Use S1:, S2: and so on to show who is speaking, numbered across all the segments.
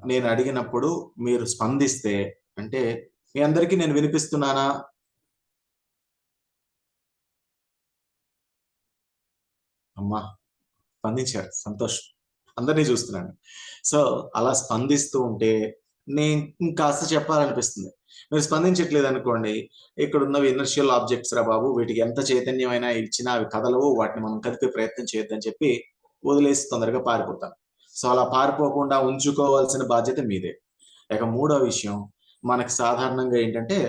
S1: నేను అడిగినప్పుడు మీరు స్పందిస్తే, అంటే మీ అందరికీ నేను వినిపిస్తున్నానా? అమ్మా! స్పందించారు. సంతోషం. అందరిని చూస్తున్నాను. సో, అలా స్పందిస్తూ ఉంటే నేను ఇంకాస్త చెప్పాలనిపిస్తుంది. మీరు స్పందించట్లేదనుకోండి, ఇక్కడున్నవి ఇనర్షియల్ ఆబ్జెక్ట్స్ రా బాబు! వీటికి ఎంత చైతన్యమైనా ఇచ్చినా అవి కదలవు. వాటిని మనం కదిపే ప్రయత్నం చేయొద్దని చెప్పి వదిలేసి తొందరగా పారిపోతాను. సో, అలా పారిపోకుండా ఉంచుకోవాల్సిన బాధ్యత మీదే. ఇక మూడో విషయం, మనకి సాధారణంగా ఏంటంటే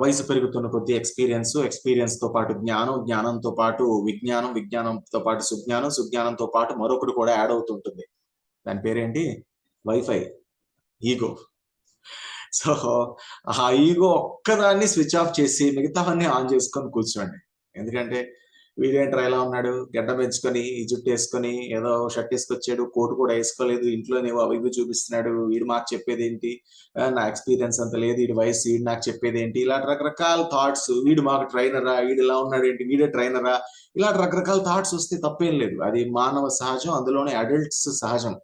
S1: వయసు పెరుగుతున్న కొద్దీ ఎక్స్‌పీరియన్స్‌తో పాటు జ్ఞానం, జ్ఞానంతో పాటు విజ్ఞానం, విజ్ఞానంతో పాటు సుజ్ఞానం, సుజ్ఞానంతో పాటు మరొకటి కూడా యాడ్ అవుతుంటుంది. దాని పేరేంటి? Wifi, ego. సో, ఆ ఈగో ఒక్కదాన్ని స్విచ్ ఆఫ్ చేసి మిగతావన్నీ ఆన్ చేసుకొని కూర్చోండి. ఎందుకంటే వీడేంట్రా ఇలా ఉన్నాడు, గడ్డం పెంచుకొని, ఈ జుట్టేసుకొని, ఏదో షర్ట్ ఏసుకొచ్చాడు, కోట్ కూడా ఏసుకోలేదు, ఇంట్లోనేవో అవి ఇవి చూపిస్తున్నాడు, వీడు మాకు చెప్పేదేంటి, నా ఎక్స్‌పీరియన్స్ అంత లేదు, ఈడి వయస్సు, ఈడు నాకు చెప్పేదేంటి, ఇలాంటి రకరకాల థాట్స్, వీడు మాకు ట్రైనరా, ఈడిలా ఉన్నాడేంటి, వీడే ట్రైనరా, ఇలాంటి రకరకాల థాట్స్ వస్తే తప్పేం లేదు. అది మానవ సహజం, అందులోనే అడల్ట్స్ సహజం.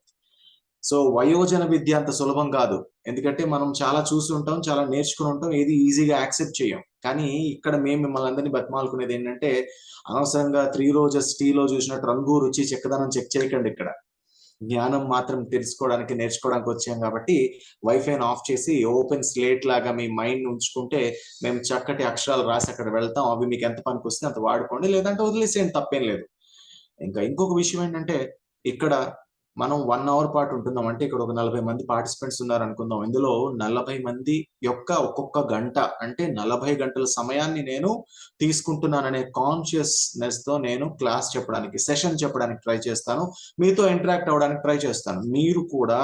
S1: సో, వయోజన విద్య అంత సులభం కాదు. ఎందుకంటే మనం చాలా చూసుంటాం, చాలా నేర్చుకుని ఉంటాం. ఏది ఈజీగా యాక్సెప్ట్ చేయం. కానీ ఇక్కడ మేము మిమ్మల్ని అందరిని బతిమాలుకునేదేంటంటే, అనవసరంగా 'త్రీ రోజెస్ టీలో' చూసినట్టు రంగు, రుచి, చిక్కదనం చెక్ చేయకండి ఇక్కడ. జ్ఞానం మాత్రం తెలుసుకోవడానికి, నేర్చుకోవడానికి వచ్చాం కాబట్టి, వైఫైని ఆఫ్ చేసి ఓపెన్ స్లేట్ లాగా మీ మైండ్‌ని ఉంచుకుంటే, మేము చక్కటి అక్షరాలు రాసి అక్కడ వెళ్తాం. అవి మీకు ఎంత పనికొస్తే అంత వాడుకోండి. లేదంటే వదిలేసేయండి, తప్పేం లేదు. ఇంకా ఇంకొక విషయం ఏంటంటే, ఇక్కడ మనం 1 అవర్ పాటు ఉంటున్నాం. అంటే ఇక్కడ ఒక 40 మంది పార్టిసిపెంట్స్ ఉన్నారనుకుందాం. ఇందులో 40 మంది యొక్క ఒక్కొక్క గంట అంటే 40 గంటల సమయాన్ని నేను తీసుకుంటున్నాననే కాన్షియస్‌నెస్‌తో నేను క్లాస్ చెప్పడానికి, సెషన్ చెప్పడానికి ట్రై చేస్తాను. మీతో ఇంటరాక్ట్ అవ్వడానికి ట్రై చేస్తాను. మీరు కూడా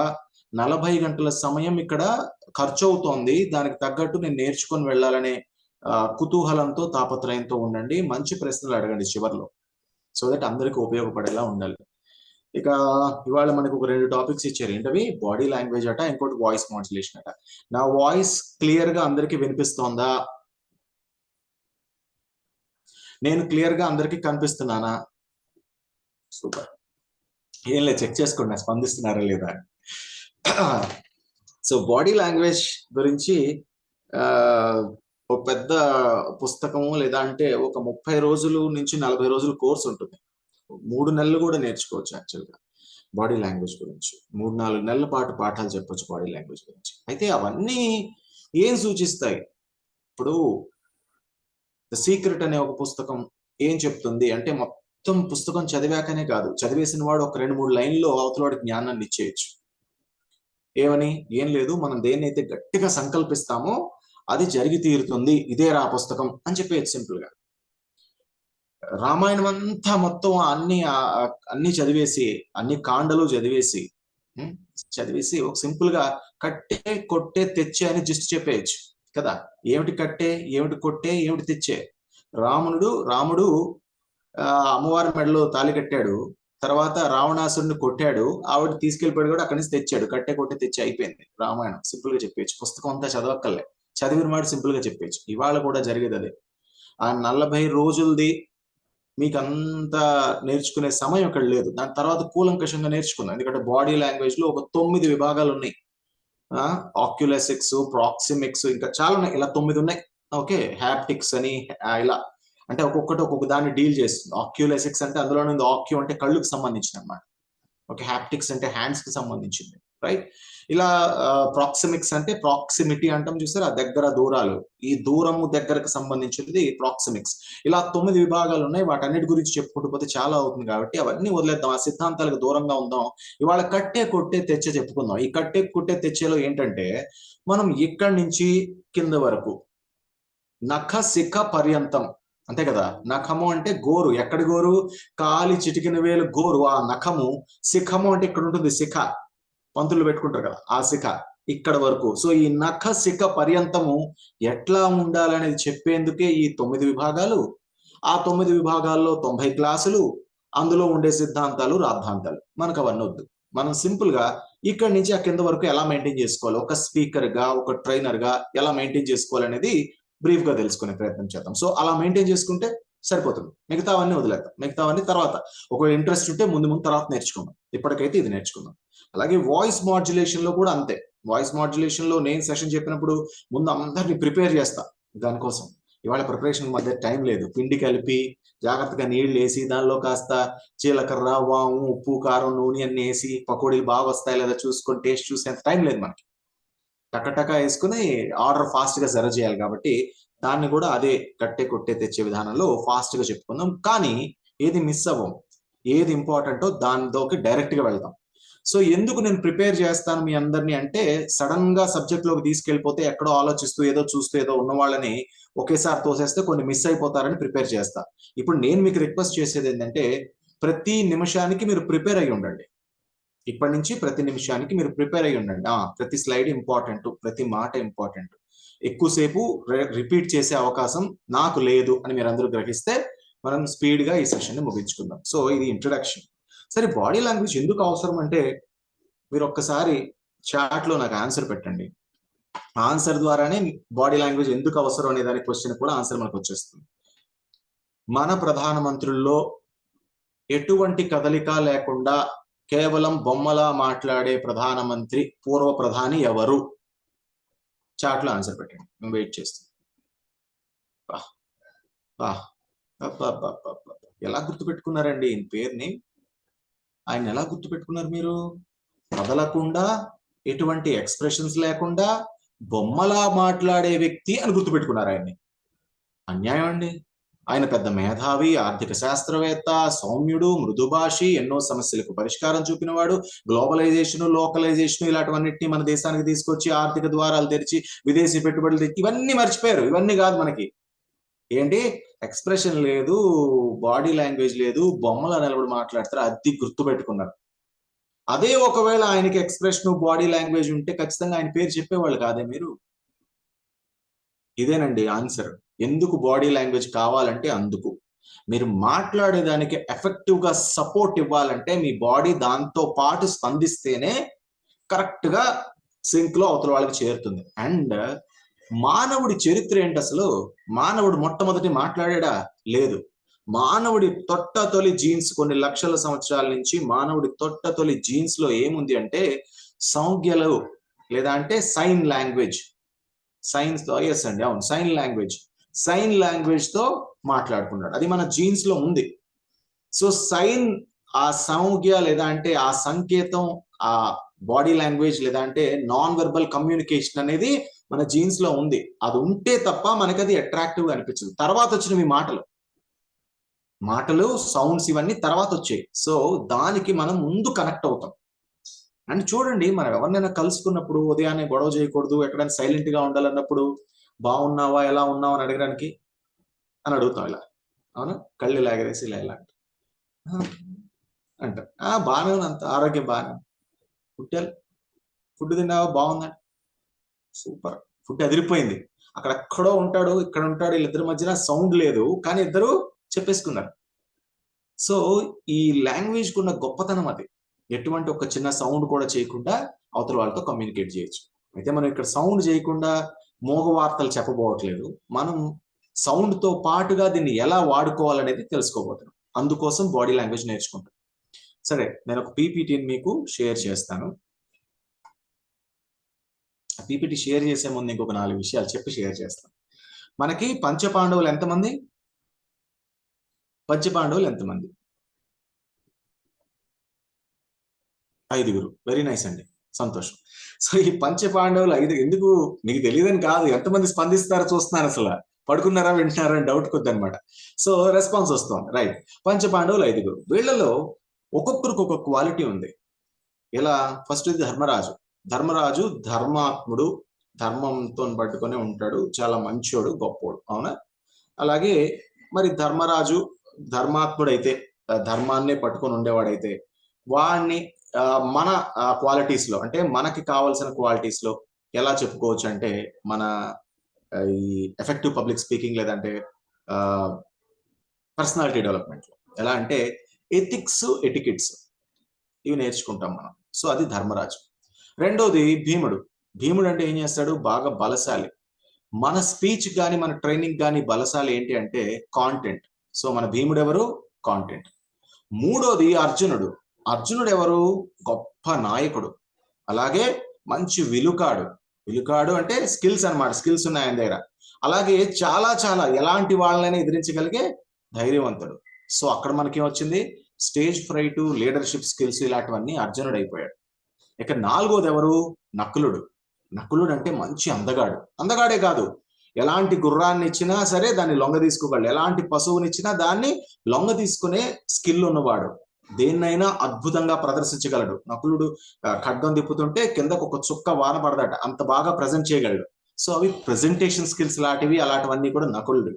S1: 40 గంటల సమయం ఇక్కడ ఖర్చవుతోంది. దానికి తగ్గట్టు నేను నేర్చుకొని వెళ్ళాలనే కుతూహలంతో, తాపత్రయంతో ఉండండి. మంచి ప్రశ్నలు అడగండి చివర్లో. సో దట్ అందరికి ఉపయోగపడేలా ఉండాలి. ఇక ఇవాళ మనకు ఒక 2 టాపిక్స్ ఇచ్చారు. ఏంటవి? బాడీ లాంగ్వేజ్ అట, ఇంకోటి వాయిస్ మాడ్యులేషన్ అట. నా వాయిస్ క్లియర్‌గా అందరికి వినిపిస్తోందా? నేను క్లియర్‌గా అందరికి కనిపిస్తున్నానా? సూపర్. ఏం లేదు, చెక్ చేసుకోండి నాకు స్పందిస్తున్నారా లేదా అని. సో బాడీ లాంగ్వేజ్ గురించి ఒక పెద్ద పుస్తకము లేదా అంటే ఒక 30 రోజులు నుంచి 40 రోజులు కోర్స్ ఉంటుంది. 3 నెలలు కూడా నేర్చుకోవచ్చు యాక్చువల్‌గా బాడీ లాంగ్వేజ్ గురించి. 3, 4 నెలల పాటు పాఠాలు చెప్పొచ్చు బాడీ లాంగ్వేజ్ గురించి. అయితే అవన్నీ ఏం సూచిస్తాయి? ఇప్పుడు 'ద సీక్రెట్' అనే ఒక పుస్తకం ఏం చెప్తుంది అంటే, మొత్తం పుస్తకం చదివాకనే కాదు, చదివేసిన వాడు ఒక 2, 3 లైన్‌లో అవతల వాడికి జ్ఞానాన్ని ఇచ్చేయొచ్చు. ఏమని? ఏం లేదు, మనం దేన్నైతే గట్టిగా సంకల్పిస్తామో అది జరిగి తీరుతుంది. ఇదేరా ఆ పుస్తకం అని చెప్పేయొచ్చు సింపుల్‌గా. రామాయణం అంతా మొత్తం అన్ని చదివేసి, అన్ని కాండలు చదివేసి, హ్మ్. చదివేసి ఒక సింపుల్‌గా కట్టే, కొట్టే, తెచ్చే అని జస్ట్ చెప్పేయొచ్చు కదా! ఏమిటి కట్టే? ఏమిటి కొట్టే? ఏమిటి తెచ్చే? రాముడు అమ్మవారి మెడలో తాళి కట్టాడు. తర్వాత రావణాసురుడిని కొట్టాడు. ఆవిడ తీసుకెళ్ళిపోయాడు కూడా అక్కడి నుంచి తెచ్చాడు. కట్టే, కొట్టే, తెచ్చే అయిపోయింది రామాయణం. సింపుల్‌గా చెప్పేయొచ్చు. పుస్తకం అంతా చదవక్కర్లే. చదివిన వాడు సింపుల్‌గా చెప్పేయొచ్చు. ఇవాళ కూడా జరిగేదదే. ఆ 40 రోజులది మీకంత నేర్చుకునే సమయం ఇక్కడ లేదు. దాని తర్వాత కూలంకషంగా నేర్చుకుందాం. ఎందుకంటే బాడీ లాంగ్వేజ్‌లో ఒక 9 విభాగాలున్నాయి. ఆ! ఆక్యులెసిక్స్, ప్రాక్సిమిక్స్ ఇంకా చాలా ఉన్నాయి. ఇలా 9 ఉన్నాయి. ఓకే. హాప్టిక్స్ అని ఇలా అంటే ఒక్కొక్కటి ఒక్కొక్క దాన్ని డీల్ చేస్తుంది. ఆక్యులెసిక్స్ అంటే అందులోనే ఉంది. ఆక్యు అంటే కళ్ళుకి సంబంధించిందన్నమాట. ఓకే. హాప్టిక్స్ అంటే హ్యాండ్స్‌కి సంబంధించింది. రైట్? ఇలా ప్రాక్సిమిక్స్ అంటే ప్రాక్సిమిటీ అంటాం చూసారా? దగ్గర దూరాలు. ఈ దూరము దగ్గరకు సంబంధించినది ప్రాక్సిమిక్స్. ఇలా 9 విభాగాలు ఉన్నాయి. వాటన్నిటి గురించి చెప్పుకుంటూ పోతే చాలా అవుతుంది కాబట్టి అవన్నీ వదిలేద్దాం. ఆ సిద్ధాంతాలకు దూరంగా ఉందాం. ఇవాళ కట్టే, కొట్టే, తెచ్చే చెప్పుకుందాం. ఈ కట్టే, కొట్టే, తెచ్చేలో ఏంటంటే మనం ఇక్కడి నుంచి కింద వరకు నఖ శిఖ పర్యంతం. అంతే కదా! నఖము అంటే గోరు. ఎక్కడి గోరు? కాలి చిటికెన వేలు గోరు. ఆ నఖము. శిఖము అంటే ఇక్కడ ఉంటుంది శిఖ. పంతులు పెట్టుకుంటారు కదా! ఆ శిఖ. ఇక్కడ వరకు. సో ఈ నఖ శిఖ పర్యంతము ఎట్లా ఉండాలనేది చెప్పేందుకే ఈ 9 విభాగాలు. ఆ 9 విభాగాల్లో 90 క్లాసులు. అందులో ఉండే సిద్ధాంతాలు, రాద్ధాంతాలు. మనకు అవన్నీ వద్దు. మనం సింపుల్‌గా ఇక్కడి నుంచి ఆ కింద వరకు ఎలా మెయింటైన్ చేసుకోవాలి? ఒక స్పీకర్‌గా, ఒక ట్రైనర్‌గా ఎలా మెయింటైన్ చేసుకోవాలనేది బ్రీఫ్‌గా తెలుసుకునే ప్రయత్నం చేద్దాం. సో అలా మెయింటైన్ చేసుకుంటే సరిపోతుంది. మిగతావన్నీ వదిలేద్దాం. మిగతావన్నీ తర్వాత ఒక ఇంట్రెస్ట్ ఉంటే ముందు తర్వాత నేర్చుకుందాం. ఇప్పటికైతే ఇది నేర్చుకుందాం. అలాగే వాయిస్ మాడ్యులేషన్ లో కూడా అంతే. వాయిస్ మాడ్యులేషన్ లో నేను సెషన్ చెప్పినప్పుడు ముందు అందరిని ప్రిపేర్ చేస్తా దానికోసం. ఇవాళ ప్రిపరేషన్ మధ్య టైం లేదు. పిండి కలిపి జాగ్రత్తగా నీళ్లు వేసి దానిలో కాస్త జీలకర్ర, వాము, ఉప్పు, కారం, నూనె అన్ని వేసి పకోడీలు బాగా వస్తాయి లేదా చూసుకొని టేస్ట్ చూసేంత టైం లేదు మనకి. టకటక వేసుకుని ఆర్డర్ ఫాస్ట్ గా సర్వ్ చేయాలి కాబట్టి దాన్ని కూడా అదే కట్టే కొట్టే తెచ్చే విధానంలో ఫాస్ట్ గా చెప్పుకుందాం. కానీ ఏది మిస్ అవ్వం, ఏది ఇంపార్టెంటో దానిలోకి డైరెక్ట్ గా వెళ్దాం. సో ఎందుకు నేను ప్రిపేర్ చేస్తాను మీ అందరినీ అంటే, సడన్ గా సబ్జెక్ట్ లోకి తీసుకెళ్లిపోతే ఎక్కడో ఆలోచిస్తూ ఏదో చూస్తూ ఏదో ఉన్న వాళ్ళని ఒకేసారి తోసేస్తే కొన్ని మిస్ అయిపోతారని ప్రిపేర్ చేస్తా. ఇప్పుడు నేను మీకు రిక్వెస్ట్ చేసేది ఏంటంటే, ప్రతి నిమిషానికి మీరు ప్రిపేర్ అయ్యి ఉండండి. ఇప్పటి నుంచి ప్రతి నిమిషానికి మీరు ప్రిపేర్ అయ్యి ఉండండి. ప్రతి స్లైడ్ ఇంపార్టెంట్, ప్రతి మాట ఇంపార్టెంట్. ఎక్కువసేపు రిపీట్ చేసే అవకాశం నాకు లేదు అని మీరు అందరూ గ్రహిస్తే మనం స్పీడ్ గా ఈ సెషన్ ని ముగించుకుందాం. సో ఇది ఇంట్రడక్షన్. సరే, బాడీ లాంగ్వేజ్ ఎందుకు అవసరం అంటే, మీరు ఒక్కసారి చాట్ లో నాకు ఆన్సర్ పెట్టండి. ఆన్సర్ ద్వారానే బాడీ లాంగ్వేజ్ ఎందుకు అవసరం అనే దాని క్వశ్చన్ కూడా ఆన్సర్ మనకు వచ్చేస్తుంది. మన ప్రధానమంత్రుల్లో ఎటువంటి కదలిక లేకుండా కేవలం బొమ్మలా మాట్లాడే ప్రధానమంత్రి, పూర్వ ప్రధాని ఎవరు? చాట్ లో ఆన్సర్ పెట్టండి, మేము వెయిట్ చేస్తాం. ఎలా గుర్తుపెట్టుకున్నారండి ఈయన పేరుని? ఆయన ఎలా గుర్తుపెట్టుకున్నారు మీరు? కదలకుండా, ఎటువంటి ఎక్స్ప్రెషన్స్ లేకుండా బొమ్మలా మాట్లాడే వ్యక్తి అని గుర్తుపెట్టుకున్నారు ఆయన్ని. అన్యాయం అండి. ఆయన పెద్ద మేధావి, ఆర్థిక శాస్త్రవేత్త, సౌమ్యుడు, మృదుభాషి, ఎన్నో సమస్యలకు పరిష్కారం చూపినవాడు. గ్లోబలైజేషన్, లోకలైజేషన్ ఇలాంటివన్నిటిని మన దేశానికి తీసుకొచ్చి ఆర్థిక ద్వారాలు తెరిచి విదేశీ పెట్టుబడులు తెచ్చి ఇవన్నీ మర్చిపోయారు. ఇవన్నీ కాదు మనకి. ఏంటి ఎక్స్ప్రెషన్ లేదు, బాడీ లాంగ్వేజ్ లేదు, బొమ్మల నిలబడి మాట్లాడతారు, అది గుర్తు పెట్టుకున్నారు. అదే ఒకవేళ ఆయనకి ఎక్స్ప్రెషన్, బాడీ లాంగ్వేజ్ ఉంటే ఖచ్చితంగా ఆయన పేరు చెప్పేవాళ్ళు కాదే మీరు? ఇదేనండి ఆన్సర్. ఎందుకు బాడీ లాంగ్వేజ్ కావాలంటే అందుకు. మీరు మాట్లాడేదానికి ఎఫెక్టివ్ గా సపోర్ట్ ఇవ్వాలంటే మీ బాడీ దాంతో పాటు స్పందిస్తేనే కరెక్ట్ గా సింక్ లో అవతల వాళ్ళకి చేరుతుంది. అండ్ మానవుడి చరిత్ర ఏంటి అసలు? మానవుడు మొట్టమొదటి మాట్లాడా? లేదు. మానవుడి తొలి జీన్స్, కొన్ని లక్షల సంవత్సరాల నుంచి మానవుడి తొలి జీన్స్ లో ఏముంది అంటే సంజ్ఞలు లేదా అంటే సైన్ లాంగ్వేజ్. సైన్స్ తో, ఎస్ అండి, అవును, సైన్ లాంగ్వేజ్ తో మాట్లాడుకున్నాడు. అది మన జీన్స్ లో ఉంది. సో సైన్, ఆ సంజ్ఞ లేదా అంటే ఆ సంకేతం, ఆ బాడీ లాంగ్వేజ్ లేదా అంటే నాన్ వెర్బల్ కమ్యూనికేషన్ అనేది మన జీన్స్ లో ఉంది. అది ఉంటే తప్ప మనకి అది అట్రాక్టివ్ గా అనిపించదు. తర్వాత వచ్చినవి మాటలు, సౌండ్స్ ఇవన్నీ తర్వాత వచ్చాయి. సో దానికి మనం ముందు కనెక్ట్ అవుతాం. అండ్ చూడండి, మనం ఎవరినైనా కలుసుకున్నప్పుడు ఉదయాన్నే గొడవ చేయకూడదు, ఎక్కడైనా సైలెంట్ గా ఉండాలన్నప్పుడు బాగున్నావా, ఎలా ఉన్నావు అని అడగడానికి అని అడుగుతాం ఇలా. అవునా? కళ్ళు లాగరేసి ఇలా ఇలా అంటారు. బాగానే ఉంది, అంత ఆరోగ్యం బాగానే. ఫుడ్ తిన్నావా, బాగుందండి, సూపర్, ఫుడ్ అదిరిపోయింది. అక్కడెక్కడో ఉంటాడు, ఇక్కడ ఉంటాడు, వీళ్ళిద్దరి మధ్యన సౌండ్ లేదు, కానీ ఇద్దరు చెప్పేసుకున్నారు. సో ఈ లాంగ్వేజ్ కున్న గొప్పతనం అది. ఎటువంటి ఒక చిన్న సౌండ్ కూడా చేయకుండా అవతల వాళ్ళతో కమ్యూనికేట్ చేయొచ్చు. అయితే మనం ఇక్కడ సౌండ్ చేయకుండా మోగ వార్తలు చెప్పబోవట్లేదు. మనం సౌండ్ తో పాటుగా దీన్ని ఎలా వాడుకోవాలనేది తెలుసుకోబోతున్నాం. అందుకోసం బాడీ లాంగ్వేజ్ నేర్చుకుంటాం. సరే, నేను ఒక పీపీటీని మీకు షేర్ చేస్తాను. పీపీటీ షేర్ చేసే ముందు ఇంకొక 4 విషయాలు చెప్పి షేర్ చేస్తాను. మనకి పంచపాండవులు ఎంతమంది? పంచపాండవులు ఎంతమంది? 5. వెరీ నైస్ అండి, సంతోషం. సో ఈ పంచపాండవులు 5 ఎందుకు మీకు తెలియదని కాదు, ఎంతమంది స్పందిస్తారో చూస్తున్నారు. అసలు పడుకున్నారా, వింటున్నారా అని డౌట్ కొద్ది అనమాట. సో రెస్పాన్స్ వస్తుంది. రైట్, పంచపాండవులు 5. వీళ్ళలో ఒక్కొక్కరికి ఒక్కొక్క క్వాలిటీ ఉంది. ఇలా ఫస్ట్ ధర్మరాజు ధర్మాత్ముడు, ధర్మంతో పట్టుకొని ఉంటాడు, చాలా మంచోడు, గొప్పోడు. అవునా? అలాగే మరి ధర్మరాజు ధర్మాత్ముడైతే, ధర్మాన్నే పట్టుకొని ఉండేవాడైతే వాడిని మన క్వాలిటీస్ లో, అంటే మనకి కావాల్సిన క్వాలిటీస్ లో ఎలా చెప్పుకోవచ్చు అంటే, మన ఈ ఎఫెక్టివ్ పబ్లిక్ స్పీకింగ్ లేదంటే పర్సనాలిటీ డెవలప్మెంట్ లో ఎలా అంటే ఎథిక్స్, ఎటికెట్స్ ఇవి నేర్చుకుంటాం మనం. సో అది ధర్మరాజు. రెండోది భీముడు అంటే ఏం చేస్తాడు? బాగా బలశాలి. మన స్పీచ్ కానీ మన ట్రైనింగ్ కానీ బలశాలి ఏంటి అంటే కాంటెంట్. సో మన భీముడు ఎవరు? కాంటెంట్. మూడోది అర్జునుడు. అర్జునుడు ఎవరు? గొప్ప నాయకుడు, అలాగే మంచి విలుకాడు. విలుకాడు అంటే స్కిల్స్ అన్నమాట, స్కిల్స్ ఉన్నాయి ఆయన దగ్గర. అలాగే చాలా చాలా ఎలాంటి వాళ్ళని ఎదిరించగలిగే ధైర్యవంతుడు. సో అక్కడ మనకి వచ్చింది స్టేజ్ ఫ్రైట్, లీడర్షిప్ స్కిల్స్, ఇలాంటివన్నీ అర్జునుడు అయిపోయాడు. ఇక నాలుగోది ఎవరు? నకులుడు. నకులుడు అంటే మంచి అందగాడు. అందగాడే కాదు, ఎలాంటి గుర్రాన్ని ఇచ్చినా సరే దాన్ని లొంగ తీసుకోగలడు, ఎలాంటి పశువునిచ్చినా దాన్ని లొంగ తీసుకునే స్కిల్ ఉన్నవాడు, దేన్నైనా అద్భుతంగా ప్రదర్శించగలడు. నకులుడు ఖడ్గం తిప్పుతుంటే కిందకు ఒక చుక్క వాన పడదట, అంత బాగా ప్రజెంట్ చేయగలడు. సో అవి ప్రెజెంటేషన్ స్కిల్స్ లాంటివి, అలాంటివన్నీ కూడా నకులుడు.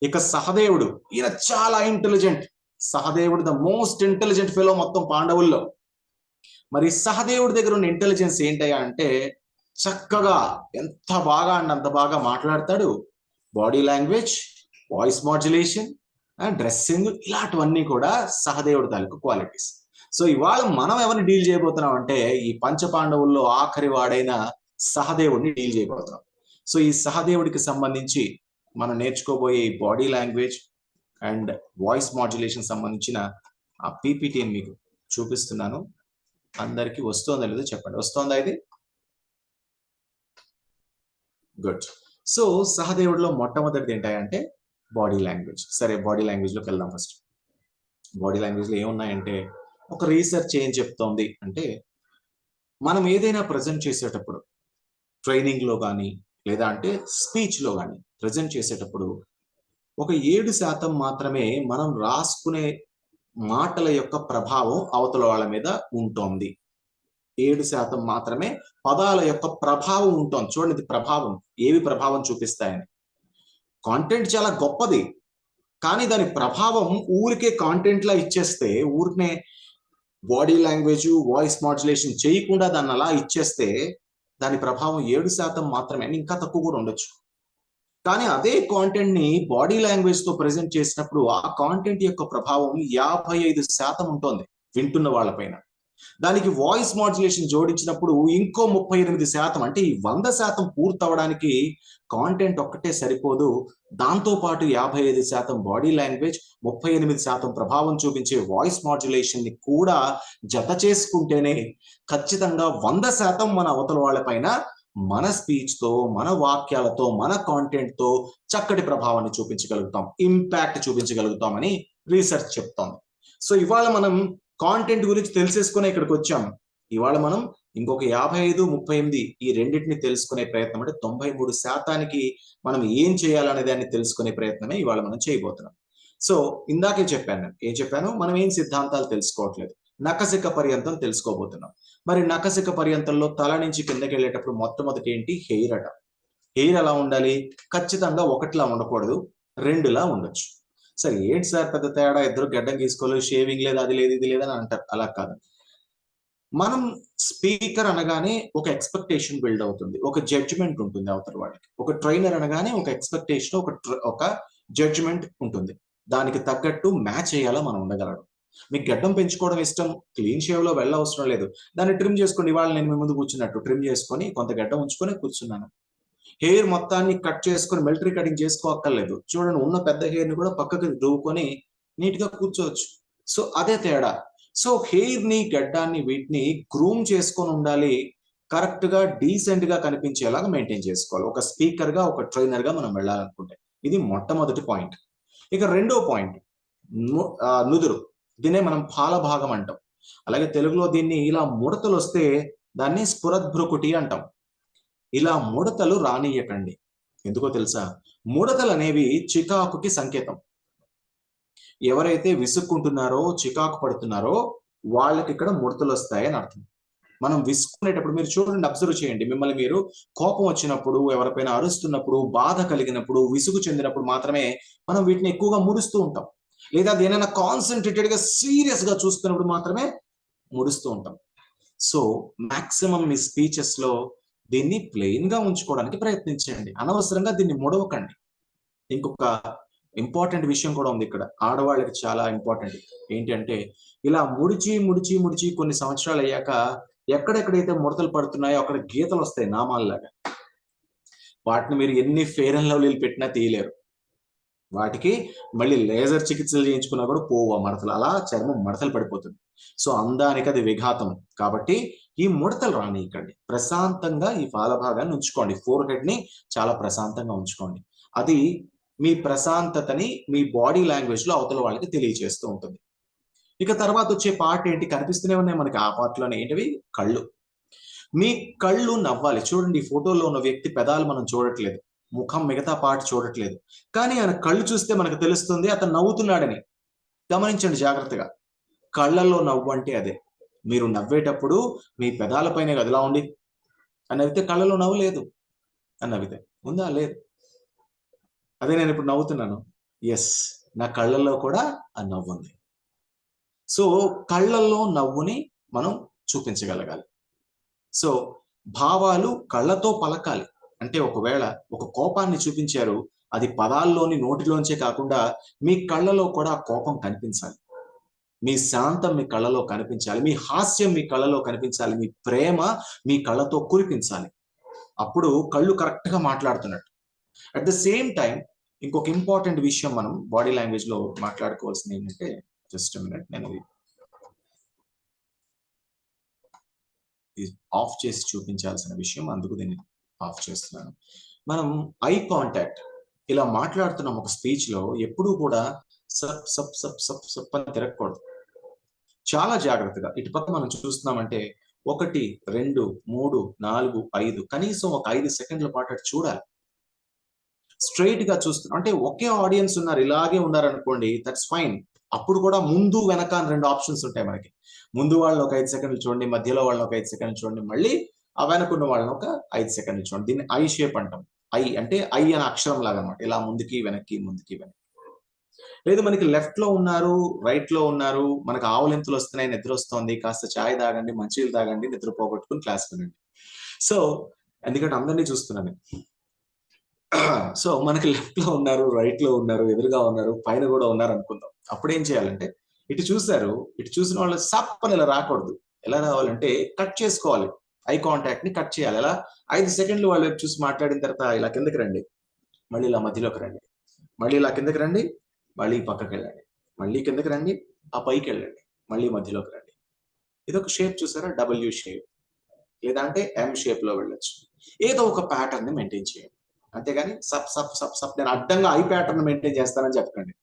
S1: ఇక సహదేవుడు, ఈయన చాలా ఇంటెలిజెంట్. సహదేవుడు ద మోస్ట్ ఇంటెలిజెంట్ ఫెలో మొత్తం పాండవుల్లో. మరి సహదేవుడి దగ్గర ఉన్న ఇంటెలిజెన్స్ ఏంటయ్యా అంటే, చక్కగా ఎంత బాగా అంటే అంత బాగా మాట్లాడతాడు. Body language, voice modulation, dressing, ఇలాంటివన్నీ కూడా సహదేవుడి తాలూకు క్వాలిటీస్. సో ఇవాళ మనం ఎవరిని డీల్ చేయబోతున్నాం అంటే, ఈ పంచపాండవుల్లో ఆఖరి వాడైన సహదేవుడిని డీల్ చేయబోతున్నాం. సో ఈ సహదేవుడికి సంబంధించి మనం నేర్చుకోబోయే body language and voice modulation సంబంధించిన ఆ పీపీటీని మీకు చూపిస్తున్నాను. అందరికి వస్తుందా లేదో చెప్పండి. వస్తుందా ఇది? గుడ్. సో సహదేవుడిలో మొట్టమొదటిది ఏంటంటే బాడీ లాంగ్వేజ్. సరే, బాడీ లాంగ్వేజ్ లోకి వెళ్దాం. ఫస్ట్ బాడీ లాంగ్వేజ్ లో ఏమున్నాయంటే, ఒక రీసెర్చ్ ఏం చెప్తోంది అంటే, మనం ఏదైనా ప్రజెంట్ చేసేటప్పుడు ట్రైనింగ్ లో కానీ లేదా అంటే స్పీచ్ లో కానీ ప్రజెంట్ చేసేటప్పుడు ఒక 7% మాత్రమే మనం రాసుకునే మాటల యొక్క ప్రభావం అవతల వాళ్ళ మీద ఉంటుంది. 7% మాత్రమే పదాల యొక్క ప్రభావం ఉంటుంది. చూడండి, ఇది ప్రభావం, ఏవి ప్రభావం చూపిస్తాయని. కాంటెంట్ చాలా గొప్పది, కానీ దాని ప్రభావం ఊరికే కాంటెంట్ లా ఇచ్చేస్తే, ఊరికే బాడీ లాంగ్వేజ్, వాయిస్ మాడ్యులేషన్ చేయకుండా దాన్ని అలా ఇచ్చేస్తే దాని ప్రభావం 7% మాత్రమే, ఇంకా తక్కువ కూడా ఉండొచ్చు. కానీ అదే కాంటెంట్ ని బాడీ లాంగ్వేజ్ తో ప్రెజెంట్ చేసినప్పుడు ఆ కాంటెంట్ యొక్క ప్రభావం 55% ఉంటుంది వింటున్న వాళ్ళపైన. దానికి వాయిస్ మాడ్యులేషన్ జోడించినప్పుడు ఇంకో 38%. అంటే ఈ 100% పూర్తవడానికి కాంటెంట్ ఒక్కటే సరిపోదు, దాంతో పాటు 55% బాడీ లాంగ్వేజ్, 38% ప్రభావం చూపించే వాయిస్ మాడ్యులేషన్ ని కూడా జత చేసుకుంటేనే ఖచ్చితంగా 100% మన అవతల వాళ్ళపైన మన స్పీచ్ తో, మన వాక్యాలతో, మన కాంటెంట్ తో చక్కటి ప్రభావాన్ని చూపించగలుగుతాం, ఇంపాక్ట్ చూపించగలుగుతామని రీసెర్చ్ చెప్తోంది. సో ఇవాళ మనం కాంటెంట్ గురించి తెలిసేసుకునే ఇక్కడికి వచ్చాం. ఇవాళ మనం ఇంకొక 55, 38 ఈ రెండింటిని తెలుసుకునే ప్రయత్నం, అంటే 93% మనం ఏం చేయాలనే దాన్ని తెలుసుకునే ప్రయత్నమే ఇవాళ మనం చేయబోతున్నాం. సో ఇందాకే చెప్పాను, ఏం చెప్పాను, మనం ఏం సిద్ధాంతాలు తెలుసుకోవట్లేదు, నఖశిఖ పర్యంతం తెలుసుకోబోతున్నాం. మరి నఖశిఖ పర్యంతంలో తల నుంచి కిందకి వెళ్ళేటప్పుడు మొట్టమొదటి ఏంటి? హెయిర్ అట. హెయిర్ ఎలా ఉండాలి? ఖచ్చితంగా ఒకటిలా ఉండకూడదు, రెండులా ఉండొచ్చు. సరే, ఏంటి సార్ పెద్ద తేడా, ఇద్దరు గడ్డం గీసుకోలేదు, షేవింగ్ లేదు, అది లేదు, ఇది లేదని అంటారు. అలా కాదు. మనం స్పీకర్ అనగానే ఒక ఎక్స్పెక్టేషన్ బిల్డ్ అవుతుంది, ఒక జడ్జిమెంట్ ఉంటుంది అవతల వాడికి. ఒక ట్రైనర్ అనగానే ఒక ఎక్స్పెక్టేషన్, ఒక జడ్జిమెంట్ ఉంటుంది. దానికి తగ్గట్టు మ్యాచ్ అయ్యేలా మనం ఉండగలడు. మీకు గడ్డం పెంచుకోవడం ఇష్టం, క్లీన్ షేవ్ లో వెళ్ళవసరం లేదు, దాన్ని ట్రిమ్ చేసుకోండి. ఇవాళ నేను మీ ముందు కూర్చున్నట్టు ట్రిమ్ చేసుకొని కొంత గడ్డం ఉంచుకొని కూర్చున్నాను. హెయిర్ మొత్తాన్ని కట్ చేసుకొని మిలిటరీ కటింగ్ చేసుకోక్కర్లేదు. చూడండి, ఉన్న పెద్ద హెయిర్ ని కూడా పక్కకి దువ్వుకొని నీట్ గా కూర్చోవచ్చు. సో అదే తేడా. సో హెయిర్ ని, గడ్డాన్ని, వీటిని గ్రూమ్ చేసుకొని ఉండాలి, కరెక్ట్ గా డీసెంట్ గా కనిపించేలాగా మెయింటైన్ చేసుకోవాలి ఒక స్పీకర్ గా, ఒక ట్రైనర్ గా మనం వెళ్ళాలనుకుంటే. ఇది మొట్టమొదటి పాయింట్. ఇక రెండో పాయింట్, నుదురు. దీన్నే మనం పాల భాగం అంటాం. అలాగే తెలుగులో దీన్ని ఇలా ముడతలు వస్తే దాన్ని స్ఫురద్భ్రుకుటి అంటాం. ఇలా ముడతలు రానియకండి. ఎందుకో తెలుసా? ముడతలు అనేవి చికాకుకి సంకేతం. ఎవరైతే విసుక్కుంటున్నారో, చికాకు పడుతున్నారో వాళ్ళకి ఇక్కడ ముడతలు వస్తాయని అర్థం. మనం విసుక్కునేటప్పుడు మీరు చూడండి, అబ్జర్వ్ చేయండి, మిమ్మల్ని మీరు కోపం వచ్చినప్పుడు, ఎవరిపైన అరుస్తున్నప్పుడు, బాధ కలిగినప్పుడు, విసుగు చెందినప్పుడు మాత్రమే మనం వీటిని ఎక్కువగా ముడుస్తూ ఉంటాం. లేదా దేనైనా కాన్సన్ట్రేటెడ్ గా సీరియస్ గా చూస్తున్నప్పుడు మాత్రమే ముడుస్తూ ఉంటాం. సో మాక్సిమం మీ స్పీచెస్ లో దీన్ని ప్లెయిన్ గా ఉంచుకోవడానికి ప్రయత్నించండి, అనవసరంగా దీన్ని ముడవకండి. ఇంకొక ఇంపార్టెంట్ విషయం కూడా ఉంది ఇక్కడ, ఆడవాళ్ళకి చాలా ఇంపార్టెంట్. ఏంటంటే, ఇలా ముడిచి ముడిచి ముడిచి కొన్ని సంవత్సరాలు అయ్యాక ఎక్కడెక్కడైతే ముడతలు పడుతున్నాయో అక్కడ గీతలు వస్తాయి నామాల్లాగా. వాటిని మీరు ఎన్ని ఫెయిర్ అండ్ లవ్లీలు పెట్టినా తీయలేరు. వాటికి మళ్ళీ లేజర్ చికిత్సలు చేయించుకున్నా కూడా పోవు ఆ మడతలు, అలా చర్మం మడతలు పడిపోతుంది. సో అందానికి అది విఘాతం. కాబట్టి ఈ ముడతలు రానియకండి. ప్రశాంతంగా ఈ పాల భాగాన్ని ఉంచుకోండి. ఫోర్ హెడ్ ని చాలా ప్రశాంతంగా ఉంచుకోండి. అది మీ ప్రశాంతతని మీ బాడీ లాంగ్వేజ్ లో అవతల వాళ్ళకి తెలియజేస్తూ ఉంటుంది. ఇక తర్వాత వచ్చే పార్ట్ ఏంటి, కనిపిస్తూనే ఉన్నాయి మనకి ఆ పార్ట్ లోనే, ఏంటివి, కళ్ళు. మీ కళ్ళు నవ్వాలి. చూడండి, ఈ ఫోటోలో ఉన్న వ్యక్తి పెదాలు మనం చూడట్లేదు, ముఖం మిగతా పార్ట్ చూడట్లేదు, కానీ ఆయన కళ్ళు చూస్తే మనకు తెలుస్తుంది అతను నవ్వుతున్నాడని. గమనించండి జాగ్రత్తగా. కళ్ళల్లో నవ్వు అంటే అదే. మీరు నవ్వేటప్పుడు మీ పెదాల పైన ఇలా ఉండి అని నవ్వితే కళ్ళలో నవ్వు లేదు అని నవ్వితే ఉందా, లేదు. అదే నేను ఇప్పుడు నవ్వుతున్నాను, ఎస్, నా కళ్ళల్లో కూడా ఆ నవ్వు ఉంది. సో కళ్ళల్లో నవ్వుని మనం చూపించగలగాలి. సో భావాలు కళ్ళతో పలకాలి. అంటే ఒకవేళ ఒక కోపాన్ని చూపించారు, అది పదాల్లోని నోటిలోంచే కాకుండా మీ కళ్ళలో కూడా ఆ కోపం కనిపించాలి. మీ శాంతం మీ కళ్ళలో కనిపించాలి, మీ హాస్యం మీ కళ్ళలో కనిపించాలి, మీ ప్రేమ మీ కళ్ళతో కురిపించాలి. అప్పుడు కళ్ళు కరెక్ట్ గా మాట్లాడుతున్నట్టు. అట్ ద సేమ్ టైం ఇంకొక ఇంపార్టెంట్ విషయం మనం బాడీ లాంగ్వేజ్ లో మాట్లాడుకోవాల్సింది ఏంటంటే, జస్ట్ మినిట్, నేను ఆఫ్ చేసి చూపించాల్సిన విషయం, అందుకు దీన్ని ఆఫ్ చేస్తున్నాను. మనం ఐ కాంటాక్ట్ ఇలా మాట్లాడుతున్నాం ఒక స్పీచ్ లో, ఎప్పుడూ కూడా సప్ సప్ సప్ సప్ సప్ అని తిరగకూడదు. చాలా జాగ్రత్తగా ఇటుపక్క మనం చూస్తున్నామంటే 1, 2, 3, 4, 5, కనీసం ఒక 5 సెకండ్ల పాటు అటు చూడాలి. స్ట్రైట్ గా చూస్తున్నాం అంటే ఒకే ఆడియన్స్ ఉన్నారు, ఇలాగే ఉన్నారనుకోండి, దట్స్ ఫైన్. అప్పుడు కూడా ముందు వెనక అని 2 ఆప్షన్స్ ఉంటాయి మనకి. ముందు వాళ్ళని ఒక 5 సెకండ్లు చూడండి, మధ్యలో వాళ్ళని ఒక 5 సెకండ్లు చూడండి, మళ్ళీ ఆ వెనకున్న వాళ్ళని ఒక 5 సెకండ్లు చూడండి. దీన్ని ఐ షేప్ అంటాం. ఐ అంటే ఐ అనే అక్షరం లాగా అనమాట, ఇలా ముందుకి వెనక్కి ముందుకి వెనక్కి. లేదు మనకి లెఫ్ట్ లో ఉన్నారు, రైట్ లో ఉన్నారు, మనకు ఆవులింతలు వస్తున్నాయి, నిద్ర వస్తుంది, కాస్త చాయ్ తాగండి, మంచినీళ్ళు తాగండి, నిద్ర పోగొట్టుకుని క్లాస్ వినండి. సో ఎందుకంటే అందరినీ చూస్తున్నాను. సో మనకి లెఫ్ట్ లో ఉన్నారు, రైట్ లో ఉన్నారు, ఎదురుగా ఉన్నారు, పైన కూడా ఉన్నారు అనుకుందాం. అప్పుడు ఏం చేయాలంటే, ఇటు చూశారు, ఇటు చూసిన వాళ్ళు సప్ అని ఇలా రాకూడదు. ఎలా రావాలంటే కట్ చేసుకోవాలి. ఐ కాంటాక్ట్ ని కట్ చేయాలి. ఎలా, 5 సెకండ్లు వాళ్ళ వైపు చూసి మాట్లాడిన తర్వాత ఇలా కిందకి రండి, మళ్ళీ ఇలా మధ్యలోకి రండి, మళ్ళీ ఇలా కిందకి రండి, మళ్ళీ పక్కకి వెళ్ళండి, మళ్ళీ కిందకి రండి, ఆ పైకి వెళ్ళండి, మళ్ళీ మధ్యలోకి రండి. ఇదొక షేప్ చూసారా, డబ్ల్యూ షేప్, లేదా అంటే ఎం షేప్ లో వెళ్ళొచ్చు. ఏదో ఒక ప్యాటర్న్ ని మెయింటైన్ చేయండి. అంతేగాని సప్ సప్ సప్ సప్ నేను అడ్డంగా ఐ ప్యాటర్న్ మెయింటైన్ చేస్తానని చెప్పకండి.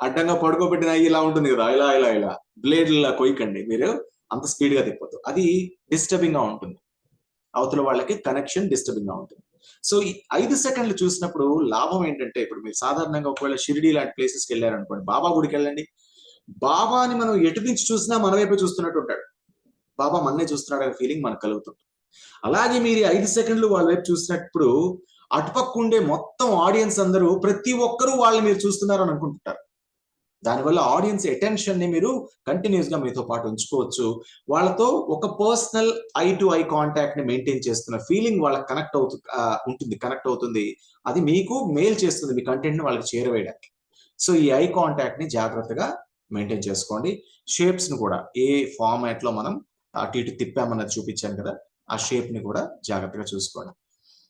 S1: అడ్డంగా పడుకోబెట్టిన ఐ ఇలా ఉంటుంది కదా, ఇలా ఇలా ఇలా బ్లేడ్ ఇలా కొయ్యకండి, మీరు అంత స్పీడ్ గా తిప్పొద్దు, అది డిస్టర్బింగ్ గా ఉంటుంది, అవతల వాళ్ళకి కనెక్షన్ డిస్టర్బింగ్ గా ఉంటుంది. సో ఈ 5 సెకండ్లు చూసినప్పుడు లాభం ఏంటంటే, ఇప్పుడు మీరు సాధారణంగా ఒకవేళ షిరిడి లాంటి ప్లేసెస్కి వెళ్ళారనుకోండి, బాబా గుడికి వెళ్ళండి, బాబాని మనం ఎటు నుంచి చూసినా మన వైపే చూస్తున్నట్టు ఉంటాడు, బాబా మన్నే చూస్తున్నాడు అనే ఫీలింగ్ మనకు కలుగుతుంది. అలాగే మీరు 5 సెకండ్లు వాళ్ళ వైపు చూసినప్పుడు అటుపక్క ఉండే మొత్తం ఆడియన్స్ అందరూ ప్రతి ఒక్కరూ వాళ్ళని మీరు చూస్తున్నారు అని అనుకుంటుంటారు. దానివల్ల ఆడియన్స్ అటెన్షన్ ని మీరు కంటిన్యూస్ గా మీతో పాటు ఉంచుకోవచ్చు. వాళ్ళతో ఒక personal I to eye contact ని మెయింటైన్ చేస్తున్న ఫీలింగ్ వాళ్ళకి కనెక్ట్ అవుతుంది. అది మీకు మెయిల్ చేస్తుంది, మీ కంటెంట్ ని వాళ్ళకి చేరవేయడానికి. సో ఈ ఐ కాంటాక్ట్ ని జాగ్రత్తగా మెయింటైన్ చేసుకోండి. షేప్స్ ని కూడా ఏ ఫార్మాట్ లో మనం అటు ఇటు తిప్పామన్నది చూపించాను కదా, ఆ షేప్ ని కూడా జాగ్రత్తగా చూసుకోండి.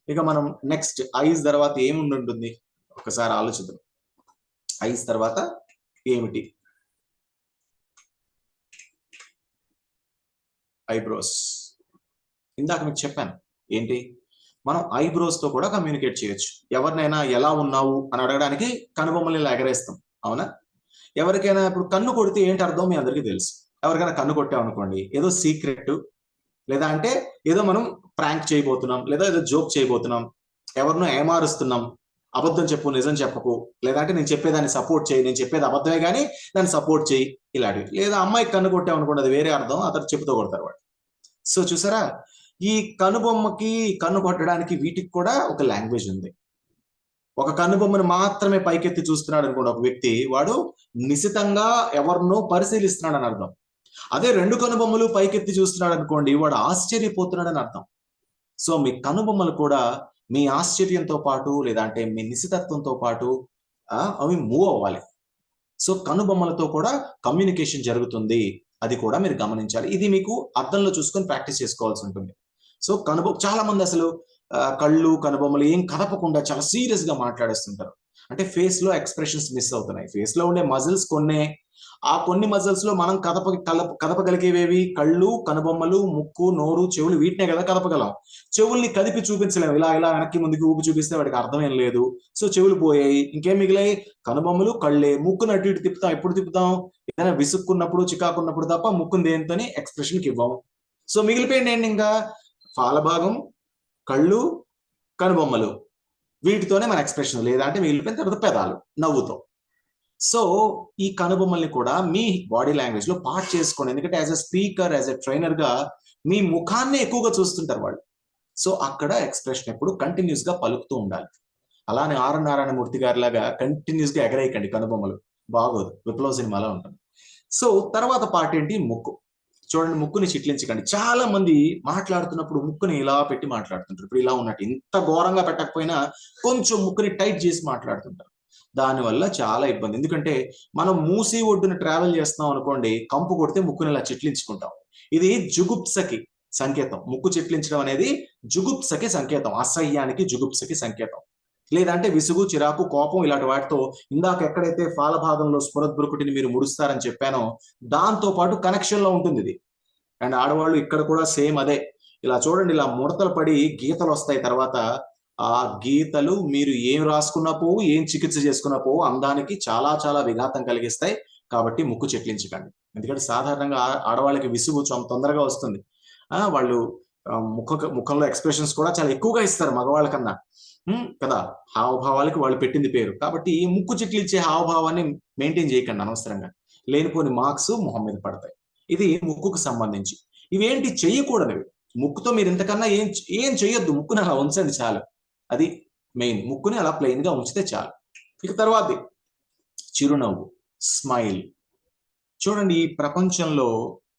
S1: ఇక మనం నెక్స్ట్ ఐస్ తర్వాత ఏముండి ఉంటుంది ఒకసారి ఆలోచిద్దాం. ఐస్ తర్వాత ఏమిటి? ఐబ్రోస్. ఇందాక మీకు చెప్పాను ఏంటి, మనం ఐబ్రోస్ తో కూడా కమ్యూనికేట్ చేయొచ్చు. ఎవరినైనా ఎలా ఉన్నావు అని అడగడానికి కనుబొమ్మల్ని ఇలా ఎగరేస్తాం, అవునా? ఎవరికైనా ఇప్పుడు కన్ను కొడితే ఏంటి అర్థం మీ అందరికీ తెలుసు. ఎవరికైనా కన్ను కొట్టామనుకోండి, ఏదో సీక్రెట్, లేదా అంటే ఏదో మనం ప్రాంక్ చేయబోతున్నాం, లేదా ఏదో జోక్ చేయబోతున్నాం, ఎవరినో ఏమారుస్తున్నాం, అబద్ధం చెప్పు నిజం చెప్పకు, లేదంటే నేను చెప్పేదాన్ని సపోర్ట్ చేయి, నేను చెప్పేది అబద్ధమే కానీ దాన్ని సపోర్ట్ చేయి, ఇలాంటివి. లేదా అమ్మాయికి కన్ను కొట్టామనుకోండి, అది వేరే అర్థం, అతను చెప్పుతో కొడతారు వాడు. సో చూసారా, ఈ కనుబొమ్మకి కన్ను కొట్టడానికి వీటికి కూడా ఒక లాంగ్వేజ్ ఉంది. ఒక కన్నుబొమ్మను మాత్రమే పైకెత్తి చూస్తున్నాడు అనుకోండి ఒక వ్యక్తి, వాడు నిశితంగా ఎవరినో పరిశీలిస్తున్నాడు అని అర్థం. అదే 2 కనుబొమ్మలు పైకెత్తి చూస్తున్నాడు అనుకోండి, వాడు ఆశ్చర్యపోతున్నాడు అని అర్థం. సో మీ కనుబొమ్మలు కూడా మీ ఆశ్చర్యంతో పాటు, లేదా అంటే మీ నిశితత్వంతో పాటు అవి మూవ్ అవ్వాలి. సో కనుబొమ్మలతో కూడా కమ్యూనికేషన్ జరుగుతుంది, అది కూడా మీరు గమనించాలి. ఇది మీకు అద్దంలో చూసుకొని ప్రాక్టీస్ చేసుకోవాల్సి ఉంటుంది. సో చాలా మంది అసలు కళ్ళు కనుబొమ్మలు ఏం కదపకుండా చాలా సీరియస్ గా మాట్లాడేస్తుంటారు. అంటే ఫేస్ లో ఎక్స్ప్రెషన్స్ మిస్ అవుతున్నాయి. ఫేస్ లో ఉండే మజిల్స్ కొన్నే. ఆ కొన్ని మజిల్స్ లో మనం కదపగలిగేవేవి? కళ్ళు, కనుబొమ్మలు, ముక్కు, నోరు, చెవులు, వీటినే కదా కదపగలం. చెవుల్ని కదిపి చూపించలేము. ఇలా ఇలా వెనక్కి ముందుకి ఊపి చూపిస్తే వాడికి అర్థం ఏం లేదు. సో చెవులు పోయాయి. ఇంకేం మిగిలాయి? కనుబొమ్మలు, కళ్ళే. ముక్కును అటు ఇటు తిప్పుతాం. ఎప్పుడు తిప్పుతాం? ఏదైనా విసుక్కున్నప్పుడు, చికాకున్నప్పుడు తప్ప ముక్కును దేనితోని ఎక్స్ప్రెషన్కి ఇవ్వం. సో మిగిలిపోయింది ఏంటి? ఇంకా ఫాలభాగం, కళ్ళు, కనుబొమ్మలు, వీటితోనే మన ఎక్స్ప్రెషన్. లేదా అంటే మిగిలిపోయిన తర్వాత పెదాలు, నవ్వుతో. సో ఈ కనుబొమ్మల్ని కూడా మీ బాడీ లాంగ్వేజ్ లో పార్ట్ చేసుకోండి. ఎందుకంటే as a speaker, as a trainer గా మీ ముఖాన్ని ఎక్కువగా చూస్తుంటారు వాళ్ళు. సో అక్కడ ఎక్స్ప్రెషన్ ఎప్పుడు కంటిన్యూస్ గా పలుకుతూ ఉండాలి. అలానే ఆర్ నారాయణమూర్తి గారి లాగా కంటిన్యూస్ గా ఎగరేయకండి కనుబొమ్మలు, బాగోదు. విప్లవ సినిమాలో ఉంటుంది. సో తర్వాత పార్ట్ ఏంటి? ముక్కు. చూడండి, ముక్కుని చిట్లించకండి. చాలా మంది మాట్లాడుతున్నప్పుడు ముక్కుని ఇలా పెట్టి మాట్లాడుతుంటారు. ఇప్పుడు ఇలా ఉన్నట్టు, ఇంత ఘోరంగా పెట్టకపోయినా కొంచెం ముక్కుని టైట్ చేసి మాట్లాడుతుంటారు. దానివల్ల చాలా ఇబ్బంది. ఎందుకంటే మనం మూసి ఒడ్డున ట్రావెల్ చేస్తున్నాం అనుకోండి, కంపు కొడితే ముక్కుని ఇలా చిట్లించుకుంటాం. ఇది జుగుప్సకి సంకేతం. ముక్కు చిట్లించడం అనేది జుగుప్సకి సంకేతం, అసహ్యానికి, జుగుప్సకి సంకేతం. లేదంటే విసుగు, చిరాకు, కోపం ఇలాంటి వాటితో ఇందాక ఎక్కడైతే ఫాల భాగంలో స్ఫురద్భురుకుటిని మీరు ముడుస్తారని చెప్పానో దాంతో పాటు కనెక్షన్ లో ఉంటుంది ఇది. అండ్ ఆడవాళ్ళు ఇక్కడ కూడా సేమ్ అదే. ఇలా చూడండి, ఇలా ముడతలు పడి గీతలు వస్తాయి. తర్వాత ఆ గీతలు మీరు ఏం రాసుకున్నా పోవు, ఏం చికిత్స చేసుకున్నా పోవు, అందానికి చాలా చాలా విఘాతం కలిగిస్తాయి. కాబట్టి ముక్కు చెట్లించకండి. ఎందుకంటే సాధారణంగా ఆడవాళ్ళకి విసుగు చాలా తొందరగా వస్తుంది. వాళ్ళు ముఖంలో ఎక్స్ప్రెషన్స్ కూడా చాలా ఎక్కువగా ఇస్తారు మగవాళ్ళ కన్నా కదా. హావభావాలకి వాళ్ళు పెట్టింది పేరు. కాబట్టి ఈ ముక్కు చిట్లిచ్చే హావభావాన్ని మెయింటైన్ చేయకండి అనవసరంగా. లేనిపోని మార్క్స్ మొహం మీద పడతాయి. ఇది ముక్కుకు సంబంధించి. ఇవేంటి చెయ్యకూడనివి. ముక్కుతో మీరు ఇంతకన్నా ఏం ఏం చెయ్యొద్దు. ముక్కుని అలా ఉంచండి చాలు. అది మెయిన్. ముక్కుని అలా ప్లెయిన్ గా ఉంచితే చాలు. ఇక తర్వాతది చిరునవ్వు, స్మైల్. చూడండి, ఈ ప్రపంచంలో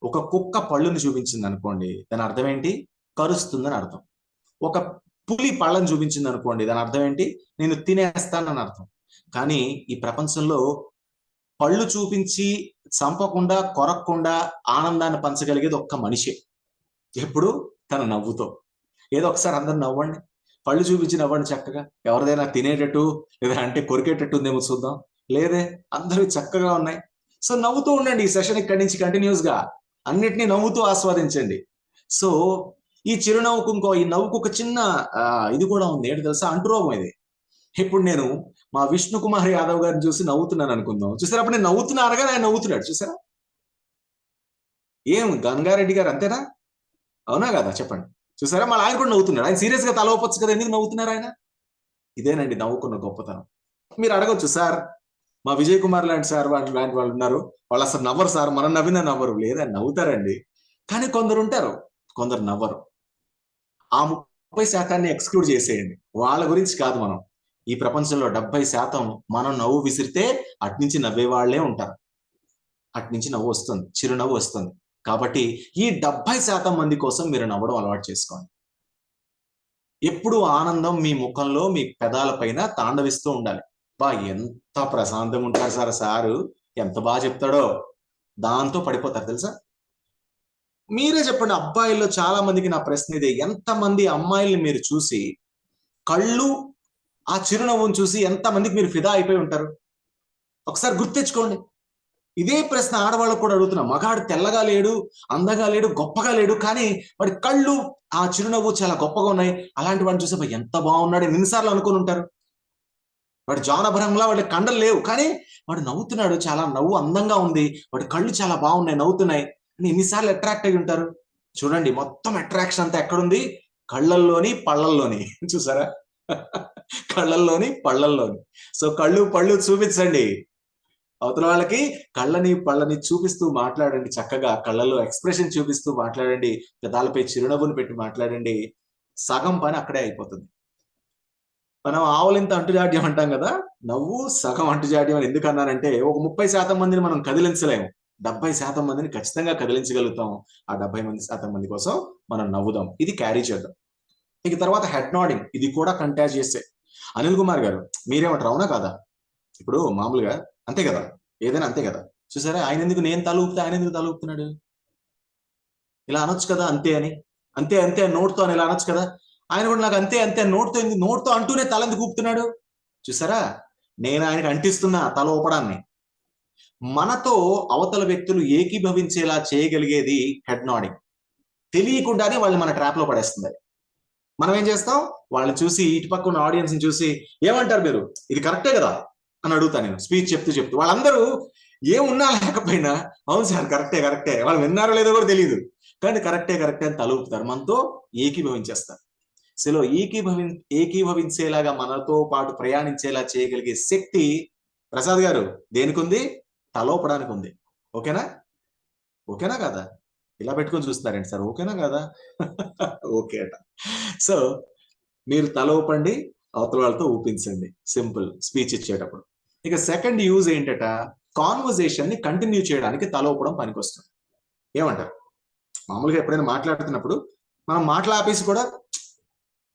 S1: ఒక కుక్క పళ్ళుని చూపించింది అనుకోండి, దాని అర్థం ఏంటి? కరుస్తుందని అర్థం. ఒక పులి పళ్ళని చూపించింది అనుకోండి, దాని అర్థం ఏంటి? నేను తినేస్తానని అర్థం. కానీ ఈ ప్రపంచంలో పళ్ళు చూపించి చంపకుండా, కొరక్కుండా ఆనందాన్ని పంచగలిగేది ఒక్క మనిషి. ఎప్పుడు? తన నవ్వుతో. ఏదో ఒకసారి అందరు నవ్వండి, పళ్ళు చూపించి నవ్వండి చక్కగా. ఎవరిదైనా తినేటట్టు లేదా అంటే కొరికేటట్టు ఉందేమో చూద్దాం. లేదే, అందరూ చక్కగా ఉన్నాయి. సో నవ్వుతూ ఉండండి ఈ సెషన్ ఇక్కడి నుంచి కంటిన్యూస్ గా. అన్నిటినీ నవ్వుతూ ఆస్వాదించండి. సో ఈ చిరునవ్వుకు ఈ నవ్వుకు ఒక చిన్న ఇది కూడా ఉంది. ఏంటి తెలుసా? అంటురోగం ఇది. ఇప్పుడు నేను మా విష్ణు కుమార్ యాదవ్ గారిని చూసి నవ్వుతున్నాను అనుకుందాం. చూసారా? అప్పుడు నేను నవ్వుతున్నా అనగా ఆయన నవ్వుతున్నాడు. చూసారా? ఏం గంగారెడ్డి గారు అంతేనా? అవునా కదా? చెప్పండి. చూసారా? మళ్ళీ ఆయన కూడా నవ్వుతున్నాడు. ఆయన సీరియస్ గా తల ఊపొచ్చు కదా, ఎందుకు నవ్వుతున్నారు ఆయన? ఇదేనండి నవ్వుకున్న గొప్పతనం. మీరు అడగొచ్చు, సార్ మా విజయ్ కుమార్ లాంటి సార్ లాంటి వాళ్ళు ఉన్నారు, వాళ్ళు అసలు నవ్వరు సార్, మనం నవ్వినా నవ్వరు. లేదా, నవ్వుతారండి. కానీ కొందరు ఉంటారు, కొందరు నవ్వరు. ఆ 30% ఎక్స్క్లూడ్ చేసేయండి. వాళ్ళ గురించి కాదు మనం. ఈ ప్రపంచంలో 70% మనం నవ్వు విసిరితే అట్నుంచి నవ్వే వాళ్లే ఉంటారు. అట్నుంచి నవ్వు వస్తుంది, చిరునవ్వు వస్తుంది. కాబట్టి ఈ 70% మంది కోసం మీరు నవ్వడం అలవాటు చేసుకోండి. ఎప్పుడు ఆనందం మీ ముఖంలో, మీ పెదాల పైన తాండవిస్తూ ఉండాలి. బా ఎంత ప్రశాంతంగా ఉంటారు సార్, సారు ఎంత బాగా చెప్తాడో, దాంతో పడిపోతారు తెలుసా. మీరే చెప్పండి, అబ్బాయిల్లో చాలా మందికి నా ప్రశ్న ఇదే. ఎంతమంది అమ్మాయిల్ని మీరు చూసి కళ్ళు, ఆ చిరునవ్వును చూసి ఎంతమందికి మీరు ఫిదా అయిపోయి ఉంటారు? ఒకసారి గుర్తించుకోండి. ఇదే ప్రశ్న ఆడవాళ్ళకు కూడా అడుగుతున్నా. మగాడు తెల్లగా లేడు, అందంగా లేడు, గొప్పగా లేడు, కానీ వాడి కళ్ళు, ఆ చిరునవ్వు చాలా గొప్పగా ఉన్నాయి. అలాంటి వాడిని చూసి ఎంత బాగున్నాడు ఎన్నిసార్లు అనుకుని ఉంటారు. వాడు జాన్ అబ్రహంలా వాడి కండలు లేవు, కానీ వాడు నవ్వుతున్నాడు, చాలా నవ్వు అందంగా ఉంది, వాడి కళ్ళు చాలా బాగున్నాయి, నవ్వుతున్నాయి అని ఎన్నిసార్లు అట్రాక్ట్ అయి ఉంటారు. చూడండి, మొత్తం అట్రాక్షన్ అంతా ఎక్కడుంది? కళ్ళల్లోని, పళ్ళల్లోని. చూసారా? కళ్ళల్లోని, పళ్ళల్లోని. సో కళ్ళు పళ్ళు చూపించండి అవతల వాళ్ళకి. కళ్ళని పళ్ళని చూపిస్తూ మాట్లాడండి చక్కగా. కళ్ళలో ఎక్స్ప్రెషన్ చూపిస్తూ మాట్లాడండి. పెదాలపై చిరునవ్వును పెట్టి మాట్లాడండి. సగం పని అక్కడే అయిపోతుంది. మనం ఆవులింత అంటుజాడ్యం అంటాం కదా, నవ్వు సగం అంటుజాడ్యం అని ఎందుకు అన్నానంటే, ఒక 30% మందిని మనం కదిలించలేము, 70% మందిని ఖచ్చితంగా కదిలించగలుగుతాం. ఆ 70% మంది కోసం మనం నవ్వుదాం, ఇది క్యారీ చేద్దాం. ఇక తర్వాత హెడ్ నాడింగ్, ఇది కూడా కంటాజియస్సే. అనిల్ కుమార్ గారు మీరేమంటారు, అవునా కాదా? ఇప్పుడు మామూలుగా అంతే కదా, ఏదైనా అంతే కదా. చూసారా, ఆయన ఎందుకు నేను తల ఊపితే ఆయన ఎందుకు తల ఊపుతున్నాడు? ఇలా అనొచ్చు కదా అంతే అని. అంతే అంతే నోట్తో అని ఇలా అనొచ్చు కదా. ఆయన కూడా నాకు అంతే అంతే నోట్తో అంటూనే తల ఎందుకు ఊపుతున్నాడు? చూసారా, నేను ఆయనకు అంటిస్తున్నా తల ఊపడాన్ని. మనతో అవతల వ్యక్తులు ఏకీభవించేలా చేయగలిగేది హెడ్ నాడింగ్. తెలియకుండానే వాళ్ళు మన ట్రాప్ లో పడేస్తుంది. మనం ఏం చేస్తాం, వాళ్ళని చూసి ఇటు పక్క ఉన్న ఆడియన్స్ ని చూసి ఏమంటారు మీరు, ఇది కరెక్టే కదా అని అడుగుతాను నేను స్పీచ్ చెప్తూ. వాళ్ళందరూ ఏమున్నా లేకపోయినా అవును సార్ కరెక్టే వాళ్ళు విన్నారో లేదో కూడా తెలియదు, కానీ కరెక్టే అని తలుపుతారు, మనతో ఏకీభవించేస్తారు. సో ఏకీభవించేలాగా మనతో పాటు ప్రయాణించేలా చేయగలిగే శక్తి ప్రసాద్ గారు దేనికి ఉంది? తలోపడానికి ఉంది. ఓకేనా కదా? ఇలా పెట్టుకొని చూస్తున్నారండి సార్, ఓకేనా కదా? ఓకే అట. సో మీరు తల ఊపండి, అవతల వాళ్ళతో ఊపించండి, సింపుల్ స్పీచ్ ఇచ్చేటప్పుడు. ఇక సెకండ్ యూజ్ ఏంటట, కాన్వర్జేషన్ ని కంటిన్యూ చేయడానికి తల ఊపడం పనికొస్తుంది. ఏమంటారు? మామూలుగా ఎప్పుడైనా మాట్లాడుతున్నప్పుడు మనం మాట్లాపేసి కూడా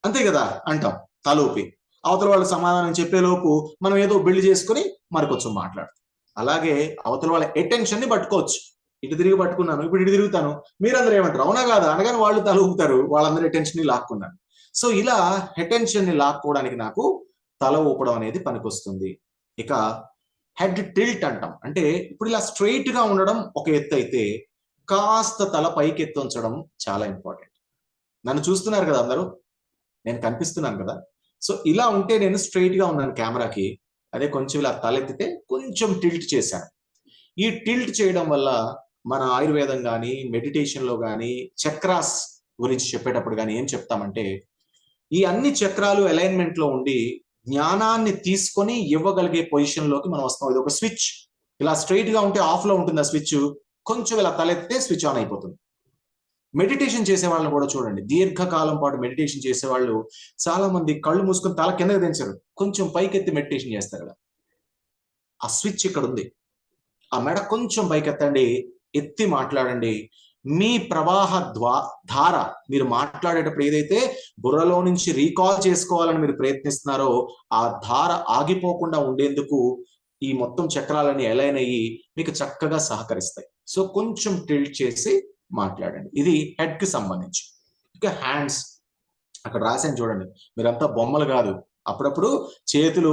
S1: అంతే కదా అంటాం తల ఊపి. అవతల వాళ్ళు సమాధానం చెప్పేలోపు మనం ఏదో బిల్డ్ చేసుకుని మరికొంచెం మాట్లాడతాం. అలాగే అవతల వాళ్ళ అటెన్షన్ ని పట్టుకోవచ్చు. ఇటు తిరిగి పట్టుకున్నాను, ఇప్పుడు ఇటు తిరుగుతాను, మీరందరూ ఏమంటారు అవునా కాదా అనగానే వాళ్ళు తల ఊపుతారు, వాళ్ళందరూ అటెన్షన్ ని లాక్కున్నాను. సో ఇలా అటెన్షన్ ని లాక్కోవడానికి నాకు తల ఊపడం అనేది పనికొస్తుంది. ఇక హెడ్ టిల్ట్ అంటాం. అంటే ఇప్పుడు ఇలా స్ట్రైట్ గా ఉండడం ఒక ఎత్తు అయితే, కాస్త తల పైకి ఎత్తుంచడం చాలా ఇంపార్టెంట్. నన్ను చూస్తున్నారు కదా అందరూ, నేను కనిపిస్తున్నాను కదా. సో ఇలా ఉంటే నేను స్ట్రైట్ గా ఉన్నాను కెమెరాకి, అదే కొంచెం ఇలా తలెత్తితే కొంచెం టిల్ట్ చేశాను. ఈ టిల్ట్ చేయడం వల్ల మన ఆయుర్వేదం కానీ మెడిటేషన్ లో కానీ చక్రాస్ గురించి చెప్పేటప్పుడు కానీ ఏం చెప్తామంటే, ఈ అన్ని చక్రాలు అలైన్మెంట్ లో ఉండి జ్ఞానాన్ని తీసుకొని ఇవ్వగలిగే పొజిషన్ లోకి మనం వస్తాం. ఇది ఒక స్విచ్. ఇలా స్ట్రైట్ గా ఉంటే ఆఫ్ లో ఉంటుంది ఆ స్విచ్, కొంచెం ఇలా తలెత్తితే స్విచ్ ఆన్ అయిపోతుంది. మెడిటేషన్ చేసే వాళ్ళని కూడా చూడండి, దీర్ఘకాలం పాటు మెడిటేషన్ చేసే వాళ్ళు చాలా మంది కళ్ళు మూసుకొని తల కిందకి దించరు, కొంచెం పైకెత్తి మెడిటేషన్ చేస్తారు కదా. ఆ స్విచ్ ఇక్కడ ఉంది. ఆ మెడ కొంచెం పైకెత్తండి, ఎత్తి మాట్లాడండి. మీ ప్రవాహ ధార, మీరు మాట్లాడేటప్పుడు ఏదైతే బుర్రలో నుంచి రీకాల్ చేసుకోవాలని మీరు ప్రయత్నిస్తున్నారో ఆ ధార ఆగిపోకుండా ఉండేందుకు ఈ మొత్తం చక్రాలని అలైన్ అయ్యి మీకు చక్కగా సహకరిస్తాయి. సో కొంచెం టిల్ట్ చేసి మాట్లాడండి. ఇది హెడ్ కి సంబంధించి. ఇక హ్యాండ్స్, అక్కడ రాశాను చూడండి, మీరంతా బొమ్మలు కాదు. అప్పుడప్పుడు చేతులు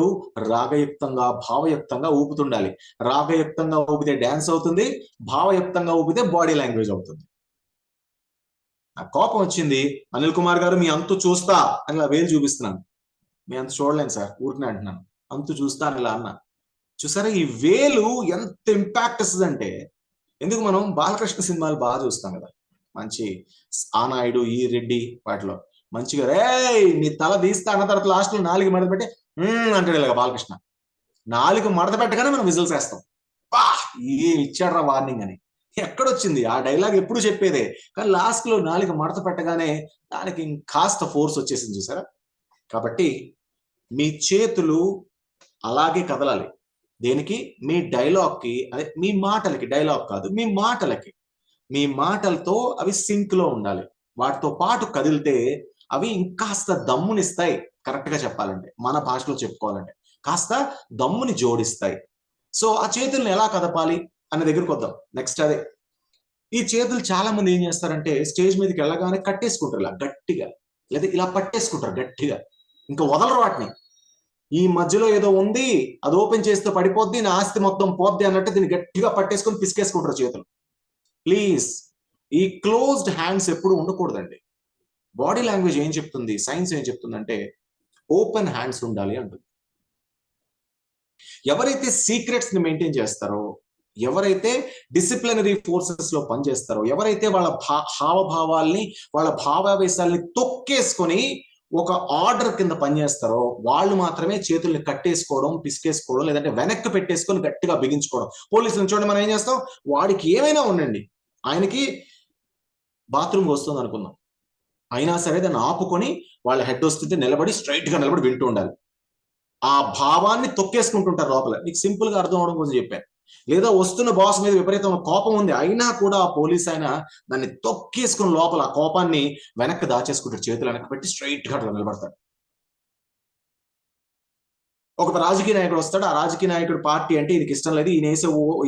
S1: రాగయుక్తంగా భావయుక్తంగా ఊపుతుండాలి. రాగయుక్తంగా ఊపితే డ్యాన్స్ అవుతుంది, భావయుక్తంగా ఊపితే బాడీ లాంగ్వేజ్ అవుతుంది. నాకు కోపం వచ్చింది, అనిల్ కుమార్ గారు మీ అంతు చూస్తా అని ఇలా వేలు చూపిస్తున్నాను. మీ అంత చూడలేను సార్, ఊరికనే అంటున్నాను, అంతు చూస్తా అని ఇలా అన్నా. చూసారా ఈ వేలు ఎంత ఇంపాక్ట్ వస్తుంది అంటే, ఎందుకు మనం బాలకృష్ణ సినిమాలు బాగా చూస్తాం కదా, మంచి ఆ నాయుడు ఈ రెడ్డి వాటిలో మంచిగా రే నీ తల తీస్తా అన్న తర్వాత లాస్ట్ లో 4 మడత పెట్టి అంటాడు ఇలాగ బాలకృష్ణ. 4 మడత పెట్టగానే మనం విజిల్స్ వేస్తాం, బా ఏం ఇచ్చాడ్రా వార్నింగ్ అని. ఎక్కడొచ్చింది ఆ డైలాగ్, ఎప్పుడు చెప్పేదే, కానీ లాస్ట్ లో 4 మడత పెట్టగానే దానికి కాస్త ఫోర్స్ వచ్చేసింది చూసారా. కాబట్టి మీ చేతులు అలాగే కదలాలి. దేనికి? మీ డైలాగ్ కి, అదే మీ మాటలకి, డైలాగ్ కాదు మీ మాటలకి. మీ మాటలతో అవి సింక్ లో ఉండాలి. వాటితో పాటు కదిలితే అవి ఇంకాస్త దమ్మునిస్తాయి. కరెక్ట్ గా చెప్పాలంటే, మన భాషలో చెప్పుకోవాలంటే కాస్త దమ్ముని జోడిస్తాయి. సో ఆ చేతుల్ని ఎలా కదపాలి అనే దగ్గరికి వద్దాం. నెక్స్ట్ అదే, ఈ చేతులు చాలా మంది ఏం చేస్తారంటే స్టేజ్ మీదకి వెళ్ళగానే కట్టేసుకుంటారు ఇలా గట్టిగా, లేదా ఇలా పట్టేసుకుంటారు గట్టిగా, ఇంకా వదలరు వాటిని. ఈ మధ్యలో ఏదో ఉంది, అది ఓపెన్ చేస్తే పడిపోద్ది, నా ఆస్తి మొత్తం పోద్ది అన్నట్టు దీన్ని గట్టిగా పట్టేసుకొని పిసికేసుకుంటారు చేతులు. ప్లీజ్, ఈ క్లోజ్డ్ హ్యాండ్స్ ఎప్పుడు ఉండకూడదండి. బాడీ లాంగ్వేజ్ ఏం చెప్తుంది, సైన్స్ ఏం చెప్తుందంటే ఓపెన్ హ్యాండ్స్ ఉండాలి అంటుంది. ఎవరైతే సీక్రెట్స్ ని మెయింటైన్ చేస్తారో, ఎవరైతే డిసిప్లినరీ ఫోర్సెస్ లో పనిచేస్తారో, ఎవరైతే వాళ్ళ హావభావాల్ని వాళ్ళ భావావేశాల్ని తొక్కేసుకొని ఒక ఆర్డర్ కింద పనిచేస్తారో వాళ్ళు మాత్రమే చేతుల్ని కట్టేసుకోవడం, పిసికేసుకోవడం, లేదంటే వెనక్కి పెట్టేసుకొని గట్టిగా బిగించుకోవడం. పోలీసులను చూడండి, మనం ఏం చేస్తాం, వాడికి ఏమైనా ఉండండి, ఆయనకి బాత్రూమ్ వస్తుంది అనుకుందాం, అయినా సరే దాన్ని ఆపుకొని వాళ్ళ హెడ్ వస్తుంటే నిలబడి స్ట్రైట్ గా నిలబడి వింటూ ఉండాలి. ఆ భావాన్ని తొక్కేసుకుంటుంటారు లోపల. నీకు సింపుల్ గా అర్థం అవడం కోసం చెప్పాను. లేదా వస్తున్న బాస్ మీద విపరీతమైన కోపం ఉంది, అయినా కూడా ఆ పోలీస్ ఆయన దాన్ని తొక్కేసుకుని లోపల ఆ కోపాన్ని వెనక్కి దాచేసుకుంటాడు, చేతులు వెనక్కి పెట్టి స్ట్రైట్ గా నిలబడతాడు. ఒక రాజకీయ నాయకుడు వస్తాడు, ఆ రాజకీయ నాయకుడు పార్టీ అంటే ఈయనకి ఇష్టం లేదు,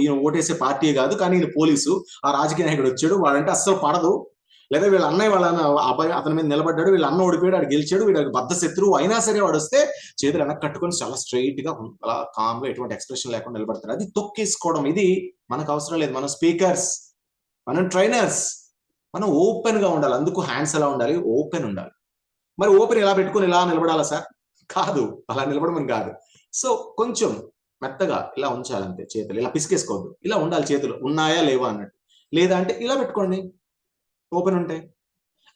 S1: ఈయన ఓటేసే పార్టీ కాదు, కానీ ఈయన పోలీసు, ఆ రాజకీయ నాయకుడు వచ్చాడు, వాడంటే అస్సలు పడదు, లేదా వీళ్ళ అన్నయ్య వాళ్ళ అబ్బాయి అతని మీద నిలబడ్డాడు, వీళ్ళ అన్న ఓడిపోయాడు, వాడు గెలిచాడు, వీడు బద్ద శత్రువు అయినా సరే వాడు వస్తే చేతులు వెనక్కి కట్టుకొని చాలా స్ట్రైట్ గా అలా కామ్ గా ఎటువంటి ఎక్స్ప్రెషన్ లేకుండా నిలబడతారు. అది తొక్కేసుకోవడం. ఇది మనకు అవసరం లేదు. మనం స్పీకర్స్, మనం ట్రైనర్స్, మనం ఓపెన్ గా ఉండాలి. అందుకు హ్యాండ్స్ ఎలా ఉండాలి? ఓపెన్ ఉండాలి. మరి ఓపెన్ ఎలా పెట్టుకుని ఇలా నిలబడాలా సార్? కాదు, అలా నిలబడమని కాదు. సో కొంచెం మెత్తగా ఇలా ఉంచాలంతే చేతులు, ఇలా పిసికేసుకోవద్దు. ఇలా ఉండాలి చేతులు, ఉన్నాయా లేవా అన్నట్టు. లేదా అంటే ఇలా పెట్టుకోండి, ఓపెన్ ఉంటాయి.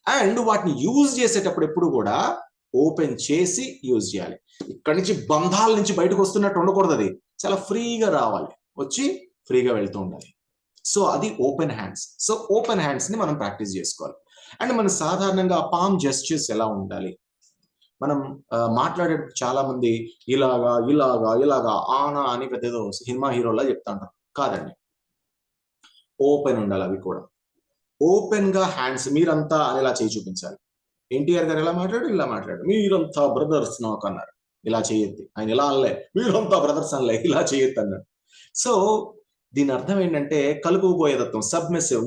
S1: అండ్ వాటిని యూజ్ చేసేటప్పుడు ఎప్పుడు కూడా ఓపెన్ చేసి యూజ్ చేయాలి. ఇక్కడి నుంచి బంధాల నుంచి బయటకు వస్తున్నట్టు ఉండకూడదు. అది చాలా ఫ్రీగా రావాలి, వచ్చి ఫ్రీగా వెళ్తూ ఉండాలి. సో అది open hands. So open hands ని మనం ప్రాక్టీస్ చేసుకోవాలి. అండ్ మనం సాధారణంగా పామ్ జెస్చర్స్ ఎలా ఉండాలి? మనం మాట్లాడే చాలా మంది ఇలాగా ఇలాగా ఇలాగా ఆనా అని పెద్దదో సినిమా హీరోలా చెప్తా ఉంటారు. కాదండి, ఓపెన్ ఉండాలి. అవి కూడా ఓపెన్ గా హ్యాండ్స్, మీరంతా అని ఇలా చేయి చూపించాలి. ఎన్టీఆర్ గారు ఎలా మాట్లాడు? ఇలా మాట్లాడు. మీరంతా బ్రదర్స్ నాకు అన్నారు, ఇలా చేయొద్ది. ఆయన ఇలా అనలే, మీరంతా బ్రదర్స్ అనలే, ఇలా చేయొద్దు అన్నాడు. సో దీని అర్థం ఏంటంటే కలుపుకుపోయేదత్వం, సబ్మిసివ్.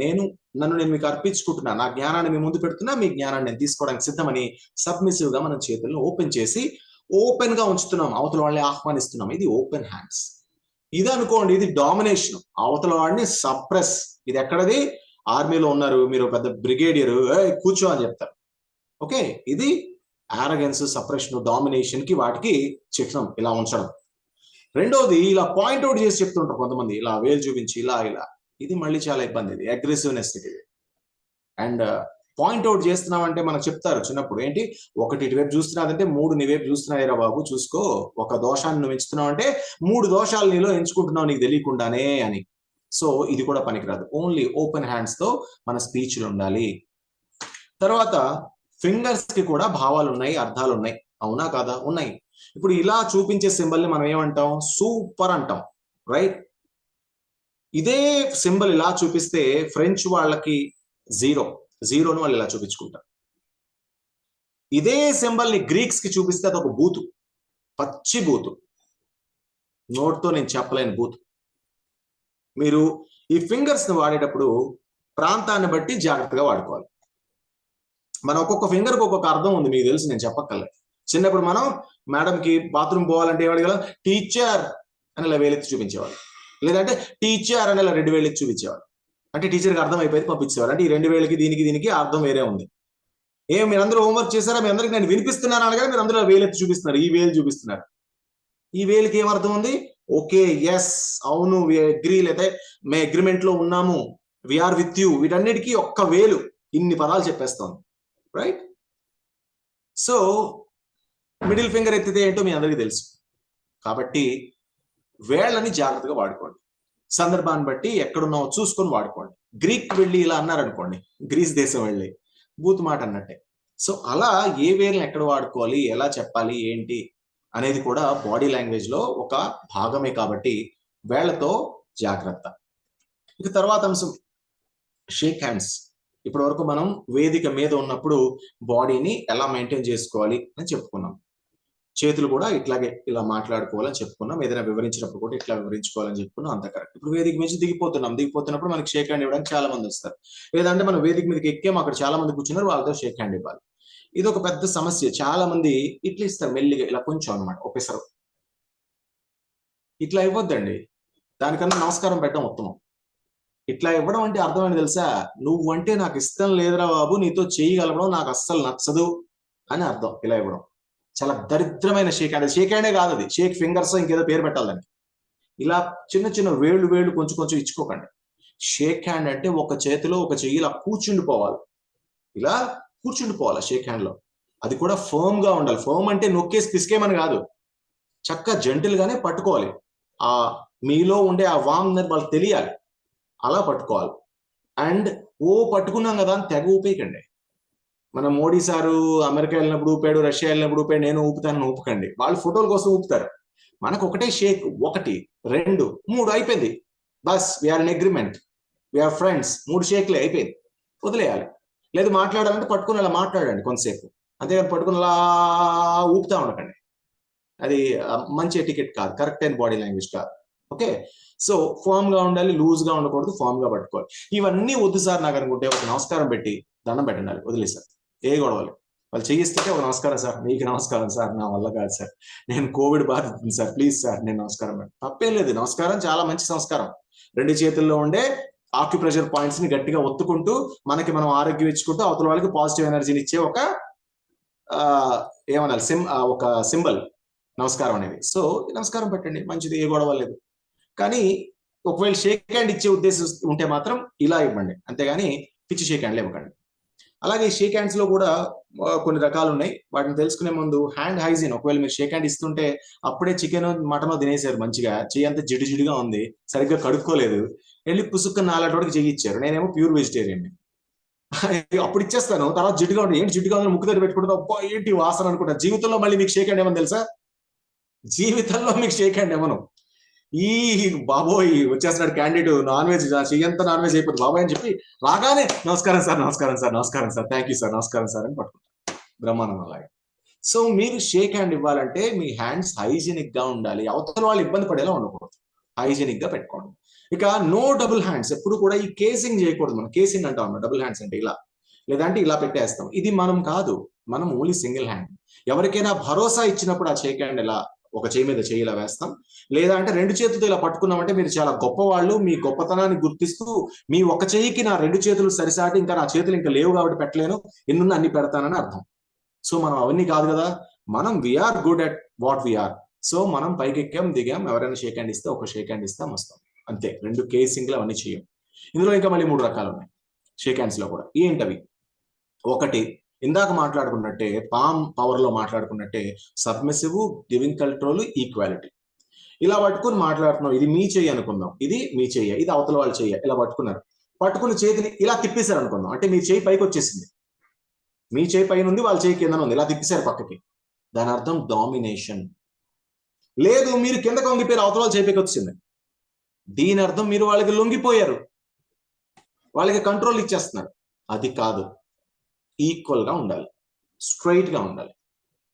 S1: నన్ను నేను మీకు అర్పించుకుంటున్నా, నా జ్ఞానాన్ని మీ ముందు పెడుతున్నా, మీ జ్ఞానాన్ని నేను తీసుకోవడానికి సిద్ధమని సబ్మిసివ్ గా మనం చేతులను ఓపెన్ చేసి ఓపెన్ గా ఉంచుతున్నాం, అవతల వాళ్ళని ఆహ్వానిస్తున్నాం. ఇది ఓపెన్ హ్యాండ్స్. ఇది అనుకోండి, ఇది డామినేషన్. అవతల వాడిని సప్రెస్. ఇది ఎక్కడది? ఆర్మీలో ఉన్నారు, మీరు పెద్ద బ్రిగేడియర్, కూర్చో అని చెప్తారు. ఓకే, ఇది ఆరగెన్స్, సప్రెషన్, డామినేషన్ కి వాటికి చిహ్నం ఇలా ఉంచడం. రెండోది ఇలా పాయింట్అవుట్ చేసి చెప్తుంటారు కొంతమంది, ఇలా వేలు చూపించి ఇలా ఇలా. ఇది మళ్ళీ చాలా ఇబ్బంది, ఇది అగ్రెసివ్నెస్. ఇది అండ్ పాయింట్అవుట్ చేస్తున్నామంటే మనకు చెప్తారు చిన్నప్పుడు, ఏంటి ఒకటి ఇటువైపు చూస్తున్నాదంటే 3 నీ వైపు చూస్తున్నాయిరా బాబు, చూసుకో. ఒక దోషాన్ని నువ్వు ఎంచుతున్నావు అంటే 3 దోషాలు నీలో ఎంచుకుంటున్నావు నీకు తెలియకుండానే అని. సో ఇది కూడా పనికిరాదు. ఓన్లీ ఓపెన్ హ్యాండ్స్ తో మన స్పీచ్లు ఉండాలి. తర్వాత ఫింగర్స్ కి కూడా భావాలు ఉన్నాయి, అర్థాలు ఉన్నాయి. అవునా కాదా? ఉన్నాయి. ఇప్పుడు ఇలా చూపించే సింబల్ ని మనం ఏమంటాం? సూపర్ అంటాం, రైట్? ఇదే సింబల్ ఇలా చూపిస్తే ఫ్రెంచ్ వాళ్ళకి జీరోను వాళ్ళు ఇలా చూపించుకుంటారు. ఇదే సింబల్ ని గ్రీక్స్ కి చూపిస్తే అదొక బూతు, పచ్చి బూతు, నోట్తో నేను చెప్పలేని బూతు. మీరు ఈ ఫింగర్స్ ని వాడేటప్పుడు ప్రాంతాన్ని బట్టి జాగ్రత్తగా వాడుకోవాలి. మన ఒక్కొక్క ఫింగర్ కి ఒక్కొక్క అర్థం ఉంది, మీకు తెలుసు, నేను చెప్పక్కర్లేదు. చిన్నప్పుడు మనం మేడం కి బాత్రూమ్ పోవాలంటే ఏమడగలం? టీచర్ అని ఇలా వేలెత్తి చూపించేవాళ్ళు, లేదంటే టీచర్ అని ఇలా 2 వేలెత్తి చూపించేవాళ్ళు. అంటే టీచర్కి అర్థం అయిపోయి పంపించేవారు. అంటే ఈ 2 వేలకి దీనికి అర్థం వేరే ఉంది. మీరందరూ హోంవర్క్ చేశారా? మీ అందరికి నేను వినిపిస్తున్నాను అనగా మీరు అందరూ వేలెత్తి చూపిస్తున్నారు, ఈ వేలు చూపిస్తున్నారు. ఈ వేలకి ఏమర్థం ఉంది? ఓకే, ఎస్, అవును, వి అగ్రీ, లేదా మే అగ్రిమెంట్ లో ఉన్నాము, వీఆర్ విత్ యూ. వీటన్నిటికీ ఒక్క వేలు ఇన్ని పదాలు చెప్పేస్తాం, రైట్? సో మిడిల్ ఫింగర్ ఎత్తితే ఏంటో మీ అందరికీ తెలుసు. కాబట్టి వేళ్ళని జాగ్రత్తగా వాడుకోండి, సందర్భాన్ని బట్టి ఎక్కడున్నావో చూసుకొని వాడుకోండి. గ్రీక్ వెళ్ళి ఇలా అన్నారనుకోండి, గ్రీస్ దేశం వెళ్ళి బూత్ మాట అన్నట్టే. సో అలా ఏ వేళ్ళని ఎక్కడ వాడుకోవాలి, ఎలా చెప్పాలి, ఏంటి అనేది కూడా బాడీ లాంగ్వేజ్ లో ఒక భాగమే. కాబట్టి వేళ్లతో జాగ్రత్త. ఇక తర్వాత అంశం షేక్ హ్యాండ్స్. ఇప్పటి వరకు మనం వేదిక మీద ఉన్నప్పుడు బాడీని ఎలా మెయింటైన్ చేసుకోవాలి అని చెప్పుకున్నాం. చేతులు కూడా ఇట్లాగే ఇలా మాట్లాడుకోవాలని చెప్పుకున్నాం. ఏదైనా వివరించినప్పుడు కూడా ఇట్లా వివరించుకోవాలని చెప్పుకున్నాం. అంత కరెక్ట్. ఇప్పుడు వేదిక మీద దిగిపోతున్నప్పుడు మనకి షేక్ హ్యాండ్ ఇవ్వడానికి చాలా మంది వస్తారు. లేదంటే మనం వేదిక మీదకి ఎక్కాము, అక్కడ చాలా మంది కూర్చున్నారు, వాళ్ళతో షేక్ హ్యాండ్ ఇవ్వాలి. ఇది ఒక పెద్ద సమస్య. చాలా మంది ఇట్లా ఇస్తారు, మెల్లిగా ఇలా కొంచెం అనమాట, ఒకేసారి. ఇట్లా ఇవ్వద్దండి, దానికన్నా నమస్కారం పెట్టడం ఉత్తమం. ఇట్లా ఇవ్వడం అంటే అర్థం ఏంటి తెలుసా? నువ్వంటే నాకు ఇష్టం లేదురా బాబు, నీతో చేయగలవడం నాకు అస్సలు నచ్చదు అని అర్థం. ఇలా ఇవ్వడం చాలా దరిద్రమైన షేక్ హ్యాండ్. షేక్ హ్యాండే కాదు, అది షేక్ ఫింగర్స్, ఇంకేదో పేరు పెట్టాలి దానికి. ఇలా చిన్న చిన్న వేళ్ళు కొంచెం కొంచెం ఇచ్చుకోకండి. షేక్ హ్యాండ్ అంటే ఒక చేతిలో ఒక చెయ్యి ఇలా కూర్చుండిపోవాలి, ఇలా కూర్చుండిపోవాలి షేక్ హ్యాండ్ లో. అది కూడా ఫర్మ్ గా ఉండాలి. ఫర్మ్ అంటే నొక్కేసి పిసికేమని కాదు, చక్కగా జెంటిల్ గానే పట్టుకోవాలి. ఆ మీలో ఉండే ఆ వామ్ వాళ్ళకి తెలియాలి, అలా పట్టుకోవాలి. అండ్ పట్టుకున్నాం కదా అని తెగ ఊపేయకండి. మన మోడీ సారు అమెరికా వెళ్ళినప్పుడు ఊపాడు, రష్యా వెళ్ళినప్పుడు ఊపాడు, నేను ఊపుతాను ఊపకండి. వాళ్ళు ఫోటోల కోసం ఊపుతారు. మనకు ఒకటే షేక్, 1 2 3 అయిపోయింది, బస్, we are in agreement, we are friends. 3 షేక్లే అయిపోయింది, వదిలేయాలి. లేదు మాట్లాడాలంటే పట్టుకుని అలా మాట్లాడండి కొంతసేపు, అంతేగాని పట్టుకుని అలా ఊపుతా ఉండకండి. అది మంచి ఎటికెట్ కాదు, కరెక్ట్ అయిన బాడీ లాంగ్వేజ్ కాదు. ఓకే, సో ఫామ్ గా ఉండాలి, లూజ్ గా ఉండకూడదు, ఫామ్ గా పట్టుకోవాలి. ఇవన్నీ వద్దు సార్ నాకు అనుకుంటే ఒక నమస్కారం పెట్టి దండం పెట్టండి, వదిలేసారు. ఏ గొడవలు. వాళ్ళు చేయిస్తుంటే ఒక నమస్కారం సార్, మీకు నమస్కారం సార్, నా వల్ల కాదు సార్, నేను కోవిడ్ బాధితుంది సార్, ప్లీజ్ సార్ నేను నమస్కారం పెట్టండి. తప్పేం లేదు, నమస్కారం చాలా మంచి సంస్కారం. రెండు చేతుల్లో ఉండే ఆక్యుప్రెషర్ పాయింట్స్ ని గట్టిగా ఒత్తుకుంటూ మనకి మనం ఆరోగ్యం ఇచ్చుకుంటూ అవతల వాళ్ళకి పాజిటివ్ ఎనర్జీని ఇచ్చే ఒక ఏమనాలి ఒక సింబల్ నమస్కారం అనేది. సో నమస్కారం పెట్టండి, మంచిది, ఏ గొడవ లేదు. కానీ ఒకవేళ షేక్ హ్యాండ్ ఇచ్చే ఉద్దేశం ఉంటే మాత్రం ఇలా ఇవ్వండి, అంతేగాని పిచ్చి షేక్ హ్యాండ్లు ఇవ్వకండి. అలాగే షేక్ హ్యాండ్స్ లో కూడా కొన్ని రకాలు ఉన్నాయి, వాటిని తెలుసుకునే ముందు హ్యాండ్ హైజీన్. ఒకవేళ మీరు షేక్ హ్యాండ్ ఇస్తుంటే అప్పుడే చికెన్ మటన్ తినేసారు, మంచిగా చెయ్యి అంతా జిడిజిడిగా ఉంది, సరిగ్గా కడుక్కోలేదు, వెళ్ళి పుసుక్క నాలాంటి చెయ్యి ఇచ్చారు, నేనేమో ప్యూర్ వెజిటేరియన్, అప్పుడు ఇచ్చేస్తాను, తర్వాత జిడ్డుగా ఉంటుంది, ఏంటి జిడ్డుగా ఉంది, ముక్కు దగ్గర పెట్టుకుంటా, అబ్బా ఏంటి వాసన అనుకుంటా. జీవితంలో మళ్ళీ మీకు షేక్ హ్యాండ్ ఏమని తెలుసా? జీవితంలో మీకు షేక్ హ్యాండ్ ఏమను, ఈ బాబోయ్ వచ్చేస్తున్నాడు క్యాండిడేట్, నాన్ వెజ్ చెయ్యంతా నాన్ వెజ్ అయిపోతుంది బాబాయ్ అని చెప్పి రాగానే నమస్కారం సార్, నమస్కారం సార్, నమస్కారం సార్, థ్యాంక్ యూ సార్, నమస్కారం సార్ అని పట్టుకుంటారు బ్రహ్మానందం అలాగే. సో మీరు షేక్ హ్యాండ్ ఇవ్వాలంటే మీ హ్యాండ్స్ హైజీనిక్ గా ఉండాలి, అవతల వాళ్ళు ఇబ్బంది పడేలా ఉండకూడదు, హైజీనిక్ గా పెట్టుకోండి. ఇక నో డబుల్ హ్యాండ్స్, ఎప్పుడు కూడా ఈ కేసింగ్ చేయకూడదు. మనం కేసింగ్ అంటాం, డబుల్ హ్యాండ్స్ అంటే ఇలా, లేదంటే ఇలా పెట్టేస్తాం, ఇది మనం కాదు, మనం ఓన్లీ సింగిల్ హ్యాండ్. ఎవరికైనా భరోసా ఇచ్చినప్పుడు ఆ షేక్ హ్యాండ్ ఇలా ఒక చేయి మీద చేయి ఇలా వేస్తాం, లేదా అంటే రెండు చేతులతో ఇలా పట్టుకున్నామంటే మీరు చాలా గొప్పవాళ్ళు, మీ గొప్పతనాన్ని గుర్తిస్తూ మీ ఒక చేయికి నా రెండు చేతులు సరిసాటి, ఇంకా నా చేతులు ఇంకా లేవు కాబట్టి పెట్టలేను, ఎన్నున్న అన్ని పెడతానని అర్థం. సో మనం అవన్నీ కాదు కదా, మనం we are good at what we are. So మనం పైకి ఎక్కాం దిగాం, ఎవరైనా షేక్ హ్యాండ్ ఇస్తే ఒక షేక్ హ్యాండ్ ఇస్తాం వస్తాం, అంతే. రెండు కేసింగ్లు అవన్నీ చేయం. ఇందులో ఇంకా మళ్ళీ 3 రకాలు ఉన్నాయి షేక్ హ్యాండ్స్ లో కూడా. ఏంటవి? ఒకటి, ఇందాక మాట్లాడుకున్నట్టే పామ్ పవర్ లో మాట్లాడుకున్నట్టే సబ్మిసివ్, గివింగ్ కంట్రోల్, ఈక్వాలిటీ. ఇలా పట్టుకుని మాట్లాడుతున్నాం, ఇది మీ చెయ్యి అనుకుందాం, ఇది మీ చెయ్యి, ఇది అవతల వాళ్ళు చెయ్యి, ఇలా పట్టుకున్నారు, పట్టుకుని చేతిని ఇలా తిప్పేశారు అనుకుందాం, అంటే మీ చేయి పైకి వచ్చేసింది, మీ చేయి పైన ఉంది, వాళ్ళ చేయి కింద ఉంది, ఇలా తిప్పేశారు పక్కకి, దాని అర్థం డామినేషన్. లేదు మీరు కిందకు వంగిపోయారు, అవతల వాళ్ళ చేయి పైకి వచ్చింది, దీని అర్థం మీరు వాళ్ళకి లొంగిపోయారు, వాళ్ళకి కంట్రోల్ ఇచ్చేస్తున్నారు. అది కాదు, ఈక్వల్ గా ఉండాలి, స్ట్రైట్ గా ఉండాలి.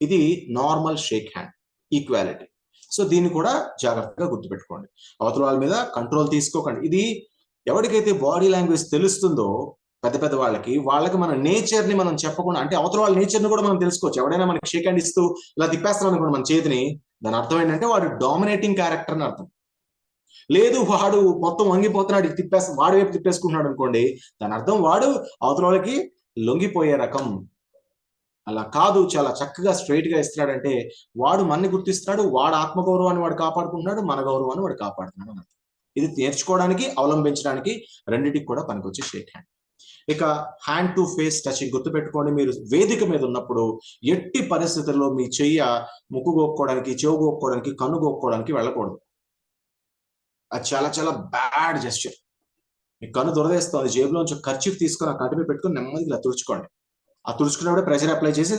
S1: ఇది normal shake hand, equality. So దీన్ని కూడా జాగ్రత్తగా గుర్తుపెట్టుకోండి. అవతల వాళ్ళ మీద కంట్రోల్ తీసుకోకండి. ఇది ఎవరికైతే బాడీ లాంగ్వేజ్ తెలుస్తుందో పెద్ద పెద్ద వాళ్ళకి మన నేచర్ ని మనం చెప్పకుండా, అంటే అవతల వాళ్ళ నేచర్ ని కూడా మనం తెలుసుకోవచ్చు. ఎవడైనా మనకి షేక్ హ్యాండ్ ఇస్తూ ఇలా తిప్పేస్తున్నాం అనుకోండి మన చేతిని, దాని అర్థం ఏంటంటే వాడు డామినేటింగ్ క్యారెక్టర్ అని అర్థం. లేదు వాడు మొత్తం వంగిపోతున్నాడు, వాడి వైపు తిప్పేసుకుంటున్నాడు అనుకోండి, దాని అర్థం వాడు అవతల వాళ్ళకి లొంగిపోయే రకం. అలా కాదు, చాలా చక్కగా స్ట్రైట్ గా ఇస్తున్నాడంటే వాడు మనని గుర్తిస్తున్నాడు, వాడు ఆత్మగౌరవాన్ని వాడు కాపాడుకుంటున్నాడు, మన గౌరవాన్ని వాడు కాపాడుతున్నాడు అని అర్థం. ఇది నేర్చుకోవడానికి, అవలంబించడానికి రెండింటికి కూడా పనికొచ్చే షేక్ హ్యాండ్. ఇక హ్యాండ్ టు ఫేస్ టచింగ్ గుర్తుపెట్టుకోండి. మీరు వేదిక మీద ఉన్నప్పుడు ఎట్టి పరిస్థితుల్లో మీ చెయ్య ముక్కు గోక్కోవడానికి, చెవు గోక్కోవడానికి, కన్ను గోక్కోవడానికి వెళ్ళకూడదు. అది చాలా చాలా బ్యాడ్ జెస్చర్. మీ కన్ను దురదేస్తుంది, జేబులోంచి ఖర్చు తీసుకొని ఆ కంటి మీద పెట్టుకొని నెమ్మదిగా ఇలా తుడుచుకోండి. ఆ తుడుచుకున్నప్పుడే ప్రెషర్ అప్లై చేసి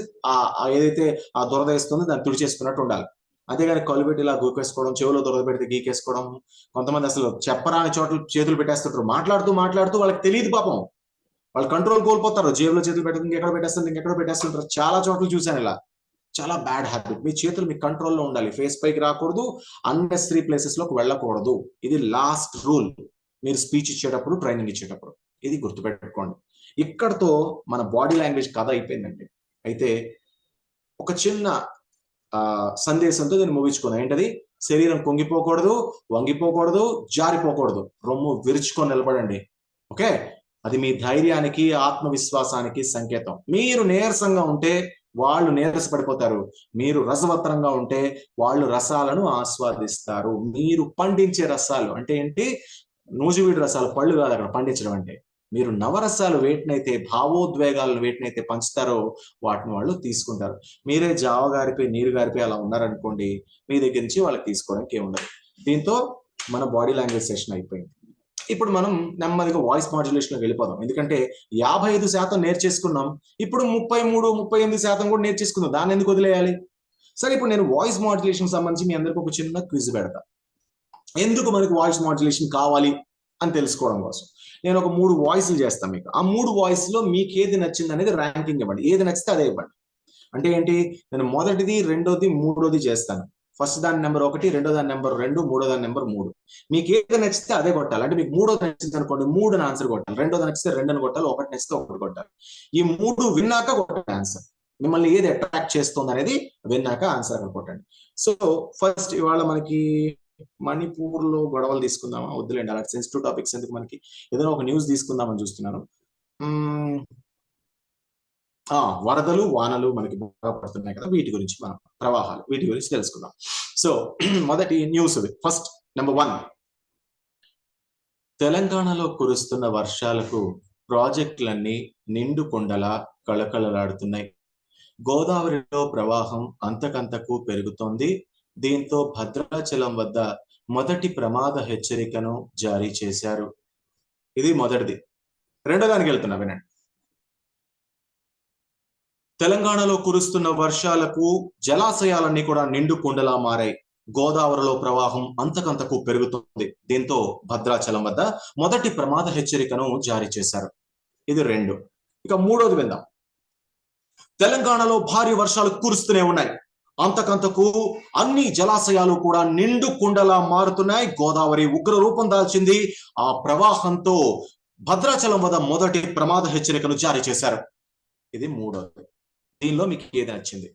S1: ఏదైతే ఆ దురదేస్తుందో దాన్ని తుడిచేసుకున్నట్టు ఉండాలి. అంతేగాని కళ్ళు పెట్టి ఇలా గోకేసుకోవడం, చెవులో దురద పెడితే గీకేసుకోవడం. కొంతమంది అసలు చెప్పరాని చోట్ల చేతులు పెట్టేస్తుంటారు, మాట్లాడుతూ మాట్లాడుతూ వాళ్ళకి తెలియదు పాపం, వాళ్ళు కంట్రోల్ కోల్పోతారు, జేబులో చేతులు పెట్టి ఇంకెక్కడ పెట్టేస్తుంటారు. చాలా చోట్ల చూశాను ఇలా, చాలా బ్యాడ్ హ్యాబిట్. మీ చేతులు మీ కంట్రోల్లో ఉండాలి, ఫేస్ పైకి రాకూడదు, అన్నెసరీ ప్లేసెస్ లోకి వెళ్ళకూడదు. ఇది లాస్ట్ రూల్ మీరు స్పీచ్ ఇచ్చేటప్పుడు, ట్రైనింగ్ ఇచ్చేటప్పుడు. ఇది గుర్తుపెట్టుకోండి. ఇక్కడతో మన బాడీ లాంగ్వేజ్ కథ అయిపోయిందండి. అయితే ఒక చిన్న సందేశంతో నేను ముగించుకున్నాను. ఏంటది? శరీరం కుంగిపోకూడదు, వంగిపోకూడదు, జారిపోకూడదు, రొమ్ము విరుచుకొని నిలబడండి. ఓకే, అది మీ ధైర్యానికి, ఆత్మవిశ్వాసానికి సంకేతం. మీరు నీరసంగా ఉంటే వాళ్ళు నీరసపడిపోతారు, మీరు రసవత్తరంగా ఉంటే వాళ్ళు రసాలను ఆస్వాదిస్తారు. మీరు పండించే రసాలు అంటే ఏంటి? నూజివీడి రసాలు, పళ్ళు కాదు అక్కడ పండించడం అంటే. మీరు నవరసాలు వేటినైతే, భావోద్వేగాలను వేటినైతే పంచుతారో వాటిని వాళ్ళు తీసుకుంటారు. మీరే జావ గారిపోయి, నీరు గారిపోయి అలా ఉన్నారనుకోండి, మీ దగ్గర నుంచి వాళ్ళకి తీసుకోవడానికి ఏముండదు. దీంతో మన బాడీ లాంగ్వేజ్ సెషన్ అయిపోయింది. ఇప్పుడు మనం నెమ్మదిగా వాయిస్ మాడ్యులేషన్ లోకి వెళ్ళిపోదాం. ఎందుకంటే 55% నేర్చేసుకున్నాం, ఇప్పుడు 33-38% కూడా నేర్చేసుకుందాం. దాన్ని ఎందుకు వదిలేయాలి? సరే, ఇప్పుడు నేను వాయిస్ మాడ్యులేషన్ సంబంధించి మీ అందరికి ఒక చిన్న క్విజ్ పెడతా. ఎందుకు మనకు వాయిస్ మాడ్యులేషన్ కావాలి అని తెలుసుకోవడం కోసం నేను ఒక 3 వాయిస్లు చేస్తాను మీకు. ఆ 3 వాయిస్ లో మీకు ఏది నచ్చింది అనేది ర్యాంకింగ్ ఇవ్వండి. ఏది నచ్చితే అదే ఇవ్వండి. అంటే ఏంటి? నేను మొదటిది, రెండోది, మూడోది చేస్తాను. ఫస్ట్ దాని నెంబర్ 1, రెండో దాని నెంబర్ 2, మూడో దాని నెంబర్ 3. మీకు ఏది నచ్చితే అదే కొట్టాలి. అంటే మీకు మూడోది నచ్చింది అనుకోండి 3 ఆన్సర్ కొట్టాలి, రెండోది నచ్చితే 2 అని కొట్టాలి, ఒకటి నచ్చితే ఒకటి కొట్టాలి. ఈ 3 విన్నాక కొట్టాలి ఆన్సర్. మిమ్మల్ని ఏది అట్రాక్ట్ చేస్తుంది అనేది విన్నాక ఆన్సర్ అక్కడ కొట్టండి. సో ఫస్ట్ ఇవాళ మనకి మణిపూర్ లో గొడవలు తీసుకుందామా? వద్దులేండి, అలాంటి సెన్సిటివ్ టాపిక్స్ ఎందుకు మనకి. ఏదైనా ఒక న్యూస్ తీసుకుందామని చూస్తున్నాను. వరదలు వానలు మనకి బాగా పడుతున్నాయి కదా, వీటి గురించి మనం ప్రవాహాలు వీటి గురించి తెలుసుకుందాం. సో మొదటి న్యూస్ ఫస్ట్ నెంబర్ 1, తెలంగాణలో కురుస్తున్న వర్షాలకు ప్రాజెక్టులన్నీ నిండు కొండలా కళకళలాడుతున్నాయి. గోదావరిలో ప్రవాహం అంతకంతకు పెరుగుతోంది. దీంతో భద్రాచలం వద్ద మొదటి ప్రమాద హెచ్చరికను జారీ చేశారు. ఇది మొదటిది. రెండో దానికి వెళ్తున్నా, వినండి. తెలంగాణలో కురుస్తున్న వర్షాలకు జలాశయాలన్నీ కూడా నిండు కొండలా మారాయి. గోదావరిలో ప్రవాహం అంతకంతకు పెరుగుతుంది. దీంతో భద్రాచలం వద్ద మొదటి ప్రమాద హెచ్చరికను జారీ చేశారు. ఇది 2. ఇక మూడోది విందాం. తెలంగాణలో భారీ వర్షాలు కురుస్తూనే ఉన్నాయి. అంతకంతకు అన్ని జలాశయాలు కూడా నిండు కుండలా మారుతున్నాయి. గోదావరి ఉగ్ర రూపం దాల్చింది. ఆ ప్రవాహంతో భద్రాచలం వద్ద మొదటి ప్రమాద హెచ్చరికను జారీ చేశారు. ఇది మూడోది. దీనిలో మీకు ఏది నచ్చింది?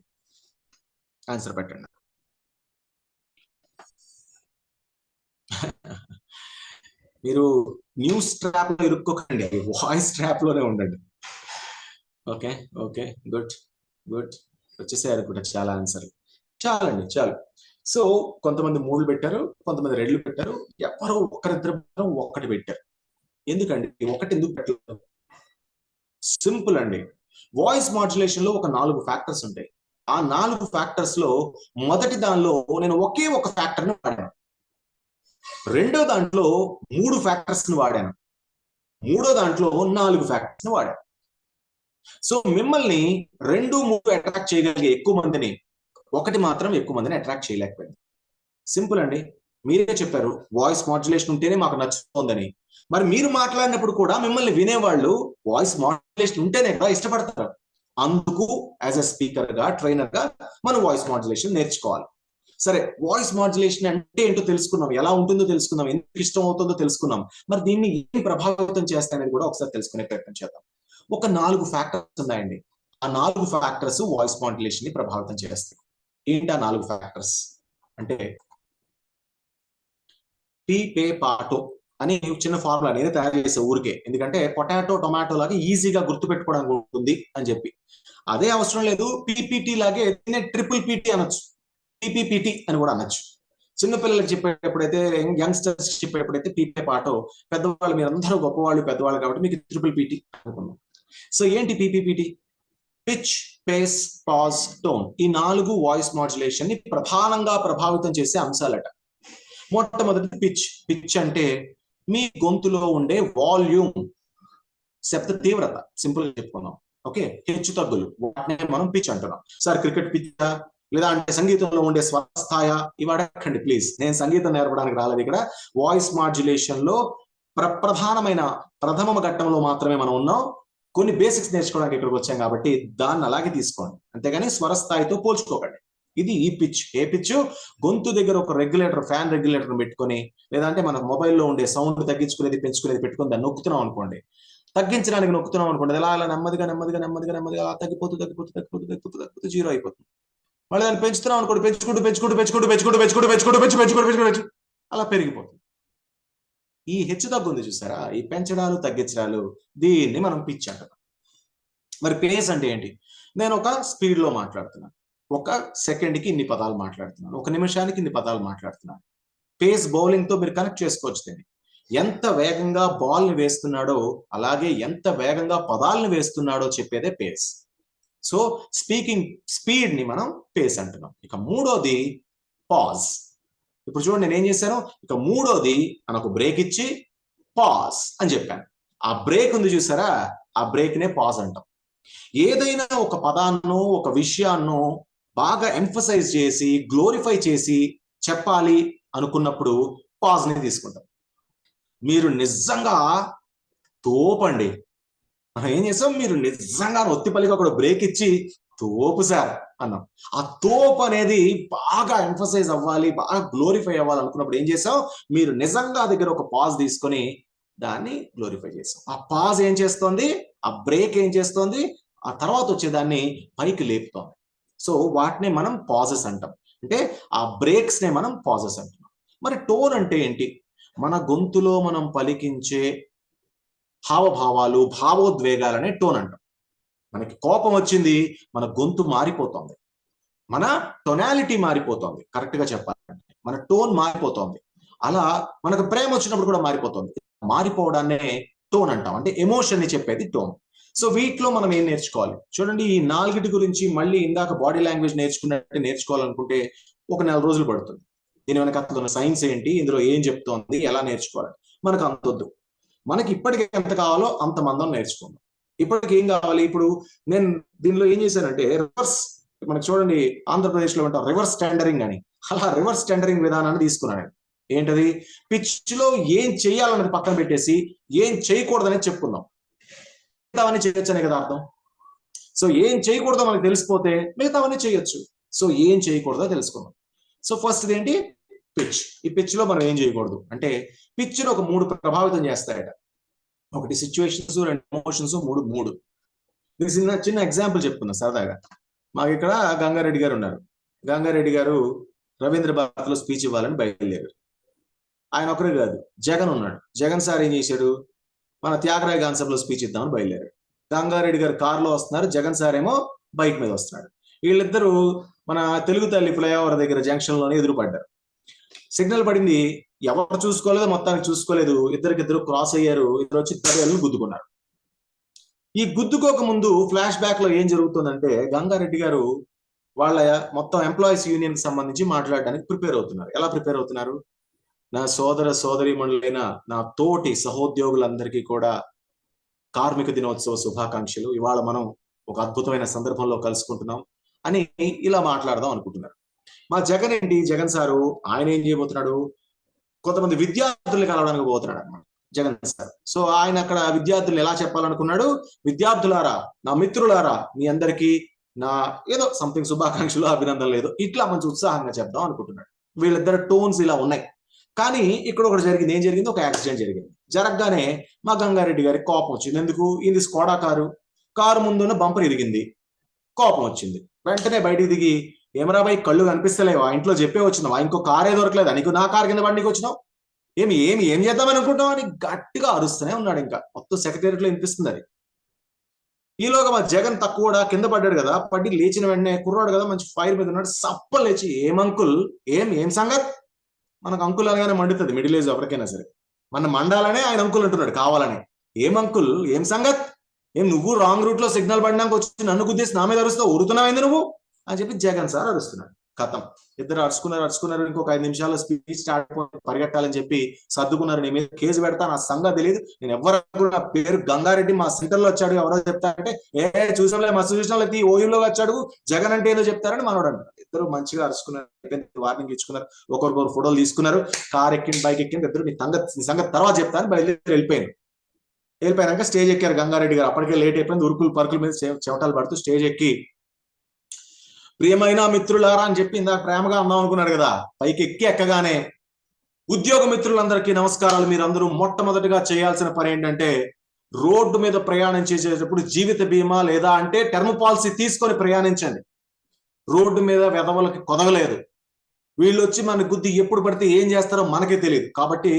S1: ఆన్సర్ పెట్టండి. మీరు న్యూస్ ట్రాప్ లో ఇరుక్కోకండి, వాయిస్ ట్రాప్ లోనే ఉండండి. Okay okay, good good. వచ్చేసారు కూడా చాలా ఆన్సర్లు. చాలండి, చాలు. సో కొంతమంది 3 పెట్టారు, కొంతమంది 2 పెట్టారు, ఎవరో ఒకరిద్దరు ఒక్కటి పెట్టారు. ఎందుకండి ఒకటి ఎందుకు పెట్టలేదు? సింపుల్ అండి. వాయిస్ మాడ్యులేషన్ లో ఒక 4 ఫ్యాక్టర్స్ ఉంటాయి. ఆ 4 ఫ్యాక్టర్స్ లో మొదటి దానిలో నేను ఒకే ఒక ఫ్యాక్టర్ ని వాడాను. రెండో దాంట్లో 3 ఫ్యాక్టర్స్ ని వాడాను. మూడో దాంట్లో 4 ఫ్యాక్టర్స్ ని వాడాను. సో మిమ్మల్ని 2, 3 అట్రాక్ట్ చేయగలిగే ఎక్కువ మందిని, ఒకటి మాత్రం ఎక్కువ మందిని అట్రాక్ట్ చేయలేకపోయింది. సింపుల్ అండి. మీరే చెప్పారు వాయిస్ మాడ్యులేషన్ ఉంటేనే మాకు నచ్చుతోందని. మరి మీరు మాట్లాడినప్పుడు కూడా మిమ్మల్ని వినేవాళ్ళు వాయిస్ మాడ్యులేషన్ ఉంటేనే కదా ఇష్టపడతారు. అందుకు యాజ్ ఎ స్పీకర్ గా, ట్రైనర్ గా మనం వాయిస్ మాడ్యులేషన్ నేర్చుకోవాలి. సరే, వాయిస్ మాడ్యులేషన్ అంటే ఏంటో తెలుసుకున్నాం, ఎలా ఉంటుందో తెలుసుకున్నాం, ఎందుకు ఇష్టం అవుతుందో తెలుసుకున్నాం. మరి దీన్ని ఏం ప్రభావితం చేస్తాయనేది కూడా ఒకసారి తెలుసుకునే ప్రయత్నం చేద్దాం. ఒక 4 ఫ్యాక్టర్స్ ఉన్నాయండి. ఆ 4 ఫ్యాక్టర్స్ వాయిస్ మాడ్యులేషన్ ని ప్రభావితం చేస్తాయి. ఏంటి ఆ 4 ఫ్యాక్టర్స్ అంటే, పీ పే పాటో అని చిన్న ఫార్ములా నేను తయారు చేసే ఊరికే, ఎందుకంటే పొటాటో టొమాటో లాగా ఈజీగా గుర్తుపెట్టుకోవడానికి ఉంటుంది అని చెప్పి. అదే అవసరం లేదు, పీపీటీ లాగే ట్రిపుల్ పీటీ అనొచ్చు, పీపీపీటీ అని కూడా అనొచ్చు. చిన్నపిల్లలకు చెప్పేటప్పుడైతే, యంగ్స్టర్స్ చెప్పేటప్పుడైతే పీపే పాటో, పెద్దవాళ్ళు మీరందరూ గొప్పవాళ్ళు పెద్దవాళ్ళు కాబట్టి మీకు ట్రిపుల్ పీటీ అనుకున్నాం. సో ఏంటి PPPT? Pitch, pace, pause, tone. ఈ 4 వాయిస్ మాడ్యులేషన్ ని ప్రధానంగా ప్రభావితం చేసే అంశాలట. మొట్టమొదటి పిచ్. పిచ్ అంటే మీ గొంతులో ఉండే వాల్యూమ్, శబ్ద తీవ్రత. సింపుల్ గా చెప్పుకున్నాం. ఓకే, హెచ్చు తగ్గులు, వాటిని మనం పిచ్ అంటున్నాం. సార్ క్రికెట్ పిచ్చా, లేదా అంటే సంగీతంలో ఉండే స్వరస్థాయ, ఇవి అడగండి ప్లీజ్. నేను సంగీతం నేర్పడానికి రాలేదు ఇక్కడ. వాయిస్ మాడ్యులేషన్ లో ప్రధానమైన ప్రథమ ఘట్టంలో మాత్రమే మనం ఉన్నాం. కొన్ని బేసిక్స్ నేర్చుకోవడానికి ఇక్కడికి వచ్చాం కాబట్టి దాన్ని అలాగే తీసుకోండి, అంతేగాని స్వరస్థాయితో పోల్చుకోకండి. ఇది ఈ పిచ్. ఏ పిచ్? గొంతు దగ్గర ఒక రెగ్యులేటర్, ఫ్యాన్ రెగ్యులేటర్ పెట్టుకొని, లేదంటే మన మొబైల్లో ఉండే సౌండ్ తగ్గించుకునేది పెంచుకునేది పెట్టుకొని దాన్ని నొక్కుతున్నాం అనుకోండి, తగ్గించడానికి నొక్కుతున్నాం అనుకోండి, అలా అలా నెమ్మదిగా నెమ్మదిగా నెమ్మదిగా నెమ్మదిగా అలా తగ్గిపోతూ తగ్గిపోతూ తగ్గిపోతూ తగ్గిపోతూ తగ్గిపోతూ 0 అయిపోతుంది. మళ్ళీ దాన్ని పెంచుతున్నాం అనుకోండి, పెంచుకుంటూ పెంచుకుంటూ పెంచుకుంటూ పెంచుకుంటూ పెంచుకుంటూ పెంచుకుంటూ పెంచుకుంటూ పెంచుకుంటూ అలా పెరిగిపోతుంది. ఈ హెచ్చు తగ్గు ఉంది చూసారా, ఈ పెంచడాలు తగ్గించడాలు, దీన్ని మనం పిచ్ అంటాం. మరి పేస్ అంటే ఏంటి? నేను ఒక స్పీడ్ లో మాట్లాడుతున్నాను, ఒక సెకండ్ కి ఇన్ని పదాలు మాట్లాడుతున్నాను, ఒక నిమిషానికి ఇన్ని పదాలు మాట్లాడుతున్నాను. పేస్ బౌలింగ్ తో మీరు కనెక్ట్ చేసుకోవచ్చు దీన్ని. ఎంత వేగంగా బాల్ ని వేస్తున్నాడో, అలాగే ఎంత వేగంగా పదాలను వేస్తున్నాడో చెప్పేదే పేస్. సో స్పీకింగ్ స్పీడ్ ని మనం పేస్ అంటున్నాం. ఇక మూడోది పాజ్. ఇప్పుడు చూడండి నేను ఏం చేశాను, ఇక మూడోది మనకు బ్రేక్ ఇచ్చి పాజ్ అని చెప్పాను. ఆ బ్రేక్ ఉంది చూసారా, ఆ బ్రేక్ నే పాజ్ అంటాం. ఏదైనా ఒక పదాన్నో ఒక విషయాన్నో బాగా ఎంఫసైజ్ చేసి గ్లోరిఫై చేసి చెప్పాలి అనుకున్నప్పుడు పాజ్ ని తీసుకుంటాం. మీరు నిజంగా తోపండి, మనం ఏం చేసాం, మీరు నిజంగా ఒత్తిపల్లికి ఒక బ్రేక్ ఇచ్చి తోపు సార్ అన్నాం. ఆ తోపు అనేది బాగా ఎంఫసైజ్ అవ్వాలి, బాగా గ్లోరిఫై అవ్వాలి అనుకున్నప్పుడు ఏం చేసాం, మీరు నిజంగా దగ్గర ఒక పాజ్ తీసుకొని దాన్ని గ్లోరిఫై చేసాం. ఆ పాజ్ ఏం చేస్తోంది, ఆ బ్రేక్ ఏం చేస్తోంది, ఆ తర్వాత వచ్చేదాన్ని పైకి లేపుతోంది. సో వాటిని మనం పాజెస్ అంటాం. అంటే ఆ బ్రేక్స్ నే మనం పాజెస్ అంటున్నాం. మరి టోన్ అంటే ఏంటి? మన గొంతులో మనం పలికించే హావభావాలు, భావోద్వేగాలనే టోన్ అంటాం. మనకి కోపం వచ్చింది, మన గొంతు మారిపోతుంది, మన టొనాలిటీ మారిపోతుంది, కరెక్ట్ గా చెప్పాలంటే మన టోన్ మారిపోతుంది. అలా మనకు ప్రేమ వచ్చినప్పుడు కూడా మారిపోతుంది. మారిపోవడాన్నే టోన్ అంటాం. అంటే ఎమోషన్ ని చెప్పేది టోన్. సో వీటిలో మనం ఏం నేర్చుకోవాలి చూడండి. ఈ నాలుగిటి గురించి మళ్ళీ ఇందాక బాడీ లాంగ్వేజ్ నేర్చుకున్నట్టు నేర్చుకోవాలనుకుంటే ఒక నెల రోజులు పడుతుంది. దీని వెనక ఉన్న సైన్స్ ఏంటి, ఇందులో ఏం చెప్తోంది, ఎలా నేర్చుకోవాలి, మనకు అంతొద్దు. మనకి ఇప్పటికి ఎంత కావాలో అంత మందం నేర్చుకుందాం. ఇప్పటికి ఏం కావాలి, ఇప్పుడు నేను దీనిలో ఏం చేశానంటే రివర్స్, మనకి చూడండి ఆంధ్రప్రదేశ్ లో ఉంటాం రివర్స్ టెండరింగ్ అని, అలా రివర్స్ టెండరింగ్ విధానాన్ని తీసుకున్నాను. ఏంటది, పిచ్ లో ఏం చేయాలన్నది పక్కన పెట్టేసి ఏం చేయకూడదని చెప్పుకుందాం. మిగతావన్నీ చేయొచ్చనే కదా అర్థం. సో ఏం చేయకూడదో మనకు తెలిసిపోతే మిగతావన్నీ చేయొచ్చు. సో ఏం చేయకూడదో తెలుసుకుందాం. సో ఫస్ట్ ఏంటి, పిచ్. ఈ పిచ్ లో మనం ఏం చేయకూడదు అంటే, పిచ్ లో ఒక 3 ప్రభావితం చేస్తాయట. ఒకటి సిచ్యువేషన్స్, 2 ఎమోషన్స్, 3 మూడు. చిన్న చిన్న ఎగ్జాంపుల్ చెప్తున్నా సరదాగా. మాకు ఇక్కడ గంగారెడ్డి గారు ఉన్నారు. గంగారెడ్డి గారు రవీంద్ర భారతిలో స్పీచ్ ఇవ్వాలని బయలుదేరారు. ఆయన ఒకరే కాదు, జగన్ ఉన్నాడు. జగన్ సార్ ఏం చేశాడు, మన త్యాగరాయ గాన సభలో స్పీచ్ ఇద్దామని బయలుదేరాడు. గంగారెడ్డి గారు కారులో వస్తున్నారు, జగన్ సార్ ఏమో బైక్ మీద వస్తున్నాడు. వీళ్ళిద్దరూ మన తెలుగు తల్లి ఫ్లైఓవర్ దగ్గర జంక్షన్ లోనే ఎదురుపడ్డారు. సిగ్నల్ పడింది, ఎవరు చూసుకోలేదు, మొత్తానికి చూసుకోలేదు, ఇద్దరికిద్దరు క్రాస్ అయ్యారు. ఇద్దరు వచ్చి ఇద్దరు గుద్దుకున్నారు. ఈ గుద్దుకోక ముందు ఫ్లాష్ బ్యాక్ లో ఏం జరుగుతుందంటే, గంగారెడ్డి గారు వాళ్ళ మొత్తం ఎంప్లాయీస్ యూనియన్ కి సంబంధించి మాట్లాడడానికి ప్రిపేర్ అవుతున్నారు. ఎలా ప్రిపేర్ అవుతున్నారు, నా సోదర సోదరీమణులైన నా తోటి సహోద్యోగులందరికీ కూడా కార్మిక దినోత్సవ శుభాకాంక్షలు, ఇవాళ మనం ఒక అద్భుతమైన సందర్భంలో కలుసుకుంటున్నాం అని ఇలా మాట్లాడదాం అనుకుంటున్నారు. మా జగన్ ఏంటి, జగన్ సారు ఆయన ఏం చేయబోతున్నాడు, కొంతమంది విద్యార్థుల్ని కలవడానికి పోతున్నాడు అనమాట జగన్ సార్. సో ఆయన అక్కడ విద్యార్థులు ఎలా చెప్పాలనుకున్నాడు, విద్యార్థులారా, నా మిత్రులారా, మీ అందరికీ నా ఏదో సంథింగ్ శుభాకాంక్షలు, అభినందనలు, ఏదో ఇట్లా మంచి ఉత్సాహంగా చెప్దాం అనుకుంటున్నాడు. వీళ్ళిద్దరు టోన్స్ ఇలా ఉన్నాయి. కానీ ఇక్కడ ఒకటి జరిగింది. ఏం జరిగింది, ఒక యాక్సిడెంట్ జరిగింది. జరగగానే మా గంగారెడ్డి గారికి కోపం వచ్చింది. ఎందుకు, ఇది స్కోడా కారు ముందున్న బంపర్ ఇరిగింది, కోపం వచ్చింది. వెంటనే బయటికి దిగి, ఏమరా బాయ్ కళ్ళు కనిపిస్తలేవా, ఇంట్లో చెప్పే వచ్చినావా, ఇంకో కారే దొరకలేదా నీకు, నా కారు కింద పడి నీకు వచ్చినావు, ఏం చేద్దామని అనుకుంటావు అని గట్టిగా అరుస్తూనే ఉన్నాడు. ఇంకా మొత్తం సెక్రటేరియట్ లో వినిపిస్తుంది అది. ఈలోగా మా జగన్ తక్కువ కింద పడ్డాడు కదా, పడి లేచిన వెంటనే కుర్రాడు కదా, మంచి ఫైర్ మీద ఉన్నాడు, సప్ప లేచి, ఏం అంకుల్, ఏం సంగత్. మనకు అంకుల్ అనగానే మండుతుంది, మిడిల్ ఏజ్ ఎవరికైనా సరే. మన మండాలనే ఆయన అంకుల్ అంటున్నాడు కావాలని. ఏం అంకుల్, ఏం సంగత్, నువ్వు రాంగ్ రూట్ లో సిగ్నల్ పడినాక వచ్చి నన్ను గుద్దేసి నా మీద అరుస్తావు, ఉరుతున్నావు నువ్వు అని చెప్పి జగన్ సార్ అరుస్తున్నాడు. కథం, ఇద్దరు అరుచుకున్నారు. ఇంకొక 5 నిమిషాల్లో స్పీచ్ స్టార్ట్ పరిగెట్టాలని చెప్పి సర్దుకున్నారు. నీ మీద కేసు పెడతా, నా సంగతి తెలియదు, నేను ఎవరు, నా పేరు గంగారెడ్డి, మా సెంటర్ లో వచ్చాడు, ఎవరో చెప్తారంటే చూసాంలే, మస్తు చూసినా ఓయూలో వచ్చాడు, జగన్ అంటే ఏదో చెప్తారని మనోడు అంటారు. ఇద్దరు మంచిగా అరుచుకున్నారు, వార్నింగ్ ఇచ్చుకున్నారు, ఒకరికొకరు ఫోటోలు తీసుకున్నారు, కార్ ఎక్కింది, బైక్ ఎక్కింది. ఇద్దరు నీ సంగతి తర్వాత చెప్తాను బయలుదేరి వెళ్ళిపోయాక స్టేజ్ ఎక్కారు గంగారెడ్డి గారు. అప్పటికే లేట్ అయిపోయింది, ఉరుకులు పరుకుల మీద చెమటాలు పడుతూ స్టేజ్ ఎక్కి, ప్రియమైన మిత్రులారా అని చెప్పి ఇందాక ప్రేమగా అందాం అనుకున్నాడు కదా, పైకి ఎక్కగానే, ఉద్యోగ మిత్రులందరికీ నమస్కారాలు. మీరందరూ మొట్టమొదటిగా చేయాల్సిన పని ఏంటంటే, రోడ్డు మీద ప్రయాణం చేసేటప్పుడు జీవిత బీమా లేదా అంటే టర్మ్ పాలసీ తీసుకొని ప్రయాణించండి. రోడ్డు మీద వెధవలకి కొదవలేదు, వీళ్ళు వచ్చి మన గుద్ది ఎప్పుడు పడితే ఏం చేస్తారో మనకే తెలియదు. కాబట్టి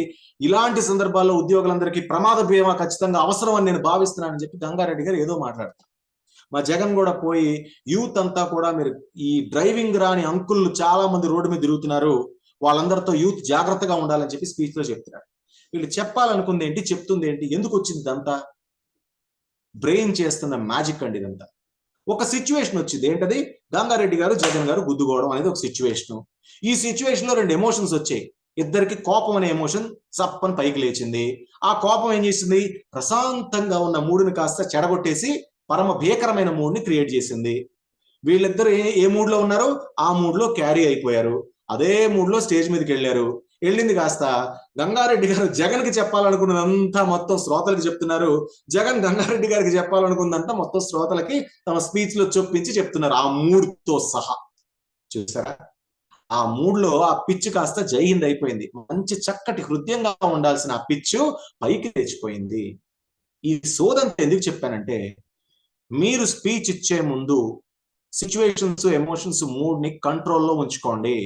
S1: ఇలాంటి సందర్భాల్లో ఉద్యోగులందరికీ ప్రమాద బీమా ఖచ్చితంగా అవసరం అని నేను భావిస్తున్నానని చెప్పి గంగారెడ్డి గారు ఏదో మాట్లాడతారు. మా జగన్ కూడా పోయి, యూత్ అంతా కూడా, మీరు ఈ డ్రైవింగ్ రాని అంకుళ్ళు చాలా మంది రోడ్డు మీద తిరుగుతున్నారు, వాళ్ళందరితో యూత్ జాగ్రత్తగా ఉండాలని చెప్పి స్పీచ్ లో చెప్తున్నాడు. వీళ్ళు చెప్పాలనుకుంది ఏంటి, చెప్తుంది ఏంటి, ఎందుకు వచ్చింది ఇదంతా, బ్రెయిన్ చేస్తున్న మ్యాజిక్ అండి ఇదంతా. ఒక సిచ్యువేషన్ వచ్చింది, ఏంటది, గంగారెడ్డి గారు జగన్ గారు గుద్దుకోవడం అనేది ఒక సిచ్యువేషన్. ఈ సిచ్యువేషన్ లో 2 ఎమోషన్స్ వచ్చాయి. ఇద్దరికి కోపం అనే ఎమోషన్ చప్పని పైకి లేచింది. ఆ కోపం ఏం చేసింది, ప్రశాంతంగా ఉన్న మూడుని కాస్త చెడగొట్టేసి పరమ భీకరమైన మూడ్ని క్రియేట్ చేసింది. వీళ్ళిద్దరు ఏ మూడ్ లో ఉన్నారు, ఆ మూడ్ లో క్యారీ అయిపోయారు. అదే మూడ్ లో స్టేజ్ మీదకి వెళ్ళారు. వెళ్ళింది కాస్త గంగారెడ్డి గారు జగన్ కి చెప్పాలనుకున్నదంతా మొత్తం శ్రోతలకు చెప్తున్నారు, జగన్ గంగారెడ్డి గారికి చెప్పాలనుకున్నదంతా మొత్తం శ్రోతలకి తమ స్పీచ్ లో చొప్పించి చెప్తున్నారు, ఆ మూడ్తో సహా. చూసారా, ఆ మూడ్ లో ఆ పిచ్ కాస్త జై హింద్ అయిపోయింది. మంచి చక్కటి హృదయంగా ఉండాల్సిన ఆ పిచ్ పైకి తెచ్చిపోయింది. ఈ సోదంతా ఎందుకు చెప్పానంటే, మీరు స్పీచ్ ఇచ్చే ముందు సిచ్యువేషన్స్, ఎమోషన్స్, మూడ్ ని కంట్రోల్లో ఉంచుకోండి.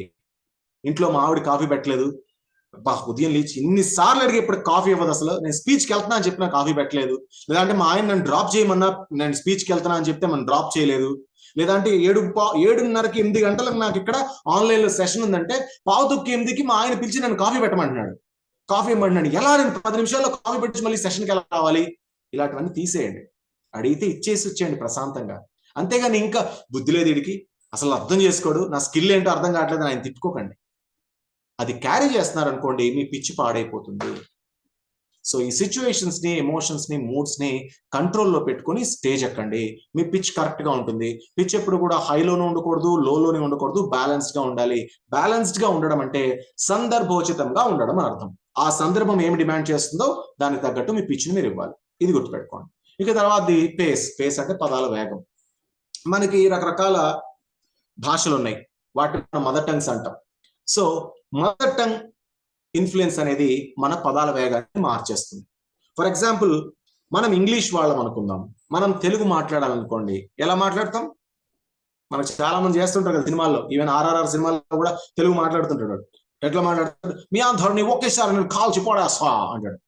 S1: ఇంట్లో మా ఆవిడ కాఫీ పెట్టలేదు, ఉదయం లేచి ఇన్నిసార్లు అడిగి ఇప్పుడు కాఫీ ఇవ్వదు, అసలు నేను స్పీచ్కి వెళ్తున్నా అని చెప్పినా కాఫీ పెట్టలేదు, లేదంటే మా ఆయన నన్ను డ్రాప్ చేయమన్నా నేను స్పీచ్కి వెళ్తున్నా అని చెప్తే మనం డ్రాప్ చేయలేదు, లేదంటే 7:30కి 8 గంటలకు నాకు ఇక్కడ ఆన్లైన్ లో సెషన్ ఉందంటే 7:45కి మా ఆయన పిలిచి నన్ను కాఫీ పెట్టమంటున్నాడు, కాఫీ ఇవ్వమంటున్నాడు. ఎలా నేను 10 నిమిషాల్లో కాఫీ పెట్టి మళ్ళీ సెషన్కి ఎలా రావాలి? ఇలాంటివన్నీ తీసేయండి, అడిగితే ఇచ్చేసి వచ్చేయండి ప్రశాంతంగా. అంతేగాని ఇంకా బుద్ధి లేదు వీడికి, అసలు అర్థం చేసుకోడు, నా స్కిల్ ఏంటో అర్థం కావట్లేదు ఆయన తిట్టుకోకండి. అది క్యారీ చేస్తున్నారు అనుకోండి, మీ పిచ్చి పాడైపోతుంది. సో ఈ సిచ్యువేషన్స్ ని, ఎమోషన్స్ ని, మూడ్స్ ని కంట్రోల్లో పెట్టుకుని స్టేజ్ ఎక్కండి, మీ పిచ్ కరెక్ట్ గా ఉంటుంది. పిచ్ ఎప్పుడు కూడా హైలోనూ ఉండకూడదు, లోలోనే ఉండకూడదు, బ్యాలెన్స్డ్ గా ఉండాలి. బ్యాలెన్స్డ్ గా ఉండడం అంటే సందర్భోచితంగా ఉండడం అని అర్థం. ఆ సందర్భం ఏమి డిమాండ్ చేస్తుందో దానికి తగ్గట్టు మీ పిచ్ని మీరు ఇవ్వాలి, ఇది గుర్తుపెట్టుకోండి. ఇక తర్వాత పేస్ అంటే పదాల వేగం. మనకి రకరకాల భాషలు ఉన్నాయి, వాటిని మదర్ టంగ్స్ అంటాం. సో మదర్ టంగ్ ఇన్ఫ్లుయెన్స్ అనేది మన పదాల వేగాన్ని మార్చేస్తుంది. ఫర్ ఎగ్జాంపుల్, మనం ఇంగ్లీష్ వాళ్ళం అనుకుందాం, మనం తెలుగు మాట్లాడాలనుకోండి, ఎలా మాట్లాడతాం? మనకు చాలా మంది చేస్తుంటారు కదా సినిమాల్లో, ఈవెన్ ఆర్ఆర్ఆర్ సినిమాల్లో కూడా తెలుగు మాట్లాడుతుంటాడు. ఎట్లా మాట్లాడతాడు? మీ అందరిని ఒకేసారి నేను కాల్చి పడేస్తా అంటాడు.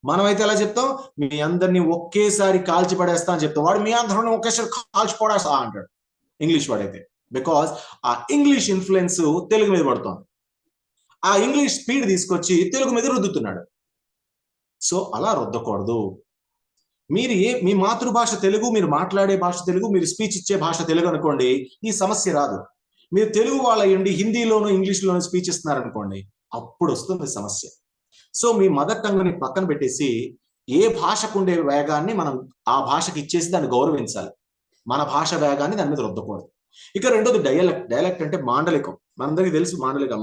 S1: మనమైతే ఎలా చెప్తాం? మీ అందరినీ ఒకేసారి కాల్చి పడేస్తా అని చెప్తాం. వాడు మీ అందరిని ఒకేసారి కాల్చి పడేస్తా అంటాడు ఇంగ్లీష్ వాడైతే. బికాస్ ఆ ఇంగ్లీష్ ఇన్ఫ్లుయెన్స్ తెలుగు మీద పడుతుంది, ఆ ఇంగ్లీష్ స్పీడ్ తీసుకొచ్చి తెలుగు మీద రుద్దుతున్నాడు. సో అలా రుద్దకూడదు. మీ మాతృభాష తెలుగు, మీరు మాట్లాడే భాష తెలుగు, మీరు స్పీచ్ ఇచ్చే భాష తెలుగు అనుకోండి, ఈ సమస్య రాదు. మీరు తెలుగు వాళ్ళ ఉండి హిందీలోనూ ఇంగ్లీష్లోనూ స్పీచ్ ఇస్తున్నారనుకోండి, అప్పుడు వస్తుంది సమస్య. సో మీ మదర్ టంగ్ని పక్కన పెట్టేసి ఏ భాషకు ఉండే వేగాన్ని మనం ఆ భాషకి ఇచ్చేసి దాన్ని గౌరవించాలి. మన భాష వేగాన్ని దాని మీద రుద్దకూడదు. ఇక రెండోది డైలెక్ట్ అంటే మాండలికం. మనందరికీ తెలుసు మాండలికం.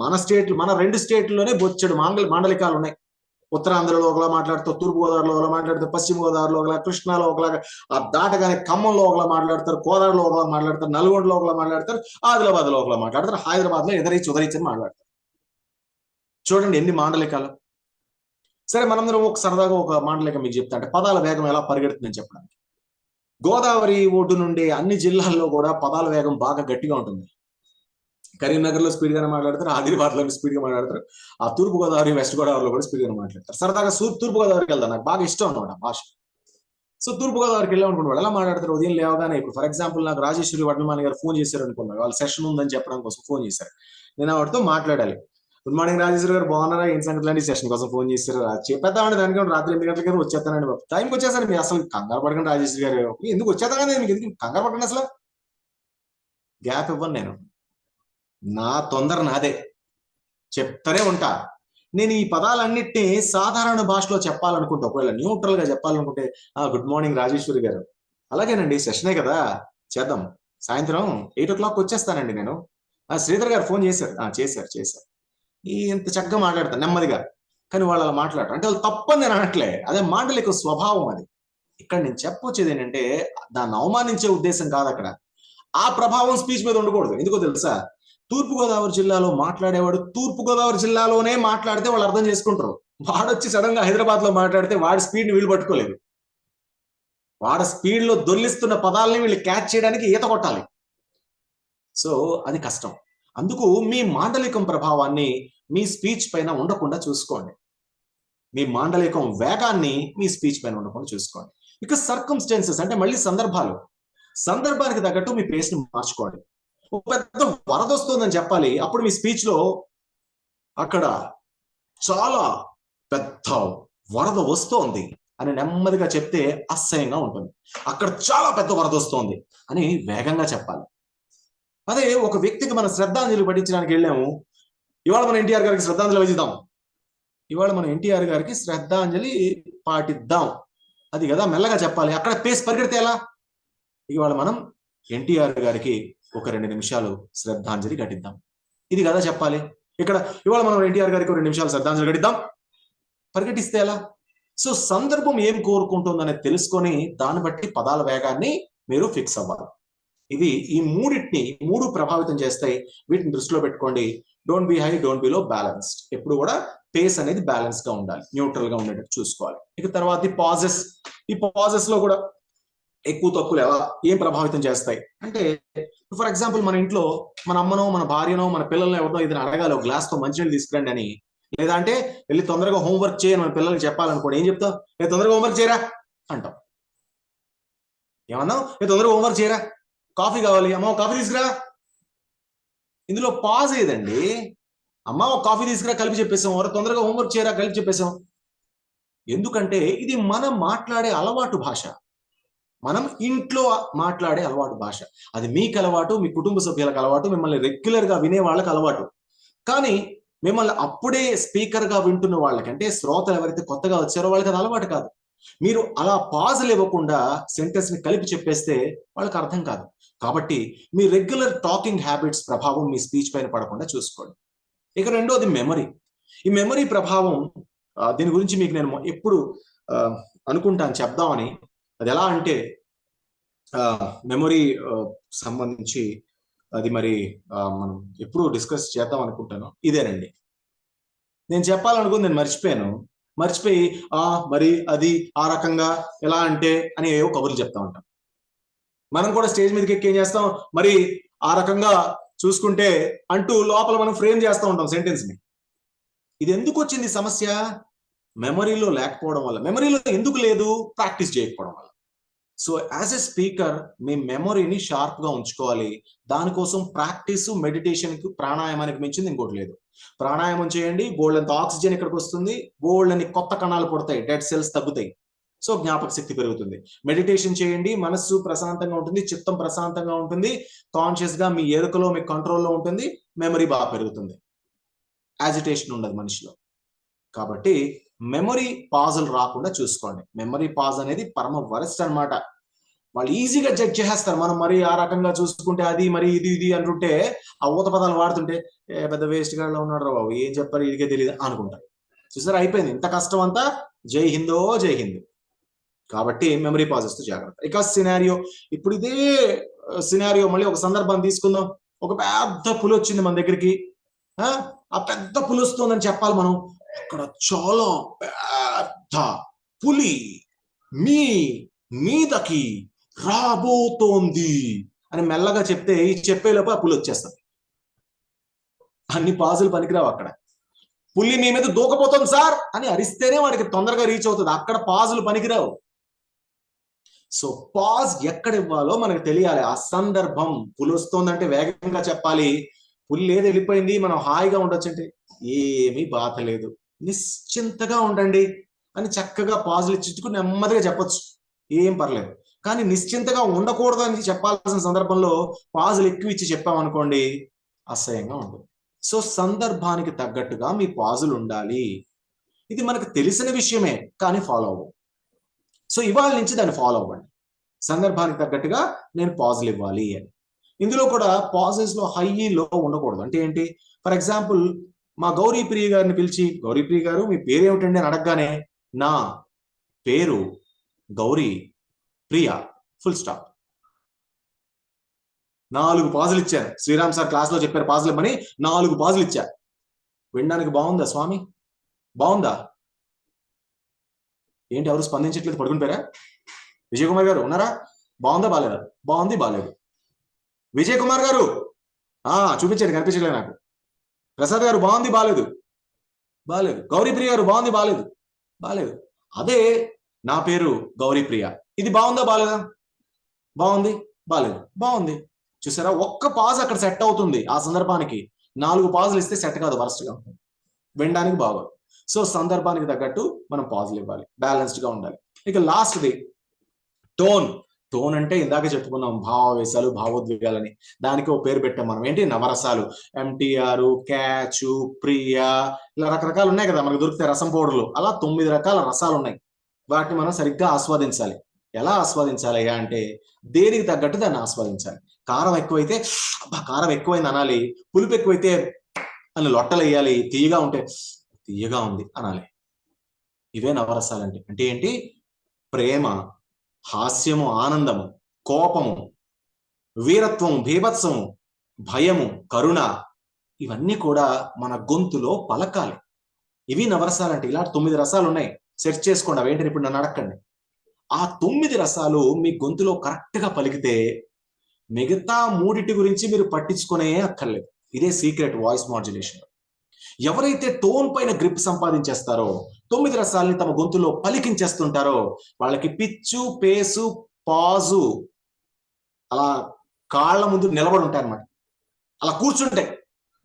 S1: మన 2 స్టేట్లలోనే బొచ్చడు మాండలికాలు ఉన్నాయి. ఉత్తరాంధ్రలో ఒకలా మాట్లాడతారు, తూర్పు గోదావరిలో ఒకలా మాట్లాడతారు, పశ్చిమ గోదావరిలో ఒకలా, కృష్ణాలో ఒకలాగా, ఆ దాటగానే ఖమ్మంలో ఒకలా మాట్లాడతారు, కోదాడలో ఒకలా మాట్లాడతారు, నల్గొండలో ఒకలా మాట్లాడతారు, ఆదిలాబాద్ లో ఒకలా మాట్లాడతారు, హైదరాబాద్ లో ఎదరించి ఉదరించి మాట్లాడతారు. చూడండి ఎన్ని మాండలికాలు. సరే, మనందరం ఒక సరదాగా ఒక మాండలికం మీకు చెప్తా, అంటే పదాల వేగం ఎలా పరిగెడుతుందని చెప్పడానికి. గోదావరి ఒడ్డు నుండి అన్ని జిల్లాల్లో కూడా పదాల వేగం బాగా గట్టిగా ఉంటుంది. కరీంనగర్ లో స్పీడ్ గానే మాట్లాడతారు, ఆదిలాబాద్ లో స్పీడ్ గా మాట్లాడతారు, ఆ తూర్పు గోదావరి, వెస్ట్ గోదావరిలో కూడా స్పీడ్ గానే మాట్లాడతారు. సరదాగా తూర్పు గోదావరికి వెళ్దాం, నాకు బాగా ఇష్టం అనమాట భాష. సో తూర్పు గోదావరికి వెళ్ళామనుకున్నాడు, ఎలా మాట్లాడతారు? ఉదయం లేవగానే, ఇప్పుడు ఫర్ ఎగ్జాంపుల్ నాకు రాజేశ్వరి వడ్లమాని గారు ఫోన్ చేశారు అనుకున్నారు, వాళ్ళ సెషన్ ఉందని చెప్పడం కోసం ఫోన్ చేశారు. నేను ఆవిడతో మాట్లాడాలి. గుడ్ మార్నింగ్ రాజేశ్వరి గారు, బాగున్నారా, ఏం సంగతి, సెషన్ కోసం ఫోన్ చేశారు, చెప్పేద్దామండి దానికి రాత్రి 8 గంటలకి వచ్చేస్తానండి బాబు, టైంకి వచ్చేసాను. మీరు అసలు కంగారు పడకండి రాజేశ్వరి గారు, ఎందుకు వచ్చేస్తాను, మీకు ఎందుకు కంగారు పడకండి, అసలు గ్యాప్ ఇవ్వను నేను, నా తొందర నాదే, చెప్తానే ఉంటా. నేను ఈ పదాలన్నిటినీ సాధారణ భాషలో చెప్పాలనుకుంటే, ఒకవేళ న్యూట్రల్ గా చెప్పాలనుకుంటే, గుడ్ మార్నింగ్ రాజేశ్వరి గారు, అలాగేనండి సెషనే కదా, చేద్దాం, సాయంత్రం 8 o'clock వచ్చేస్తానండి నేను. శ్రీధర్ గారు ఫోన్ చేశారు, చేశారు. ఇంత చక్కగా మాట్లాడతాను నెమ్మదిగా, కానీ వాళ్ళు అలా మాట్లాడరు. అంటే వాళ్ళు తప్పని నేను అనట్లే, అదే మాండలిక స్వభావం అది. ఇక్కడ నేను చెప్పొచ్చేది ఏంటంటే, దాన్ని అవమానించే ఉద్దేశం కాదు అక్కడ. ఆ ప్రభావం స్పీచ్ మీద ఉండకూడదు. ఎందుకో తెలుసా? తూర్పుగోదావరి జిల్లాలో మాట్లాడేవాడు తూర్పుగోదావరి జిల్లాలోనే మాట్లాడితే వాళ్ళు అర్థం చేసుకుంటారు. వాడొచ్చి సడన్ గా హైదరాబాద్ లో మాట్లాడితే వాడి స్పీడ్ ని వీళ్ళు పట్టుకోలేదు. వాడి స్పీడ్ లో దొర్లిస్తున్న పదాలని వీళ్ళు క్యాచ్ చేయడానికి ఈత కొట్టాలి. సో అది కష్టం. అందుకు మీ మాండలికం ప్రభావాన్ని మీ స్పీచ్ పైన ఉండకుండా చూసుకోండి. మీ మాండలికం వేగాన్ని మీ స్పీచ్ పైన ఉండకుండా చూసుకోండి. ఇక సర్కమ్స్టెన్సెస్ అంటే మళ్ళీ సందర్భానికి తగ్గట్టు మీ పేస్ ని మార్చుకోండి. ఒక పెద్ద వరద వస్తుందని చెప్పాలి, అప్పుడు మీ స్పీచ్ లో అక్కడ చాలా పెద్ద వరద వస్తోంది అని నెమ్మదిగా చెప్తే అసహ్యంగా ఉంటుంది. అక్కడ చాలా పెద్ద వరద వస్తోంది అని వేగంగా చెప్పాలి. అదే ఒక వ్యక్తికి మనం శ్రద్ధాంజలి పఠించడానికి వెళ్ళాము, ఇవాళ మన ఎన్టీఆర్ గారికి శ్రద్ధాంజలి వహిద్దాం, ఇవాళ మనం ఎన్టీఆర్ గారికి శ్రద్ధాంజలి పాటిద్దాం, అది కదా మెల్లగా చెప్పాలి. అక్కడ పేస్ పరిగెడితే ఎలా? ఇవాళ మనం ఎన్టీఆర్ గారికి ఒక 2 నిమిషాలు శ్రద్ధాంజలి ఘటిద్దాం, ఇది కదా చెప్పాలి. ఇక్కడ ఇవాళ మనం ఎన్టీఆర్ గారికి 2 నిమిషాలు శ్రద్ధాంజలి గడిద్దాం, పరిగెట్టిస్తే ఎలా? సో సందర్భం ఏం కోరుకుంటుందనేది తెలుసుకొని దాన్ని బట్టి పదాల వేగాన్ని మీరు ఫిక్స్ అవ్వాలి. ఇది ఈ మూడు ప్రభావితం చేస్తాయి. వీటిని దృష్టిలో పెట్టుకోండి. Don't be high, don't be లో, బ్యాలెన్స్డ్. ఎప్పుడు కూడా పేస్ అనేది బ్యాలెన్స్ గా ఉండాలి, న్యూట్రల్ గా ఉండేటట్టు చూసుకోవాలి. ఇక తర్వాత పాజెస్. ఈ పాజెస్ లో కూడా ఎక్కువ తక్కువలు ఎలా ఏం ప్రభావితం చేస్తాయి అంటే, ఫర్ ఎగ్జాంపుల్ మన ఇంట్లో మన అమ్మనో మన భార్యనో మన పిల్లల్ని ఎవరినో ఏదైనా అడగాలి, ఒక గ్లాస్ తో మంచినీళ్ళు తీసుకురండి అని, లేదా అంటే వెళ్ళి తొందరగా హోంవర్క్ చేయని మన పిల్లలకి చెప్పాలనుకోండి, ఏం చెప్తావు? నేను తొందరగా హోంవర్క్ చేయరా అంటాం. ఏమన్నావు? నేను తొందరగా హోంవర్క్ చేయరా, కాఫీ కావాలి, అమ్మ కాఫీ తీసుకురా. ఇందులో పాజ్ ఏదండి? అమ్మ ఒక కాఫీ తీసుకురా కలిపి చెప్పేసాం, ఎవరు తొందరగా హోంవర్క్ చేయరా కలిపి చెప్పేసాం. ఎందుకంటే ఇది మనం మాట్లాడే అలవాటు భాష, మనం ఇంట్లో మాట్లాడే అలవాటు భాష. అది మీకు అలవాటు, మీ కుటుంబ సభ్యులకు అలవాటు, మిమ్మల్ని రెగ్యులర్ గా వినే వాళ్ళకి అలవాటు. కానీ మిమ్మల్ని అప్పుడే స్పీకర్ గా వింటున్న వాళ్ళకి, అంటే శ్రోతలు ఎవరైతే కొత్తగా వచ్చారో వాళ్ళకి అది అలవాటు కాదు. మీరు అలా పాజులు ఇవ్వకుండా సెంటెన్స్ ని కలిపి చెప్పేస్తే వాళ్ళకి అర్థం కాదు. కాబట్టి మీ రెగ్యులర్ టాకింగ్ హ్యాబిట్స్ ప్రభావం మీ స్పీచ్ పైన పడకుండా చూసుకోండి. ఇక రెండోది మెమరీ. ఈ మెమరీ ప్రభావం, దీని గురించి మీకు నేను ఎప్పుడు అనుకుంటాను చెప్దామని. అది ఎలా అంటే మెమరీ సంబంధించి అది మరి మనం ఎప్పుడు డిస్కస్ చేద్దాం అనుకుంటాను. ఇదేనండి, నేను చెప్పాలనుకుంది నేను మర్చిపోయి మరి అది ఆ రకంగా ఎలా అంటే అని ఏవో కబుర్లు చెప్తా ఉంటాం. మనం కూడా స్టేజ్ మీదకి ఎక్కి ఏం చేస్తాం, మరి ఆ రకంగా చూసుకుంటే అంటూ లోపల మనం ఫ్రేమ్ చేస్తూ ఉంటాం సెంటెన్స్ ని. ఇది ఎందుకు వచ్చింది సమస్య? మెమరీలో లేకపోవడం వల్ల. మెమరీలో ఎందుకు లేదు? ప్రాక్టీస్ చేయకపోవడం వల్ల. సో యాజ్ ఎ స్పీకర్ మీ మెమరీని షార్ప్ గా ఉంచుకోవాలి. దానికోసం ప్రాక్టీస్, మెడిటేషన్ కి, ప్రాణాయామానికి మించింది ఇంకోటి లేదు. ప్రాణాయామం చేయండి, బోల్డంత ఆక్సిజన్ ఇక్కడికి వస్తుంది, బోల్డని కొత్త కణాలు పుడతాయి, డెడ్ సెల్స్ తగ్గుతాయి, సో జ్ఞాపక శక్తి పెరుగుతుంది. మెడిటేషన్ చేయండి, మనస్సు ప్రశాంతంగా ఉంటుంది, చిత్తం ప్రశాంతంగా ఉంటుంది, కాన్షియస్ గా మీ ఎరుకలో మీ కంట్రోల్లో ఉంటుంది, మెమరీ బాగా పెరుగుతుంది, యాజిటేషన్ ఉండదు మనిషిలో. కాబట్టి మెమరీ పాజులు రాకుండా చూసుకోండి. మెమరీ పాజ్ అనేది పరమ వరస్ట్ అనమాట. వాళ్ళు ఈజీగా జడ్జ్ చేసేస్తారు. మనం మరి ఆ రకంగా చూసుకుంటే అది మరి ఇది అంటుంటే, ఆ ఊత పదాలు వాడుతుంటే పెద్ద వేస్ట్ గాడిలో ఉన్నాడు రా బాబు, ఏం చెప్పారు ఇదికే తెలియదు అనుకుంటారు. చూసారా, అయిపోయింది. ఇంత కష్టం అంతా జై హిందో జై హింద్. కాబట్టి మెమరీ పాజెస్ తో జాగ్రత్త. ఇక సినారియో. ఇప్పుడు ఇదే సినారియో మళ్ళీ ఒక సందర్భాన్ని తీసుకుందాం. ఒక పెద్ద పులి వచ్చింది మన దగ్గరికి. ఆ పెద్ద పులి వస్తుందని చెప్పాలి మనం. అక్కడ చాలా పెద్ద పులి మీ మీదకి రాబోతోంది అని మెల్లగా చెప్తే, ఈ చెప్పేలోపు ఆ పులి వచ్చేస్తుంది. అన్ని పాజులు పనికిరావు అక్కడ. పులి మీ మీద దూకపోతుంది సార్ అని అరిస్తేనే వాడికి తొందరగా రీచ్ అవుతుంది. అక్కడ పాజులు పనికిరావు. సో పాజ్ ఎక్కడ ఇవ్వాలో మనకు తెలియాలి. ఆ సందర్భం, పులి వస్తోందంటే వేగంగా చెప్పాలి. పులి లేదు వెళ్ళిపోయింది మనం హాయిగా ఉండొచ్చు అంటే ఏమీ బాధ లేదు, నిశ్చింతగా ఉండండి అని చక్కగా పాజులు ఇచ్చుకుని నెమ్మదిగా చెప్పొచ్చు, ఏం పర్లేదు. కానీ నిశ్చింతగా ఉండకూడదు అని చెప్పాల్సిన సందర్భంలో పాజులు ఎక్కువ ఇచ్చి చెప్పామనుకోండి, అసహ్యంగా ఉంటుంది. సో సందర్భానికి తగ్గట్టుగా మీ పాజులు ఉండాలి. ఇది మనకు తెలిసిన విషయమే, కానీ ఫాలో అవ్వం. సో ఇవాళ నుంచి దాన్ని ఫాలో అవ్వండి. సందర్భానికి తగ్గట్టుగా నేను పాజులు ఇవ్వాలి అని. ఇందులో కూడా పాజెస్ లో హై లో ఉండకూడదు. అంటే ఏంటి? ఫర్ ఎగ్జాంపుల్ మా గౌరీప్రియ గారిని పిలిచి, గౌరీప్రియ గారు మీ పేరు ఏమిటండి అని అడగగానే, నా పేరు గౌరీ ప్రియ, ఫుల్ స్టాప్. 4 పాజులు ఇచ్చారు. శ్రీరామ్ సార్ క్లాస్ లో చెప్పారు పాజులు ఇవ్వమని, 4 పాజులు ఇచ్చారు. వినడానికి బాగుందా స్వామి? బాగుందా? ఏంటి ఎవరు స్పందించట్లేదు? పడుకుని పోయారా? విజయ్ కుమార్ గారు ఉన్నారా? బాగుందా బాగాలేదా? బాగుంది, బాగాలేదు. విజయ్ కుమార్ గారు చూపించండి, కనిపించలేదు నాకు. ప్రసాద్ గారు బాగుంది, బాగాలేదు. బాగాలేదు. గౌరీప్రియ గారు బాగుంది, బాగాలేదు. బాగాలేదు. అదే నా పేరు గౌరీప్రియ, ఇది బాగుందా బాగాలేదా? బాగుంది, బాగాలేదు. బాగుంది. చూసారా, ఒక్క పాజ్ అక్కడ సెట్ అవుతుంది. ఆ సందర్భానికి 4 పాజులు ఇస్తే సెట్ కాదు, వరస్ట్ గా ఉంటుంది, వినడానికి బాగోదు. సో సందర్భానికి తగ్గట్టు మనం పాజులు ఇవ్వాలి, బ్యాలెన్స్డ్ గా ఉండాలి. ఇక లాస్ట్ది టోన్. టోన్ అంటే ఇందాక చెప్పుకున్నాం, భావావేశాలు, భావోద్వేగాలని. దానికి ఒక పేరు పెట్టాం మనం, ఏంటి? నవరసాలు. ఎంటీఆర్, క్యాచ్, ప్రియ, ఇలా రకరకాలు ఉన్నాయి కదా మనకు దొరికితే రసం పౌడర్లు. అలా 9 రకాల రసాలు ఉన్నాయి. వాటిని మనం సరిగ్గా ఆస్వాదించాలి. ఎలా ఆస్వాదించాలి అంటే, దేనికి తగ్గట్టు దాన్ని ఆస్వాదించాలి. కారం ఎక్కువైతే అబ్బా కారం ఎక్కువైంది అనాలి, పులుపు ఎక్కువైతే అని లొట్టలు వేయాలి, తీయగా ఉంటే తీయగా ఉంది అనాలి. ఇవే నవరసాలంటే. అంటే ఏంటి? ప్రేమ, హాస్యము, ఆనందము, కోపము, వీరత్వం, భీభత్సము, భయము, కరుణ, ఇవన్నీ కూడా మన గొంతులో పలకాలి. ఇవి నవరసాలంటే. ఇలా 9 రసాలు ఉన్నాయి, సెర్చ్ చేసుకోండి. అవేంటని ఇప్పుడు నన్ను అడగండి. ఆ 9 రసాలు మీ గొంతులో కరెక్ట్ గా పలికితే మిగతా 3 గురించి మీరు పట్టించుకునే అక్కర్లేదు. ఇదే సీక్రెట్ వాయిస్ మాడ్యులేషన్. ఎవరైతే టోన్ పైన గ్రిప్ సంపాదించేస్తారో, 9 రసాలని తమ గొంతులో పలికించేస్తుంటారో, వాళ్ళకి పిచ్చు, పేసు, పాజు అలా కాళ్ళ ముందు నిలబడి ఉంటాయి అన్నమాట. అలా కూర్చుంటాయి,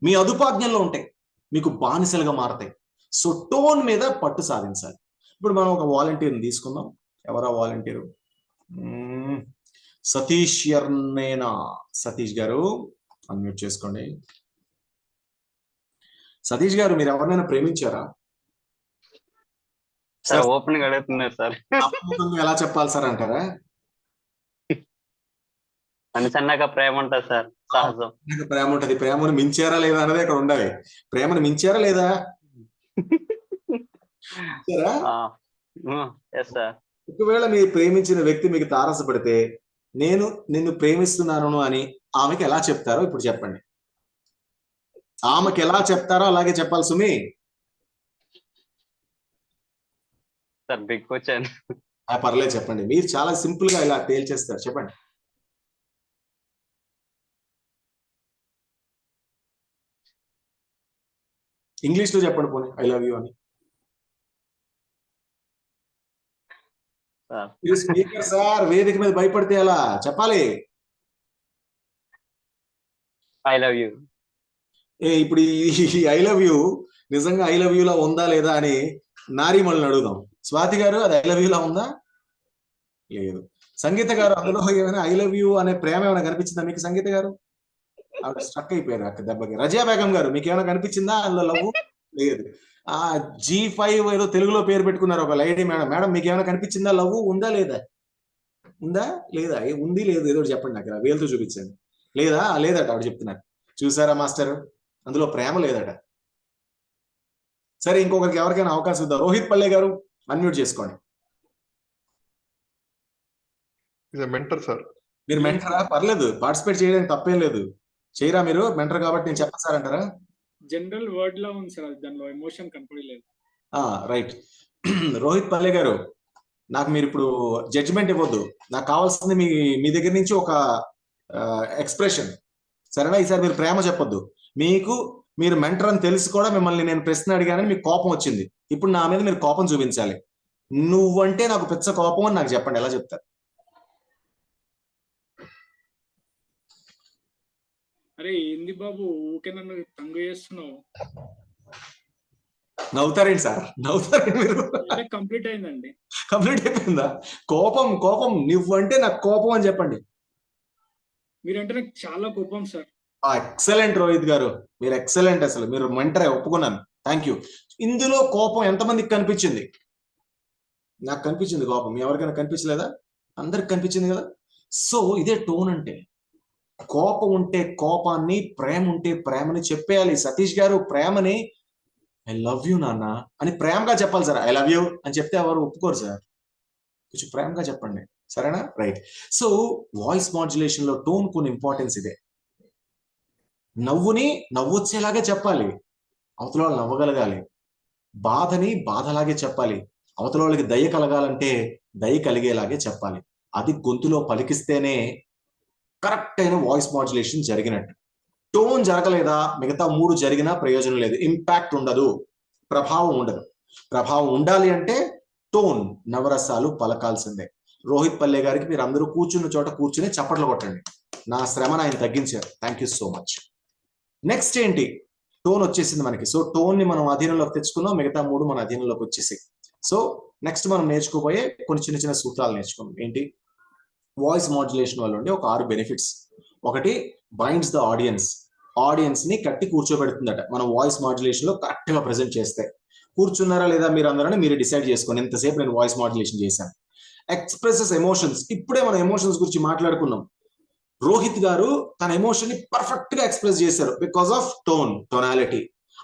S1: మీ అదుపాజ్ఞంలో ఉంటాయి, మీకు బానిసలుగా మారతాయి. సో టోన్ మీద పట్టు సాధించాలి. ఇప్పుడు మనం ఒక వాలంటీర్ని తీసుకుందాం. ఎవరా వాలంటీరు? సతీష్ ఎర్నేనా. సతీష్ గారు అన్మ్యూట్ చేసుకోండి. సతీష్ గారు, మీరు ఎవరినైనా ప్రేమించారా?
S2: సార్ ఓపెన్ గా అడుగుతున్నారు సార్.
S1: ఎలా చెప్పాలి సార్ అంటారా?
S2: మనిషన్నాక ప్రేమ ఉంటుంది సార్, సహజం.
S1: ప్రేమ ఉంటది. ప్రేమను మించారా లేదా అనేది ఇక్కడ ఉండాలి. ప్రేమను మించారా లేదా? ఒకవేళ మీరు ప్రేమించిన వ్యక్తి మీకు తారసపడితే, నేను నిన్ను ప్రేమిస్తున్నాను అని ఆమెకి ఎలా చెప్తారో ఇప్పుడు చెప్పండి. ఆమెకి ఎలా చెప్తారో అలాగే చెప్పాలి సుమి.
S2: Sir big question.
S1: పర్లేదు చెప్పండి. మీరు చాలా సింపుల్ గా ఇలా తేల్చేస్తారు, చెప్పండి. ఇంగ్లీష్ లో చెప్పండి పోనీ, ఐ లవ్ యూ అని. స్పీకర్ సార్, వేదిక మీద భయపడితే ఎలా చెప్పాలి?
S2: I love you.
S1: ఇప్పుడు ఈ ఐ లవ్ యూ నిజంగా ఐ లవ్ యూలా ఉందా లేదా అని నారీమణులను అడుగుదాం. స్వాతి గారు, అది ఐ లవ్ యూలా ఉందా? లేదు. సంగీత గారు, అందులో ఏమైనా ఐ లవ్ యూ అనే ప్రేమ ఏమైనా కనిపించిందా మీకు? సంగీత గారు ఆవిడ స్ట్రక్ అయిపోయారు అక్క దెబ్బకి. రజియా బేగం గారు, మీకు ఏమైనా కనిపించిందా అందులో లవ్? లేదు. G5 ఏదో తెలుగులో పేరు పెట్టుకున్నారు ఒక లైడీ మేడం. మేడం మీకు ఏమైనా కనిపించిందా లవ్? ఉందా లేదా? ఉందా లేదా? ఉంది లేదు ఏదో చెప్పండి నాకు, వేలుతో చూపించండి. లేదా? లేదట ఆవిడ చెప్తున్నారు. చూసారా మాస్టర్, అందులో ప్రేమ లేదట. సరే, ఇంకొకరికి ఎవరికైనా అవకాశం ఇద్దాం. రోహిత్ పల్లె గారు అన్మ్యూట్ చేసుకోండి.
S3: Mentor sir.
S1: మీరు మెంటరా? పర్లేదు, పార్టిసిపేట్ చేయడానికి తప్పేం లేదు. చేయరా మీరు? మెంటర్ కాబట్టి నేను చెప్పను సార్ అంటారా?
S4: జనరల్ వర్డ్ లా ఉంది సార్, దానిలో ఎమోషన్ కనపడలేదు.
S1: రైట్. రోహిత్ పల్లె గారు, నాకు మీరు ఇప్పుడు జడ్జిమెంట్ ఇవ్వద్దు. నాకు కావాల్సింది మీ దగ్గర నుంచి ఒక ఎక్స్ప్రెషన్, సరేనా? ఈసారి మీరు ప్రేమ చెప్పొద్దు. మీరు మెంటర్ అని తెలిసి కూడా మిమ్మల్ని నేను ప్రశ్న అడిగానని మీకు కోపం వచ్చింది. ఇప్పుడు నా మీద మీరు కోపం చూపించాలి. నువ్వంటే నాకు పిచ్చ కోపం అని నాకు చెప్పండి. ఎలా చెప్తారు?
S4: అరే ఏంది బాబు, ఊకే నన్ను తంగు చేస్తున్నావు.
S1: నవ్వుతారేంటి సార్? నవ్వుతారేంటి మీరు?
S4: కంప్లీట్ అయిందండి.
S1: కంప్లీట్ అయిపోయిందా? కోపం నువ్వంటే నాకు కోపం అని చెప్పండి.
S4: మీరంటే నాకు చాలా కోపం సార్.
S1: ఎక్సలెంట్ రోహిత్ గారు, మీరు ఎక్సలెంట్. అసలు మీరు మెంటరే, ఒప్పుకున్నాను. Thank you. ఇందులో కోపం ఎంతమందికి కనిపించింది? నాకు కనిపించింది కోపం. ఎవరికైనా కనిపించలేదా? అందరికి కనిపించింది కదా. సో ఇదే టోన్ అంటే. కోపం ఉంటే కోపాన్ని, ప్రేమ ఉంటే ప్రేమని చెప్పేయాలి. సతీష్ గారు, ప్రేమని ఐ లవ్ యూ నాన్న అని ప్రేమగా చెప్పాలి సార్. ఐ లవ్ యూ అని చెప్తే ఎవరు ఒప్పుకోరు సార్. కొంచెం ప్రేమగా చెప్పండి, సరేనా? రైట్. సో వాయిస్ మాడ్యులేషన్ లో టోన్ కొన్ని ఇంపార్టెన్స్ ఇదే. నవ్వుని నవ్వొచ్చేలాగే చెప్పాలి, అవతల వాళ్ళు నవ్వగలగాలి. బాధని బాధలాగే చెప్పాలి, అవతల వాళ్ళకి దయ కలగాలంటే దయ కలిగేలాగే చెప్పాలి. అది గొంతులో పలికిస్తేనే కరెక్ట్ అయిన వాయిస్ మాడ్యులేషన్ జరిగినట్టు. టోన్ జరగలేదా, మిగతా 3 జరిగినా ప్రయోజనం లేదు. ఇంపాక్ట్ ఉండదు, ప్రభావం ఉండదు. ప్రభావం ఉండాలి అంటే టోన్, నవరసాలు పలకాల్సిందే. రోహిత్ పల్లె గారికి మీరు అందరూ కూర్చున్న చోట కూర్చుని చప్పట్లు కొట్టండి. నా శ్రమను ఆయన తగ్గించారు. Thank you so much. Next ఏంటి? టోన్ వచ్చేసింది మనకి. సో టోన్ ని మనం అధీనంలోకి తెచ్చుకున్నాం, మిగతా 3 మన అధీనంలోకి వచ్చేసాయి. సో నెక్స్ట్ మనం నేర్చుకోబోయే కొన్ని చిన్న చిన్న సూత్రాలు నేర్చుకున్నాం. ఏంటి? వాయిస్ మాడ్యులేషన్ వల్ల ఉండే ఒక 6 బెనిఫిట్స్. ఒకటి, బైండ్స్ ద ఆడియన్స్ ని కట్టి కూర్చోబెడుతుందట మనం వాయిస్ మాడ్యులేషన్ లో కరెక్ట్ గా ప్రెజెంట్ చేస్తే. కూర్చున్నారా లేదా మీరు అందరూ మీరు డిసైడ్ చేసుకోండి. ఎంతసేపు నేను వాయిస్ మాడ్యులేషన్ చేశాను. Expresses emotions. ఇప్పుడే మనం ఎమోషన్స్ గురించి మాట్లాడుకున్నాం. రోహిత్ గారు తన ఎమోషన్ ని పర్ఫెక్ట్ గా ఎక్స్ప్రెస్ చేశారు బికాస్ ఆఫ్ టోనాలిటీ.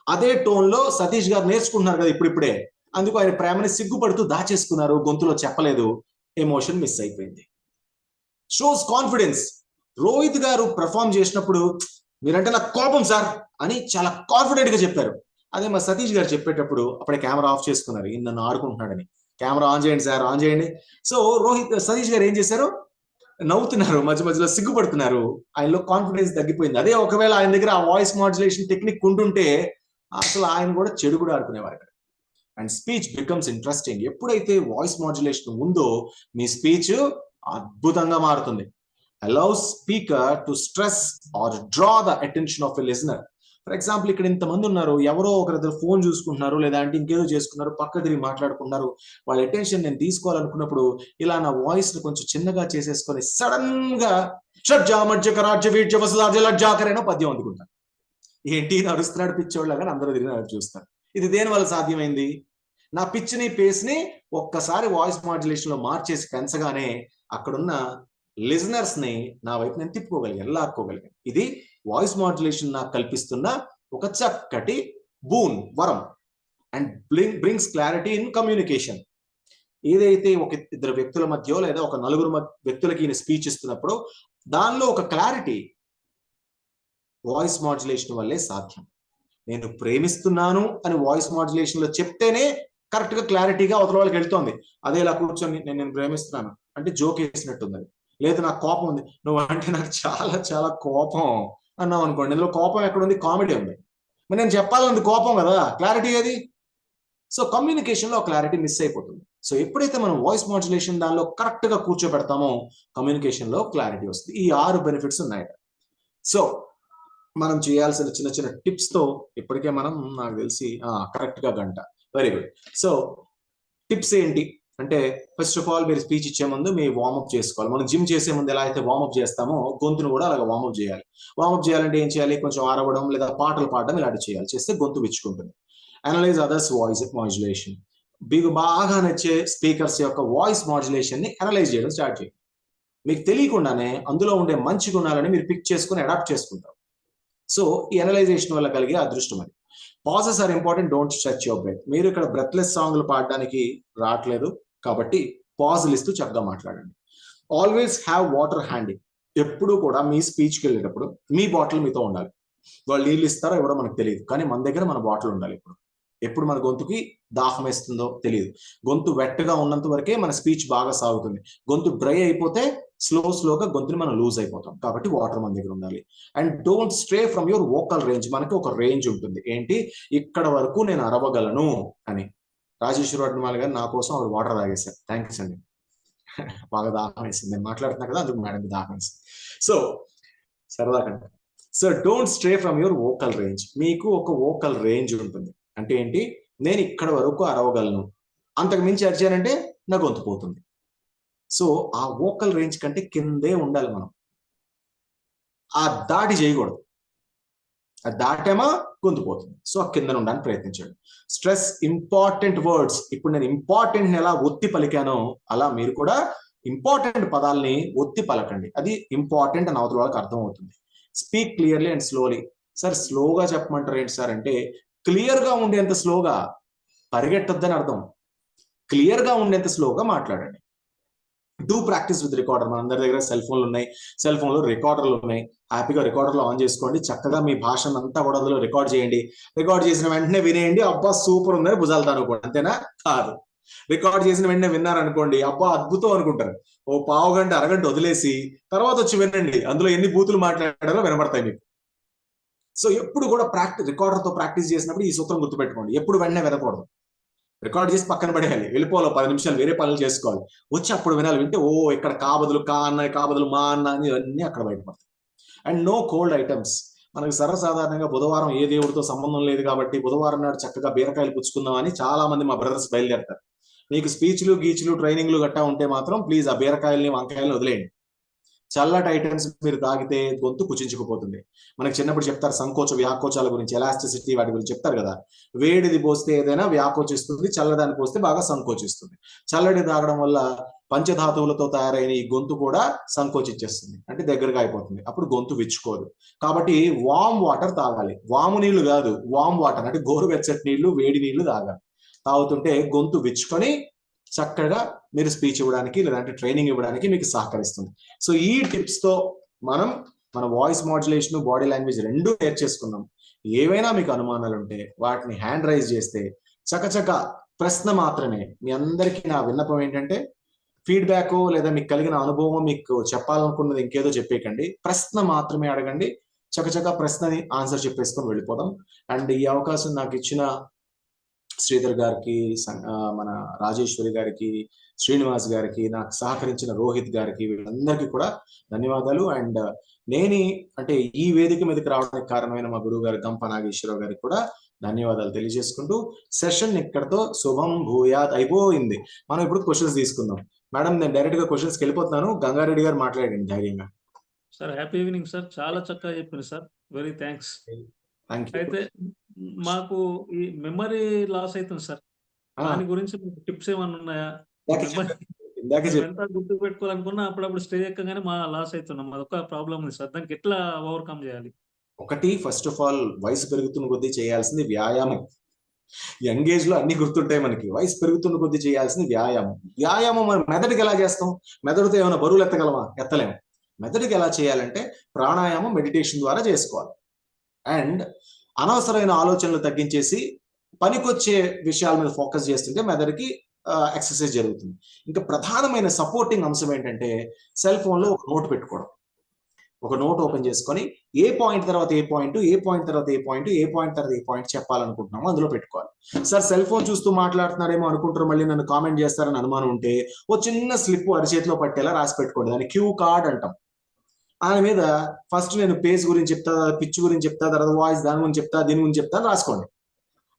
S1: అదే టోన్ లో సతీష్ గారు నేర్చుకుంటున్నారు కదా ఇప్పుడిప్పుడే, అందుకు ఆయన ప్రేమని సిగ్గుపడుతూ దాచేసుకున్నారు, గొంతులో చెప్పలేదు, ఎమోషన్ మిస్ అయిపోయింది. Shows confidence. రోహిత్ గారు పెర్ఫార్మ్ చేసినప్పుడు మీరంటే నాకు కోపం సార్ అని చాలా కాన్ఫిడెంట్ గా చెప్పారు. అదే మా సతీష్ గారు చెప్పేటప్పుడు అప్పుడే కెమెరా ఆఫ్ చేసుకున్నారు, ఈయన నన్ను ఆడుకుంటున్నాడని. కెమెరా ఆన్ చేయండి సార్, ఆన్ చేయండి. సో సతీష్ గారు ఏం చేశారు, నవ్వుతున్నారు, మధ్య మధ్యలో సిగ్గుపడుతున్నారు, ఆయనలో కాన్ఫిడెన్స్ తగ్గిపోయింది. అదే ఒకవేళ ఆయన దగ్గర ఆ వాయిస్ మాడ్యులేషన్ టెక్నిక్ ఉంటుంటే అసలు ఆయన కూడా చెడు కూడా ఆడుకునేవారు. And speech becomes interesting. ఎప్పుడైతే వాయిస్ మాడ్యులేషన్ ఉందో మీ స్పీచ్ అద్భుతంగా మారుతుంది. allows speaker to stress or draw the attention of a listener. For example ఇక్కడ ఇంతమంది ఉన్నారు, ఎవరో ఒకరిద్దరు ఫోన్ చూసుకుంటున్నారు లేదా అంటే ఇంకేదో చేసుకున్నారు, పక్క తిరిగి మాట్లాడుకున్నారు, వాళ్ళ అటెన్షన్ నేను తీసుకోవాలనుకున్నప్పుడు ఇలా నా వాయిస్ ని కొంచెం చిన్నగా చేసేసుకొని సడన్ గా షడ్జామర్జకరాజ్యవీర్జవసలాజలజ్జాకరేనో పద్యం అందుకుంటాను. ఏంటి నడుస్తున్నాడు పిచ్చోళ్ళగా అందరూ తిరిగి చూస్తారు. ఇది దేని వల్ల సాధ్యమైంది? నా పిచ్ ని పేస్ ని ఒక్కసారి వాయిస్ మాడ్యులేషన్ లో మార్చేసి పెంచగానే అక్కడున్న లిజనర్స్ ని నా వైపు నేను తిప్పుకోగలిగాను, లాక్కోగలిగాను. ఇది వాయిస్ మాడ్యులేషన్ నాకు కల్పిస్తున్న ఒక చక్కటి బూన్, వరం. And brings clarity in communication. ఏదైతే ఒక ఇద్దరు వ్యక్తుల మధ్య లేదా ఒక నలుగురు వ్యక్తులకి ఈయన స్పీచ్ ఇస్తున్నప్పుడు దానిలో ఒక క్లారిటీ వాయిస్ మాడ్యులేషన్ వల్లే సాధ్యం. నేను ప్రేమిస్తున్నాను అని వాయిస్ మాడ్యులేషన్ లో చెప్తేనే కరెక్ట్ గా క్లారిటీగా అవతల వాళ్ళకి వెళ్తోంది. అదే ఇలా కూర్చొని నేను ప్రేమిస్తున్నాను అంటే జోక్ వేసినట్టుంది. లేదు నాకు కోపం ఉంది, నువ్వు అంటే నాకు చాలా చాలా కోపం అన్నావు అనుకోండి, ఇందులో కోపం ఎక్కడ ఉంది, కామెడీ ఉంది. మరి నేను చెప్పాలంది కోపం కదా, క్లారిటీ ఏది? సో కమ్యూనికేషన్ లో క్లారిటీ మిస్ అయిపోతుంది. సో ఎప్పుడైతే మనం వాయిస్ మాడ్యులేషన్ దానిలో కరెక్ట్ గా కూర్చోబెడతామో కమ్యూనికేషన్ లో క్లారిటీ వస్తుంది. ఈ 6 బెనిఫిట్స్ ఉన్నాయి. సో మనం చేయాల్సిన చిన్న చిన్న టిప్స్ తో ఇప్పటికే మనం నాకు తెలిసి కరెక్ట్ గా గంట. Very good. సో టిప్స్ ఏంటి అంటే, ఫస్ట్ ఆఫ్ ఆల్ మీరు స్పీచ్ ఇచ్చే ముందు మీ వార్మప్ చేసుకోవాలి. మనం జిమ్ చేసే ముందు ఎలా అయితే వార్మప్ చేస్తామో గొంతును కూడా అలాగే వార్మప్ చేయాలి. వార్మప్ చేయాలంటే ఏం చేయాలి, కొంచెం ఆరవడం లేదా పాటలు పాడడం ఇలాంటివి చేయాలి. చేస్తే గొంతు విచ్చుకుంటుంది. Analyse others voice modulation. మీకు బాగా నచ్చే స్పీకర్స్ యొక్క వాయిస్ మాడ్యులేషన్ ని అనలైజ్ చేయడం స్టార్ట్ చేయండి. మీకు తెలియకుండానే అందులో ఉండే మంచి గుణాలని మీరు పిక్ చేసుకుని అడాప్ట్ చేసుకుంటారు. సో ఈ అనలైజేషన్ వల్ల కలిగే అదృష్టం అది. Pauses are important, don't stretch your breath. మీరు ఇక్కడ బ్రెత్లెస్ సాంగ్లు పాడడానికి రావట్లేదు కాబట్టి పాజులు ఇస్తూ చక్కగా మాట్లాడండి. Always have water handy. ఎప్పుడు కూడా మీ స్పీచ్కి వెళ్ళేటప్పుడు మీ బాటిల్ మీతో ఉండాలి. వాళ్ళు నీళ్ళు ఇస్తారో ఎవరో మనకు తెలియదు, కానీ మన దగ్గర మన బాటిల్ ఉండాలి. ఎప్పుడు మన గొంతుకి దాహం వేస్తుందో తెలియదు. గొంతు వెట్టగా ఉన్నంత వరకే మన స్పీచ్ బాగా సాగుతుంది. గొంతు డ్రై అయిపోతే స్లోగా గొంతుని మనం లూజ్ అయిపోతాం. కాబట్టి వాటర్ మన దగ్గర ఉండాలి. And don't stray from your vocal range. మనకి ఒక రేంజ్ ఉంటుంది, ఏంటి, ఇక్కడ వరకు నేను అరవగలను అని. రాజేశ్వరి అడ్మాల్ గారు నా కోసం ఆవిడ వాటర్ తాగేశారు. థ్యాంక్స్ అండి, బాగా దాహం వేసింది. నేను మాట్లాడుతున్నా కదా, అందుకు మేడం దాహం వేసింది. సో సరదా కంటే. So don't stray from your vocal range. మీకు ఒక వోకల్ రేంజ్ ఉంటుంది. అంటే ఏంటి, నేను ఇక్కడ వరకు అరవగలను, అంతకు మించి అరిచానంటే నా గొంతు పోతుంది. సో ఆ వోకల్ రేంజ్ కంటే కిందే ఉండాలి మనం. ఆ దాటి చేయకూడదు. ఆ దాటేమా గొంతు పోతుంది. సో ఆ కింద ఉండడానికి ప్రయత్నించండి. Stress important words. ఇప్పుడు నేను ఇంపార్టెంట్ ఎలా ఒత్తి పలికానో అలా మీరు కూడా ఇంపార్టెంట్ పదాలని ఒత్తి పలకండి. అది ఇంపార్టెంట్ అని అవతల వాళ్ళకి అర్థం అవుతుంది. Speak clearly and slowly. Sir స్లోగా చెప్పమంటారు ఏంటి సార్ అంటే, క్లియర్ గా ఉండేంత స్లోగా, పరిగెట్టొద్దని అర్థం. క్లియర్ గా ఉండేంత స్లోగా మాట్లాడండి. Do practice with recorder. మన అందరి దగ్గర సెల్ ఫోన్లు ఉన్నాయి, సెల్ ఫోన్ లో రికార్డర్లు ఉన్నాయి. హ్యాపీగా రికార్డర్లో ఆన్ చేసుకోండి. చక్కగా మీ భాషను అంతా కూడా అందులో రికార్డ్ చేయండి. రికార్డ్ చేసిన వెంటనే వినేయండి, అబ్బా సూపర్ ఉందని భుజాలు అనుకోండి, అంతేనా? కాదు. రికార్డ్ చేసిన వెంటనే విన్నారనుకోండి, అబ్బా అద్భుతం అనుకుంటారు. ఓ పావు గంట అరగంట వదిలేసి తర్వాత వచ్చి వినండి, అందులో ఎన్ని బూతులు మాట్లాడారో వినబడతాయి మీకు. సో ఎప్పుడు కూడా రికార్డర్తో ప్రాక్టీస్ చేసినప్పుడు ఈ సూత్రం గుర్తుపెట్టుకోండి. ఎప్పుడు వెంటనే వినకూడదు. రికార్డ్ చేసి పక్కన పడేయాలి, వెళ్ళిపోవాలి, 10 నిమిషాలు వేరే పనులు చేసుకోవాలి, వచ్చి అప్పుడు వినాలి. వింటే ఓ ఇక్కడ కా బదులు కా అన్న, కా బదులు మా అన్న అని ఇవన్నీ అక్కడ బయటపడతాయి. And no cold items. మనకి సర్వసాధారణంగా బుధవారం ఏ దేవుడితో సంబంధం లేదు కాబట్టి బుధవారం నాడు చక్కగా బీరకాయలు పుచ్చుకుందాం అని చాలా మంది మా బ్రదర్స్ బయలుదేరతారు. మీకు స్పీచ్లు గీచ్లు ట్రైనింగ్లు గట్టా ఉంటే మాత్రం ప్లీజ్ ఆ బీరకాయల్ని వంకాయల్ని వదిలేయండి. చల్లటి ఐటమ్స్ మీరు తాగితే గొంతు కుచించుకుపోతుంది. మనకి చిన్నప్పుడు చెప్తారు సంకోచ వ్యాకోచాల గురించి, ఎలాస్టిసిటీ వాటి గురించి చెప్తారు కదా. వేడిది పోస్తే ఏదైనా వ్యాకోచిస్తుంది, చల్లదాన్ని పోస్తే బాగా సంకోచిస్తుంది. చల్లడి తాగడం వల్ల పంచధాతువులతో తయారైన ఈ గొంతు కూడా సంకోచించేస్తుంది, అంటే దగ్గరగా అయిపోతుంది, అప్పుడు గొంతు విచ్చుకోదు. కాబట్టి వామ్ వాటర్ తాగాలి, వాము నీళ్లు కాదు, వామ్ వాటర్ అంటే గోరువెచ్చటి నీళ్లు, వేడి నీళ్లు తాగాలి. తాగుతుంటే గొంతు విచ్చుకొని చక్కగా మీరు స్పీచ్ ఇవ్వడానికి లేదంటే ట్రైనింగ్ ఇవ్వడానికి మీకు సహకరిస్తుంది. సో ఈ టిప్స్ తో మనం మన వాయిస్ మాడ్యులేషన్, బాడీ లాంగ్వేజ్ రెండు నేర్చేసుకున్నాం. ఏవైనా మీకు అనుమానాలు ఉంటే వాటిని హ్యాండ్ రైజ్ చేస్తే చకచక ప్రశ్న మాత్రమే. మీ అందరికీ నా విన్నపం ఏంటంటే ఫీడ్బ్యాక్ లేదా మీకు కలిగిన అనుభవం, మీకు చెప్పాలనుకున్నది ఇంకేదో చెప్పేకండి, ప్రశ్న మాత్రమే అడగండి. చకచక ప్రశ్నని ఆన్సర్ చెప్పేసుకొని వెళ్ళిపోదాం. అండ్ ఈ అవకాశం నాకు ఇచ్చిన శ్రీధర్ గారికి, మన రాజేశ్వరి గారికి, శ్రీనివాస్ గారికి, నాకు సహకరించిన రోహిత్ గారికి, వీళ్ళందరికీ కూడా ధన్యవాదాలు. అండ్ అంటే ఈ వేదిక మీదకి రావడానికి కారణమైన మా గురువు గారు గంప నాగేశ్వరరావు గారికి కూడా ధన్యవాదాలు తెలియజేసుకుంటూ సెషన్ ఇక్కడతో శుభం భూయాత్ అయిపోయింది. మనం ఇప్పుడు క్వశ్చన్స్ తీసుకుందాం. మేడం, నేను డైరెక్ట్ గా క్వశ్చన్స్కి వెళ్ళిపోతున్నాను. గంగారెడ్డి గారు మాట్లాడండి ధైర్యంగా.
S5: సార్ హ్యాపీ ఈవినింగ్ సార్, చాలా చక్కగా చెప్పారు sir, very thanks.
S1: Thank you.
S5: అయితే మాకు ఈ మెమరీ లాస్ అవుతుంది సార్, దాని గురించి మీకు టిప్స్ ఏమన్నా ఉన్నాయా?
S1: ఇందాక చెప్పి
S5: ఎంత గుర్తు పెట్టుకోవాలనుకున్నా అప్పుడప్పుడు స్టేజ్ ఎక్కగానే మా లాస్ అవుతున్నాం, అదొక ప్రాబ్లం ఉంది సార్. దానికి ఎట్లా ఓవర్కమ్ చేయాలి?
S1: ఒకటి, ఫస్ట్ ఆఫ్ ఆల్ వయసు పెరుగుతున్న కొద్దీ చేయాల్సింది వ్యాయామం. యంగ్ ఏజ్ లో అన్ని గుర్తుంటాయి మనకి, వయసు పెరుగుతున్న కొద్దీ చేయాల్సింది వ్యాయామం. వ్యాయామం మన మెదడుకి ఎలా చేస్తాం? మెదడుతో ఏమైనా బరువులు ఎత్తగలమా? ఎత్తలేము. మెదడుకి ఎలా చేయాలంటే ప్రాణాయామం, మెడిటేషన్ ద్వారా చేసుకోవాలి. అండ్ అనవసరమైన ఆలోచనలు తగ్గించేసి పనికొచ్చే విషయాల మీద ఫోకస్ చేస్తుంటే మెదడుకి ఎక్సర్సైజ్ జరుగుతుంది. ఇంకా ప్రధానమైన సపోర్టింగ్ అంశం ఏంటంటే సెల్ ఫోన్ లో ఒక నోట్ పెట్టుకోవడం. ఒక నోట్ ఓపెన్ చేసుకొని ఏ పాయింట్ తర్వాత ఏ పాయింట్, ఏ పాయింట్ తర్వాత ఏ పాయింట్, ఏ పాయింట్ తర్వాత ఏ పాయింట్ చెప్పాలనుకుంటున్నామో అందులో పెట్టుకోవాలి. సార్ సెల్ ఫోన్ చూస్తూ మాట్లాడుతున్నారేమో అనుకుంటారు, మళ్ళీ నన్ను కామెంట్ చేస్తారని అనుమానం ఉంటే ఓ చిన్న స్లిప్ అరిచేతిలో పట్టేలా రాసి పెట్టుకోండి. దాన్ని క్యూ కార్డ్ అంటాం. ఆయన మీద ఫస్ట్ నేను పేజ్ గురించి చెప్తా, పిచ్ గురించి చెప్తా, తర్వాత వాయిస్ దాని గురించి చెప్తా, దీని గురించి చెప్తా రాసుకోండి.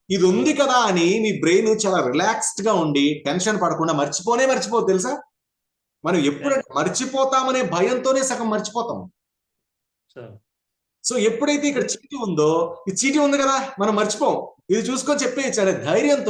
S1: ఇది ఉంది కదా అని మీ బ్రెయిన్ చాలా రిలాక్స్డ్ గా ఉండి టెన్షన్ పడకుండా మర్చిపోదు తెలుసా. మనం ఎప్పుడంటే మర్చిపోతామనే భయంతోనే సగం మర్చిపోతాం. సో ఎప్పుడైతే ఇక్కడ చీటీ ఉందో, ఈ చీటీ ఉంది కదా మనం మర్చిపోం, ఇది చూసుకొని చెప్పేయచ్చు అనే ధైర్యంతో